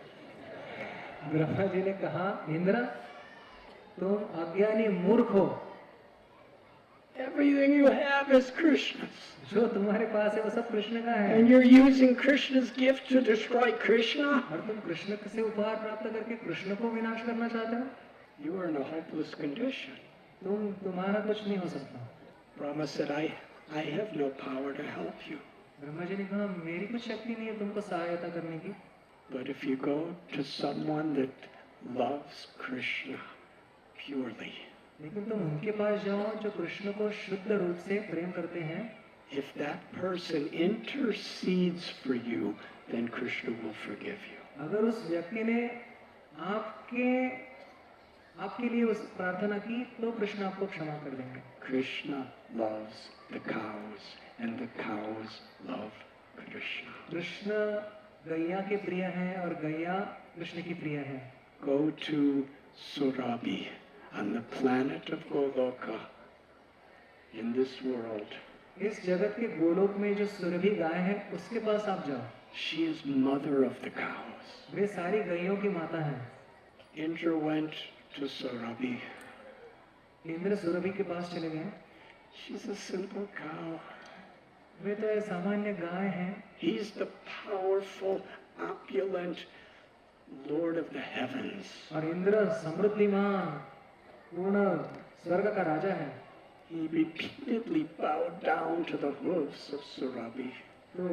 B: Brahma ji ने कहा इंद्र तुम अज्ञानी मूर्ख हो.
A: Everything you have is Krishna's.
B: जो तुम्हारे पास है वो सब कृष्ण का है.
A: And you're using Krishna's gift to destroy Krishna?
B: और तुम कृष्ण से उपहार प्राप्त करके कृष्ण को विनाश करना चाहते हो.
A: You are in a hopeless condition.
B: तुम्हारा कुछ नहीं हो सकता.
A: Brahma said, I have no power to help you.
B: Brahma ji ने कहा मेरी कुछ शक्ति नहीं है तुमको सहायता करने की.
A: But if you go to someone that loves Krishna purely,
B: लेकिन तुम उनके पास जाओ जो कृष्ण को शुद्ध रूप से प्रेम करते हैं.
A: if that person intercedes for you, then Krishna will forgive you.
B: अगर उस व्यक्ति ने आपके लिए उस प्रार्थना की तो कृष्ण आपको क्षमा कर देंगे।
A: Krishna loves the cows and the cows love Krishna.
B: Krishna गैया के प्रिय हैं और गैया कृष्ण की प्रिय है।
A: Go to Surabhi on the planet of Goloka in this world.
B: इस जगत के गोलोक में जो सुरभि गाय है उसके पास आप जाओ।
A: She is mother of the cows.
B: वे सारी गैयों की माता है।
A: Indra went to Surabhi.
B: Indra Surabhi के पास चले गए।
A: She's a simple cow.
B: वे तो एक सामान्य गाय हैं।
A: He's the powerful, opulent Lord of the heavens.
B: और इंद्र समृद्धिमान पूर्ण स्वर्ग का राजा है।
A: He repeatedly bowed down to the hoofs of Surabhi,
B: तो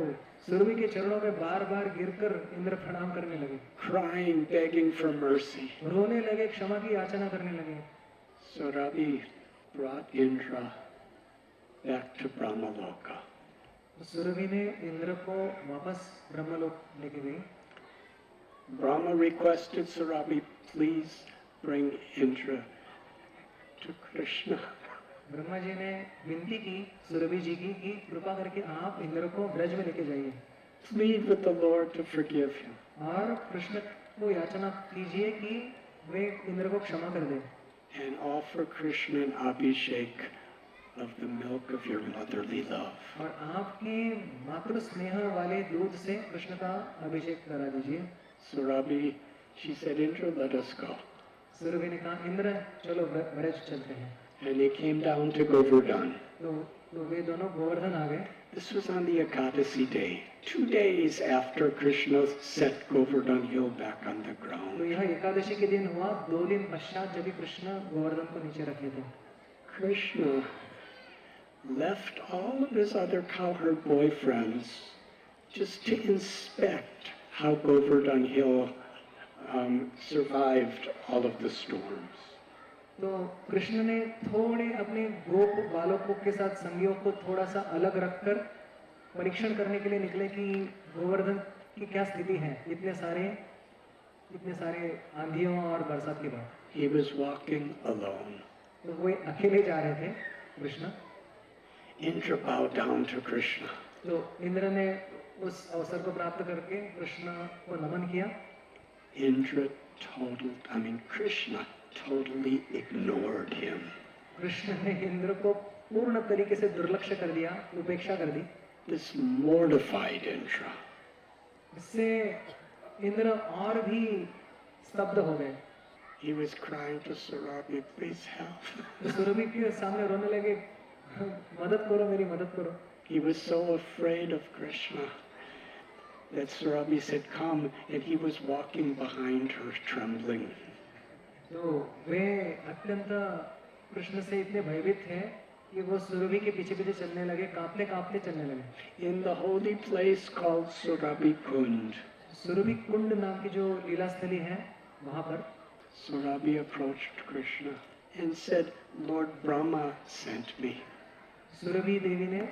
B: सुरभि के चरणों में बार-बार गिरकर इंद्र प्रणाम करने लगे।
A: crying, begging for mercy.
B: रोने लगे, क्षमा की याचना करने लगे।
A: Surabhi brought Indra back to Brahmaloka.
B: Surabhi ने इंद्र को वापस ब्रह्मलोक लेके गई।
A: Brahma requested Surabhi, please bring Indra to Krishna.
B: Brahma ji ने विनती की सुरभि जी की कि कृपा करके आप इंद्र को ब्रज में लेके जाइए।
A: Plead with the Lord to forgive him.
B: और कृष्ण को याचना कीजिए कि वे इंद्र को क्षमा कर दें।
A: And offer Krishna an abhishek of the milk of your motherly love.
B: और आपके मातृ स्नेह वाले दूध से कृष्ण का अभिषेक करा दीजिए।
A: Surabhi, she said, Indra, let us go.
B: Surabhi ने कहा इंद्र चलो ब्रज चलते हैं।
A: And they came down to Govardhan.
B: तो वे दोनों गोवर्धन आ गए।
A: This was on the Ekadasi day, 2 days after Krishna set Govardhan hill back on the
B: तो
A: ground.
B: यह एकादशी के दिन हुआ 2 दिन पश्चात जब कृष्ण गोवर्धन को नीचे रखे थे।
A: Krishna left all of his other cowherd boyfriends just to inspect how Govardhan hill survived all of the storms.
B: तो कृष्ण ने थोड़े अपने गोप बालकों के साथ संगियों को थोड़ा सा अलग रखकर परीक्षण करने के लिए निकले कि गोवर्धन की क्या स्थिति है इतने सारे आंधियों और बरसात के बाद।
A: He was walking alone.
B: तो वो अकेले जा रहे थे Krishna.
A: Indra bowed down to Krishna.
B: तो इंद्र ने उस अवसर को प्राप्त करके कृष्ण को नमन किया।
A: Krishna totally ignored him.
B: Krishna ने इंद्र को पूर्ण तरीके से दुर्लक्ष्य कर दिया, उपेक्षा कर दी।
A: This mortified Indra.
B: इससे इंद्र और भी स्तब्ध हो गए।
A: He was crying to Surabhi, please help.
B: तो सुरभि के सामने रोने लगे, मदद करो, मेरी मदद करो।
A: He was so afraid of Krishna that Surabhi said, come, and he was walking behind her, trembling.
B: तो वे अत्यंत कृष्ण से इतने भयभीत थे कि वो सुरभि के पीछे पीछे चलने लगे, कांपते कांपते चलने लगे।
A: In the holy place called Surabhi Kund,
B: Surabhi कुंड नाम की जो लीला स्थली है वहां पर
A: Surabhi approached Krishna and said, Lord Brahma sent me.
B: Surabhi देवी ने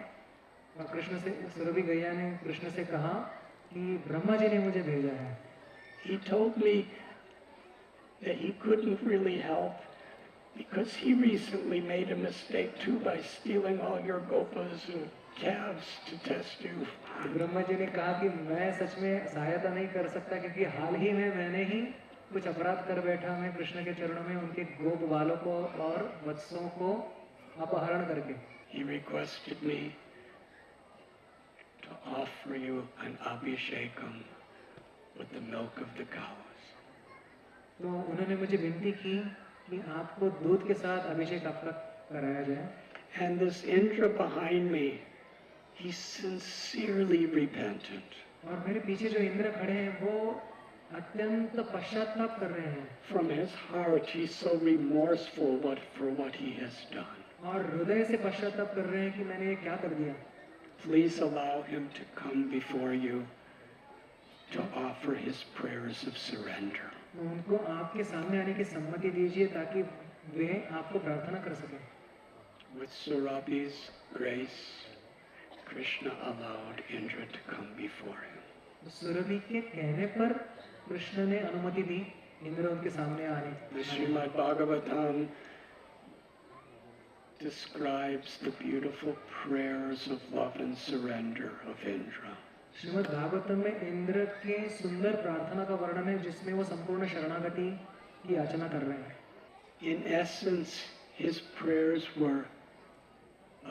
B: सुरभि गैया ने कृष्ण से कहा कि ब्रह्मा जी ने मुझे भेजा है।
A: He told me that he couldn't really help because he recently made a mistake too by stealing all your gopas and calves to test you.
B: Brahma ji ने कहा कि मैं सच में सहायता नहीं कर सकता क्योंकि हाल ही में मैंने ही कुछ अपराध कर बैठा मैं कृष्ण के चरणों में उनके गोप बालों को और वत्सों को अपहरण करके।
A: He requested me to offer you an abhishekam with the milk of the cows.
B: तो उन्होंने मुझे विनती की कि आपको दूध के साथ अभिषेक आपका कराया जाए।
A: And this Indra behind me, he's sincerely repentant.
B: और मेरे पीछे जो इंद्र खड़े हैं वो अत्यंत पश्चाताप कर रहे हैं।
A: From his heart, he's so remorseful for what he has done.
B: और हृदय से पश्चाताप कर रहे हैं कि मैंने ये क्या कर दिया।
A: Please allow him to come before you to offer his prayers of surrender.
B: उनको आपके सामने आने की सम्मति दीजिए ताकि वे आपको प्रार्थना कर सकें।
A: With Surabhi's grace, Krishna allowed Indra to come before him.
B: Surabhi के कहने पर कृष्ण ने अनुमति दी इंद्र उनके सामने आने।
A: The Srimad Bhagavatam describes the beautiful prayers of love and surrender of Indra.
B: Shrimad Bhagavatam में इंद्र के सुंदर प्रार्थना का वर्णन है जिसमें वो संपूर्ण शरणागति की याचना कर रहे हैं।
A: In essence, his prayers were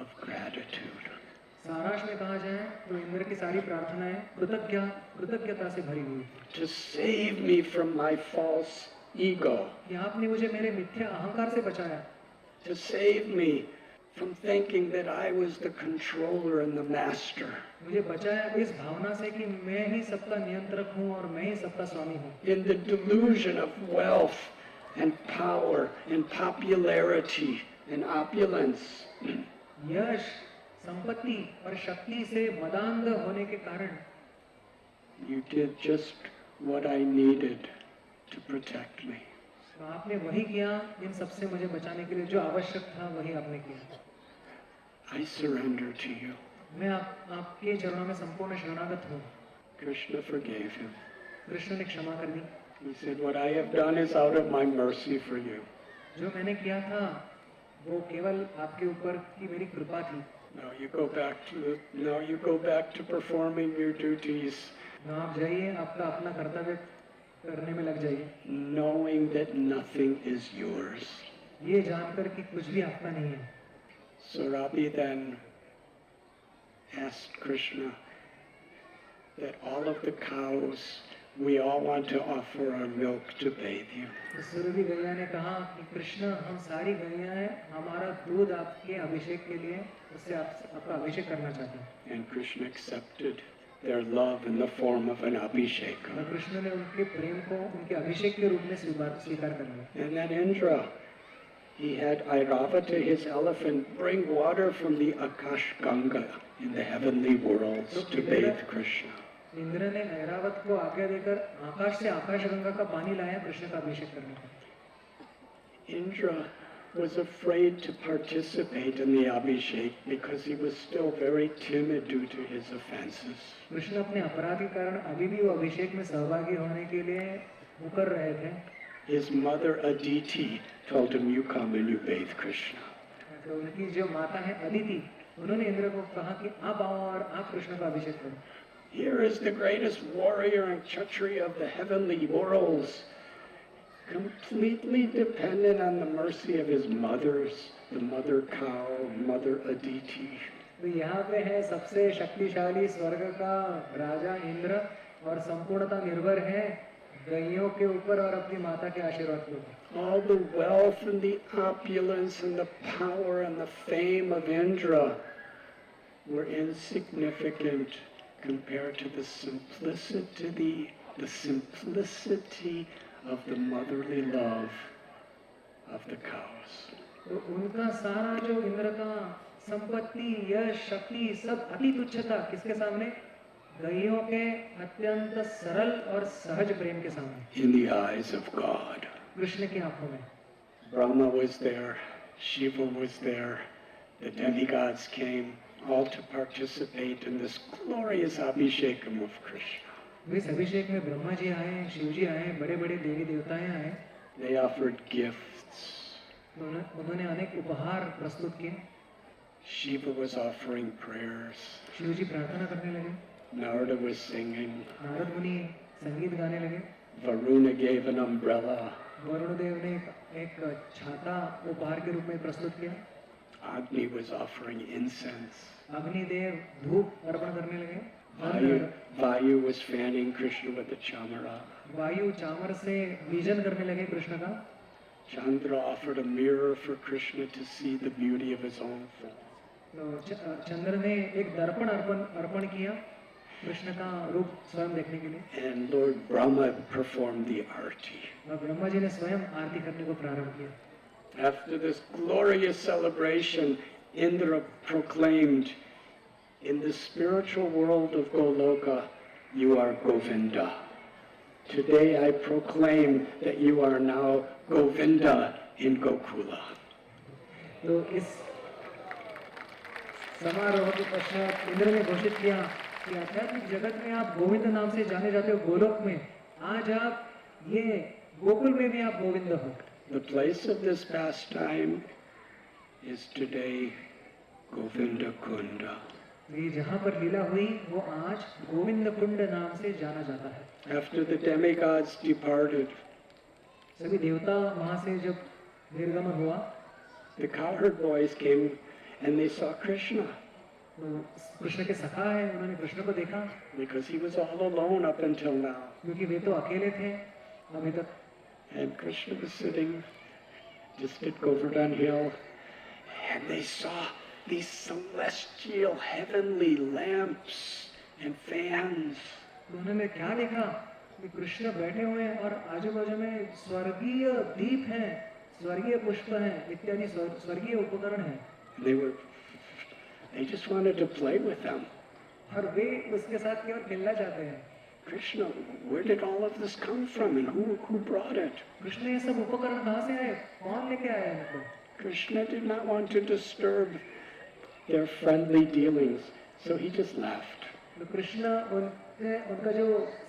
A: of gratitude.
B: सारांश में कहा जाए तो इंद्र की सारी प्रार्थनाएं कृतज्ञता से भरी हुई थी।
A: To save me from my false ego.
B: कि आपने मुझे मेरे मिथ्या अहंकार से बचाया।
A: To save me from thinking that I was the controller and the master.
B: मुझे बचाया इस भावना से कि मैं ही सबका नियंत्रक हूँ और मैं ही सबका स्वामी हूँ।
A: In the delusion of wealth and power and popularity and opulence.
B: यश, संपत्ति और शक्ति से मदांध होने के कारण
A: You did just what I needed to protect me.
B: तो आपने वही किया इन सबसे मुझे बचाने के लिए, जो आवश्यक था वही आपने किया।
A: I surrender to you.
B: मैं आपके चरणों में संपूर्ण शरणागत हूँ।
A: Krishna forgave him.
B: कृष्ण ने क्षमा कर दी।
A: He said, what I have done is out of my mercy for you.
B: जो मैंने किया था वो केवल आपके ऊपर की मेरी कृपा थी।
A: Now you go back to performing your duties.
B: now आप जाइए, आपका अपना कर्तव्य करने में लग जाइए।
A: Knowing that nothing is yours.
B: ये जानकर कि कुछ भी आपका नहीं है।
A: So Radhi then asked Krishna that all of the cows, we all want to offer our milk to bathe you.
B: Surabhi गैया ने कहा कि कृष्ण, हम सारी गैया हैं, हमारा दूध आपके अभिषेक के लिए, उससे आपका अभिषेक करना चाहते हैं।
A: And Krishna accepted their love in the form of an abhishek.
B: Krishna ने उनके प्रेम को उनके अभिषेक के रूप में स्वीकार कर लिया।
A: And then Indra, he had Airavata, his elephant, bring water from the Akash Ganga in the heavenly worlds to bathe Krishna.
B: Indra ने ऐरावत को आज्ञा देकर आकाश से आकाश गंगा का पानी लाया कृष्ण का अभिषेक करने का।
A: Indra was afraid to participate in the abhishek because he was still very timid due to his offenses.
B: Krishna अपने अपराध के कारण अभी भी वो अभिषेक में सहभागी होने के लिए मुकर रहे थे।
A: His mother Aditi told him, you come and you bathe Krishna.
B: तो उनकी जो माता है अदिति, उन्होंने इंद्र को कहा कि आप आओ और आप कृष्ण का अभिषेक करो।
A: Here is the greatest warrior and kshatriya of the heavenly worlds, completely dependent on the mercy of his mothers, the mother cow, mother Aditi.
B: तो यहाँ पे है सबसे शक्तिशाली स्वर्ग का राजा इंद्र और संपूर्णता निर्भर है गैयों के ऊपर और अपनी माता के आशीर्वाद के ऊपर।
A: All the wealth and the opulence and the power and the fame of Indra were insignificant compared to the simplicity of the motherly love of the cows.
B: तो उनका सारा जो इंद्र का संपत्ति, यश, शक्ति सब अति तुच्छ था किसके सामने? गैयों के अत्यंत सरल और सहज प्रेम के सामने।
A: In the eyes of God.
B: Krishna की आंखों में।
A: Brahma was there, Shiva was there, the demigods came all to participate in this glorious abhishekam of Krishna.
B: इस अभिषेक में ब्रह्मा जी आए, शिव जी आए, बड़े-बड़े देवी देवताएं आए।
A: They offered gifts.
B: उन्होंने अनेक उपहार प्रस्तुत किए।
A: Shiva was offering prayers.
B: Shiv जी प्रार्थना करने लगे।
A: Narada was singing.
B: नारद मुनि संगीत गाने लगे।
A: Varuna gave an umbrella.
B: Varun देव ने एक छाता उपहार के रूप में प्रस्तुत किया।
A: Agni was offering incense.
B: Agnidev धूप अर्पण करने लगे।
A: Vayu was fanning Krishna with the chamara.
B: वायु चामर से बीजन करने लगे कृष्ण का।
A: Chandra offered a mirror for Krishna to see the beauty of his own form.
B: तो चंद्र ने एक दर्पण अर्पण किया कृष्ण का रूप स्वयं देखने के लिए।
A: And Lord Brahma performed the arti.
B: और ब्रह्मा जी ने स्वयं आरती करने को प्रारंभ किया।
A: After this glorious celebration, Indra proclaimed, in the spiritual world of Goloka, you are Govinda. Today I proclaim that you are now Govinda in Gokula.
B: तो इस समारोह के पश्चात इंद्र ने घोषित किया कि आध्यात्मिक जगत में आप गोविंद नाम से जाने जाते हो गोलोक में। आज आप ये गोकुल में भी आप गोविंद हो।
A: The place of this pastime is today Govinda Kunda.
B: ये जहाँ पर लीला हुई वो आज गोविंद कुंड नाम से जाना जाता है।
A: After the demigods departed,
B: सभी देवता वहाँ से जब निर्गमन हुआ,
A: the cowherd boys came and they saw Krishna
B: तो कृष्ण के सखा है, उन्होंने कृष्ण को देखा
A: because he was all alone up until now.
B: क्योंकि वे तो अकेले थे अभी तक।
A: And Krishna was sitting just at Govardhan Hill, and they saw these celestial heavenly lamps and fans.
B: तो उन्होंने क्या देखा कि कृष्ण बैठे हुए हैं और आजू बाजू में स्वर्गीय दीप हैं, स्वर्गीय पुष्प हैं, इत्यादि स्वर्गीय उपकरण हैं।
A: They just wanted to play with them.
B: और वे उसके साथ केवल खेलना चाहते हैं।
A: Krishna, where did all of this come from, and who brought it?
B: Krishna ये सब उपकरण कहाँ से आए, कौन लेके आया इनको?
A: Krishna did not want to disturb their friendly dealings, so he just laughed.
B: तो कृष्ण उनका जो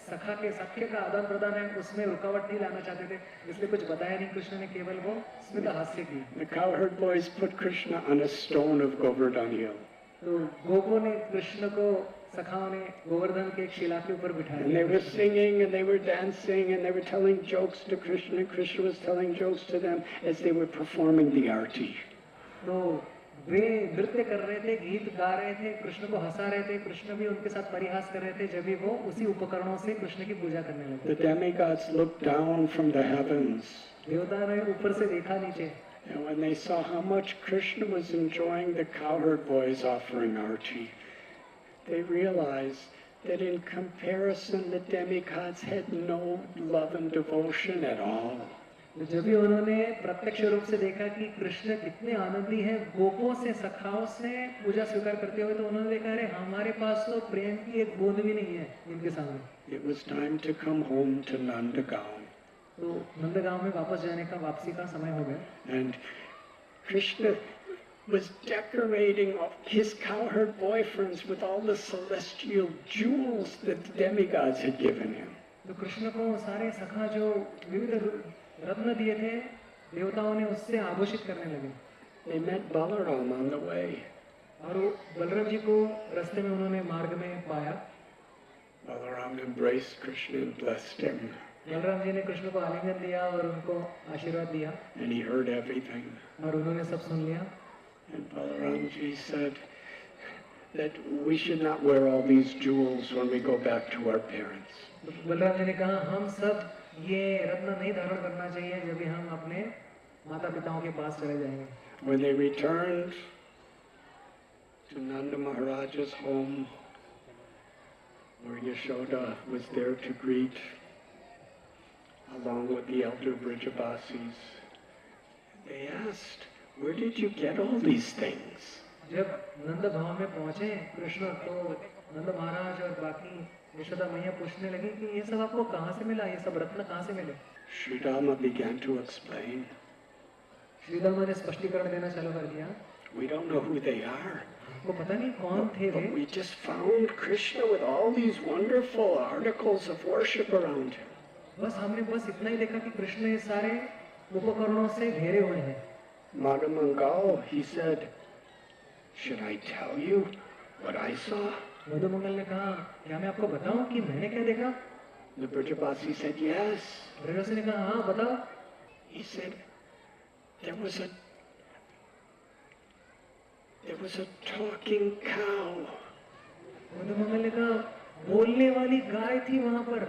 B: सख्य का आदान प्रदान है उसमें रुकावट नहीं लाना चाहते थे, इसलिए कुछ बताया नहीं कृष्ण ने, केवल वो स्मित हास्य की।
A: The cowherd boys put Krishna on a stone of Govardhan Hill.
B: तो गोपों ने कृष्ण को, सखाओं ने गोवर्धन के एक शिला के ऊपर बिठाया।
A: And they were singing and they were dancing and they were telling jokes to Krishna, and Krishna was telling jokes to them as they were performing the arti.
B: तो वे नृत्य कर रहे थे, गीत गा रहे थे, कृष्ण को हंसा रहे थे, कृष्ण भी उनके साथ परिहास कर रहे थे जब भी वो उसी उपकरणों से कृष्ण की पूजा करने लगे।
A: The demigods looked down from the heavens.
B: देवता ने ऊपर से देखा नीचे।
A: And when they saw how much Krishna was enjoying the cowherd boys offering arti, they realized that in comparison the demigods had no love and devotion at all.
B: जब भी उन्होंने प्रत्यक्ष रूप से देखा कि कृष्ण कितने आनंदी हैं गोपों से, सखाओं से पूजा स्वीकार करते हुए, तो उन्होंने देखा अरे हमारे पास तो प्रेम की एक बूंद भी नहीं है इनके सामने।
A: It was time to come home to Nandagaon.
B: तो नंदगांव में वापस जाने का, वापसी का समय हो गया।
A: And Krishna was decorating his cowherd boyfriends with all the celestial jewels that the demigods had given him.
B: तो कृष्ण को सारे सखा जो विविध रत्न दिए थे देवताओं ने उससे आभूषित करने लगे।
A: They met Balaram on the way.
B: और वो बलराम जी को रास्ते में उन्होंने मार्ग में पाया।
A: Balaram embraced Krishna and blessed him.
B: Balram ji ने कृष्ण को आलिंगन दिया और उनको आशीर्वाद दिया।
A: And he heard everything.
B: और उन्होंने सब सुन लिया।
A: And Balaram ji said that we should not wear all these jewels when we go back to our parents.
B: Balram ji ने कहा हम सब ये रत्न नहीं धारण करना चाहिए जब भी हम अपने माता पिताओं के पास चले जाएंगे।
A: When they returned to Nanda Maharaj's home, where Yashoda was there to greet, along with the elder Brijabasis, they asked, "Where did you get all these things?"
B: जब नंद भवन में पहुंचे कृष्ण तो नंद महाराज और बाकी यशोदा मैया पूछने लगी कि ये सब आपको कहाँ से मिला, ये सब रत्न कहाँ से मिले?
A: Sri Rama began to explain.
B: Shri Ram ने स्पष्टीकरण देना चालू कर दिया।
A: We don't know who they are.
B: वो पता नहीं कौन थे वे।
A: But we just found Krishna with all these wonderful articles of worship around him.
B: बस हमने बस इतना ही देखा कि कृष्ण ये सारे उपकरणों से घेरे हुए हैं।
A: Madhamangal, he said, "Should I tell you what I saw?"
B: Madhumangal ने कहा क्या मैं आपको बताऊं कि मैंने क्या देखा?
A: The Brajabasi said, "Yes."
B: ब्रजवासी ने कहा हाँ बताओ।
A: He said, there was a talking cow.
B: Madhumangal ने कहा बोलने वाली गाय थी वहां पर।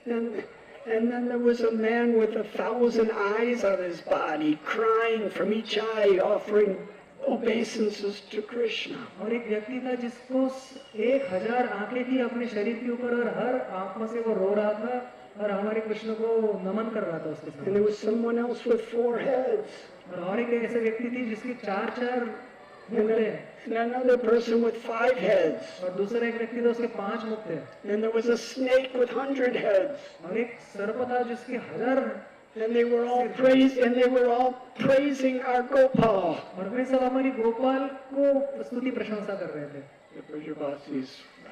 A: And then there was a man with 1,000 eyes on his body, crying from each eye, offering obeisances to Krishna.
B: और एक व्यक्ति था जिसको 1000 आंखें थी अपने शरीर के ऊपर और हर आंखों से वो रो रहा था और हमारे कृष्ण को नमन कर रहा था उसके साथ।
A: And there was someone else with 4 heads.
B: और एक ऐसे व्यक्ति थी जिसके 4 मुख थे।
A: And another person with 5 heads.
B: और दूसरा एक व्यक्ति था उसके 5 मुख थे।
A: And there was a snake with 100 heads.
B: और एक सर्प था जिसके 1000।
A: And they were all praising our Gopal.
B: और वे सब हमारी गोपाल को स्तुति प्रशंसा कर रहे थे।
A: The Brijabasis,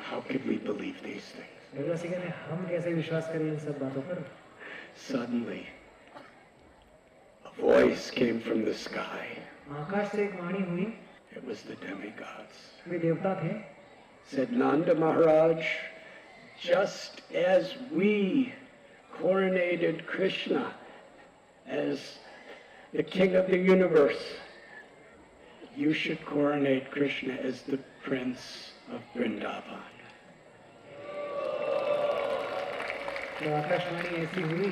A: how could we believe these things?
B: ब्रजवासी कहते हम कैसे विश्वास करें इन सब बातों पर?
A: Suddenly, a voice came from the sky.
B: आकाश से एक वाणी हुई,
A: It was the demigods.
B: वे देवता थे.
A: Said Nanda Maharaj, just as we coronated Krishna as the king of the universe, you should coronate Krishna as the prince of Vrindavan.
B: तो आकाशवाणी ऐसी हुई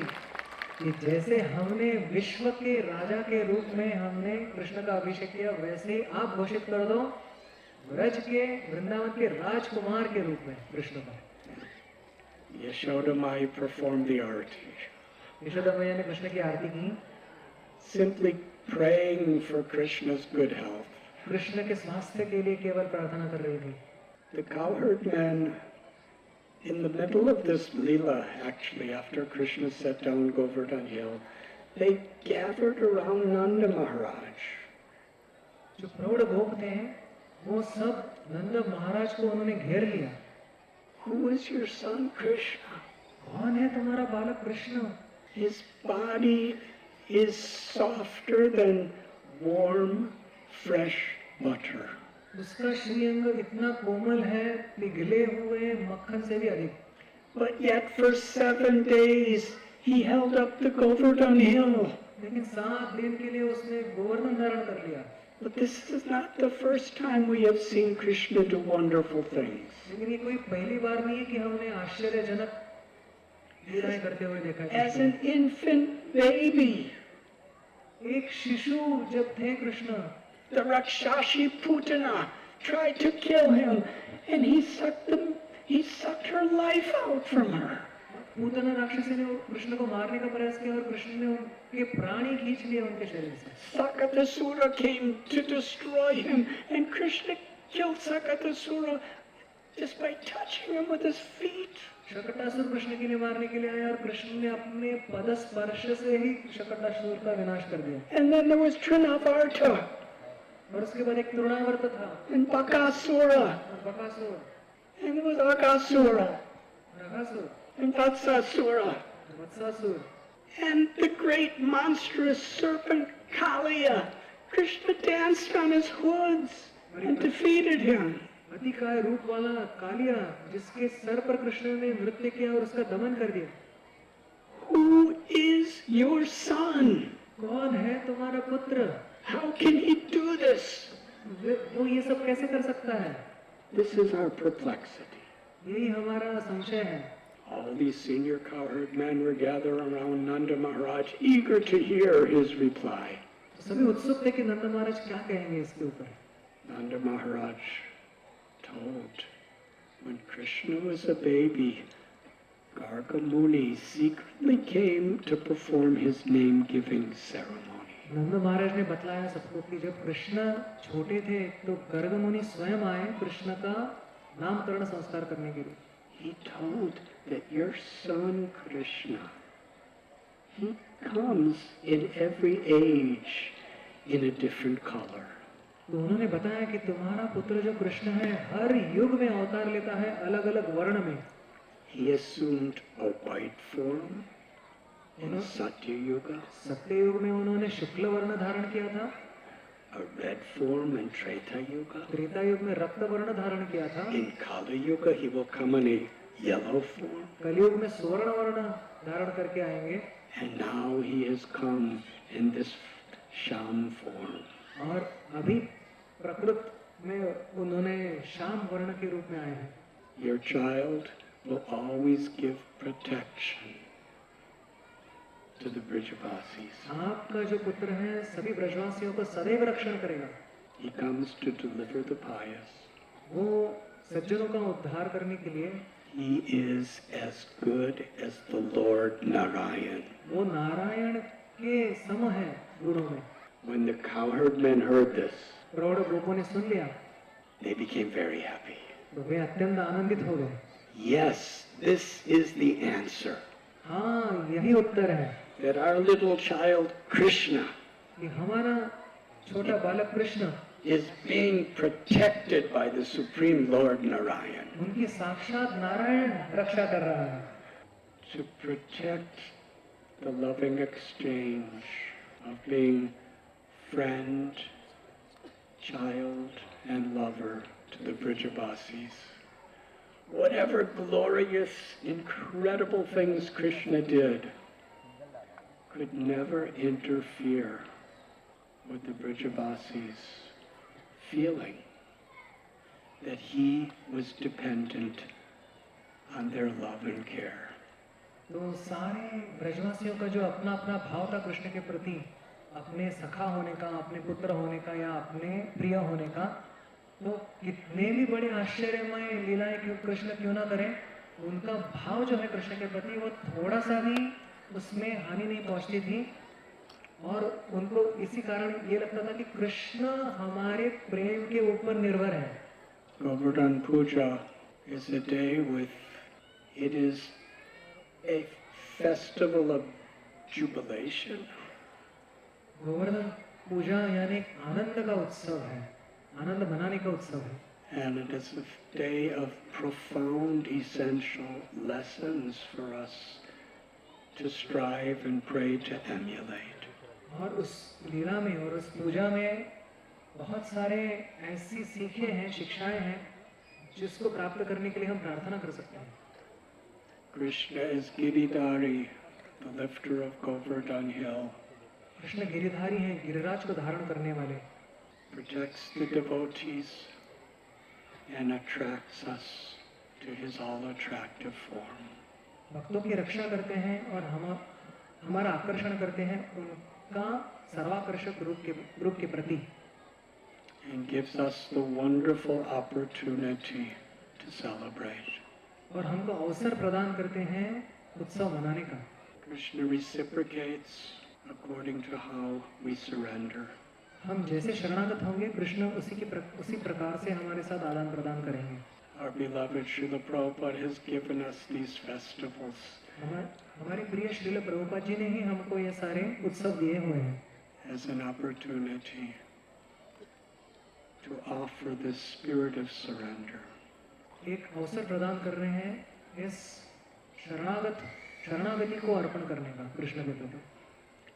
B: कि जैसे हमने विश्व के राजा के रूप में हमने कृष्ण का अभिषेक किया, वैसे आप घोषित कर दो ब्रज के वृंदावन के राजकुमार के रूप में कृष्ण का.
A: Yashoda Mai performed the arati,
B: Yashoda मैया ने कृष्ण की आरती की,
A: simply praying for Krishna's good health.
B: Krishna के स्वास्थ्य के लिए केवल प्रार्थना कर रही थी.
A: The cowherd men, in the middle of this Leela, actually, after Krishna set down Govardhan Hill, they gathered around Nanda Maharaj.
B: जो प्रौढ़ गोप थे, वो सब नंद महाराज को उन्होंने घेर लिया.
A: Who is your son Krishna?
B: कौन है तुम्हारा बालक Krishna?
A: His body is softer than warm, fresh butter.
B: उसका श्रीअंग इतना कोमल है, पिघले हुए मक्खन से भी अधिक.
A: But yet for 7 days he held up the Govardhan Hill.
B: लेकिन 7 दिन के लिए उसने गोवर्धन धारण कर लिया.
A: But this is not the first time we have seen Krishna do wonderful things.
B: लेकिन ये कोई पहली बार नहीं है कि हमने आश्चर्यजनक लीलाएं करते हुए देखा है.
A: As an infant baby,
B: एक शिशु जब थे Krishna,
A: the Rakshashi Putana tried to kill him, and he sucked her life out from her.
B: Putana राक्षसी ने कृष्ण को मारने का प्रयास किया और कृष्ण ने उनके प्राणी खींच लिए उनके शरीर से.
A: Sakatasura came to destroy him, and Krishna killed Sakatasura just by touching him with his feet.
B: Shakatasura Krishna के लिए मारने के लिए आया और कृष्ण ने अपने पदस्पर्श से ही शकटासुर का विनाश कर दिया.
A: And then there was Trinavarta
B: और उसके बाद एक तृणावर्त था,
A: and Bakasura,
B: और Bakasur,
A: and there was Akasura
B: नगासुर,
A: and Vatsasura,
B: Vatsasura,
A: and the great monstrous serpent Kaliya. Krishna danced on his hoods and defeated him.
B: Atikaya रूप वाला कालिया, जिसके सर पर कृष्ण ने नृत्य किया और उसका दमन कर दिया.
A: Who is your son?
B: कौन है तुम्हारा पुत्र?
A: How can he do this?
B: वो ये सब कैसे कर सकता है?
A: This is our perplexity.
B: यही हमारा संशय है.
A: All these senior cowherd men were gathered around Nanda Maharaj, eager to hear his reply.
B: सभी उत्सुक थे कि नंद महाराज क्या कहेंगे इसके ऊपर.
A: Nanda Maharaj told, when Krishna was a baby, Garga Muni secretly came to perform his name-giving ceremony.
B: नंद महाराज ने बतलाया सबको कि जब कृष्ण छोटे थे तो गर्ग मुनि स्वयं आए कृष्ण का नामकरण संस्कार करने के लिए.
A: He told that your son Krishna, he comes in every age in a different color.
B: तो उन्होंने बताया कि तुम्हारा पुत्र जो कृष्ण है हर युग में अवतार लेता है, अलग अलग वर्ण में.
A: He assumed a white form in Satya Yuga,
B: सत्य युग में उन्होंने शुक्ल वर्ण धारण किया था,
A: a red form in Treta Yuga.
B: Treta युग में रक्त वर्ण धारण किया था,
A: In Kali Yuga, he will come in a yellow form.
B: कलयुग में स्वर्ण वर्ण धारण करके आएंगे,
A: And now he has come in this Sham form.
B: और अभी प्रकृत में उन्होंने श्याम वर्ण के रूप में आए हैं.
A: Your child will always give protection to the Brijavasis.
B: आपका जो पुत्र है सभी ब्रजवासियों को सदैव रक्षण करेगा.
A: He comes to deliver the pious.
B: वो सज्जनों का उद्धार करने के लिए.
A: He is as good as the Lord Narayan.
B: वो नारायण के सम है गुणों में.
A: When the cowherd men heard this,
B: प्रौढ़ गोपों ने सुन लिया
A: they became very happy.
B: तो वे अत्यंत आनंदित हो गए.
A: Yes, this is the answer.
B: हाँ, यही उत्तर है
A: That our little child Krishna
B: कि हमारा छोटा बालक Krishna
A: is being protected by the Supreme Lord Narayan.
B: उनकी साक्षात नारायण रक्षा कर रहा है.
A: To protect the loving exchange of being friend, child, and lover to the Vrijabasis. Whatever glorious, incredible things Krishna did could never interfere with the Vrijabasis' feeling that he was dependent on their love and care.
B: तो सारे ब्रजवासियों का जो अपना अपना भाव था कृष्ण के प्रति, अपने सखा होने का, अपने पुत्र होने का या अपने प्रिय होने का, तो कितने भी बड़े आश्चर्यमय लीलाएं क्यों कृष्ण क्यों ना करें, उनका भाव जो है कृष्ण के प्रति वो थोड़ा सा भी उसमें हानि नहीं पहुंचती थी। और उनको इसी कारण ये लगता था कि कृष्ण हमारे प्रेम के ऊपर निर्भर है।
A: Govardhan Puja is a day with, it is a festival of jubilation.
B: Govardhan पूजा यानी एक आनंद का उत्सव है, आनंद मनाने का उत्सव है।
A: And it is a day of profound essential lessons for us to strive and pray to emulate.
B: और उस लीला में और उस पूजा में बहुत सारे ऐसी सीखें हैं, शिक्षाएं हैं जिसको प्राप्त करने के लिए हम प्रार्थना कर सकते हैं।
A: Krishna is Giridhari, the lifter of Govardhan Hill.
B: Krishna Giridhari हैं, गिरिराज को धारण करने वाले।
A: Protects the devotees and attracts us to his all-attractive form.
B: भक्तों की रक्षा करते हैं और हमारा आकर्षण करते हैं उनका सर्वाकर्षक रूप के प्रति।
A: And gives us the wonderful opportunity to celebrate.
B: और हमको अवसर प्रदान करते हैं उत्सव मनाने का।
A: Krishna reciprocates according to how we surrender.
B: हम जैसे शरणागत होंगे कृष्ण उसी प्रकार से हमारे साथ आदान प्रदान करेंगे।
A: Our beloved Srila Prabhupada has given us these festivals
B: हमारे प्रिय श्रील प्रभुपाद जी ने ही हमको ये सारे उत्सव दिए हुए हैं
A: as an opportunity to offer this spirit of surrender.
B: एक अवसर प्रदान कर रहे हैं इस शरणागति को अर्पण करने का कृष्ण के प्रति।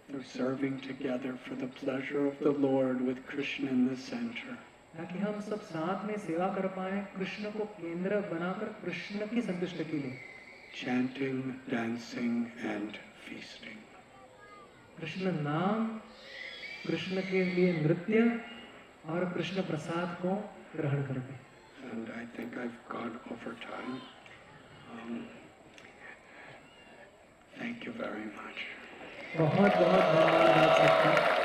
A: Through serving together for the pleasure of the Lord with Krishna in the center.
B: ताकि हम सब साथ में सेवा कर पाए कृष्ण को केंद्र बनाकर कृष्ण की संतुष्टि के लिए।
A: Chanting, dancing, and feasting.
B: Krishna नाम, कृष्ण के लिए नृत्य और कृष्ण प्रसाद को ग्रहण करके।
A: And I think I've gone over time. Thank you very much.
B: बहुत बहुत धन्यवाद आप सबका।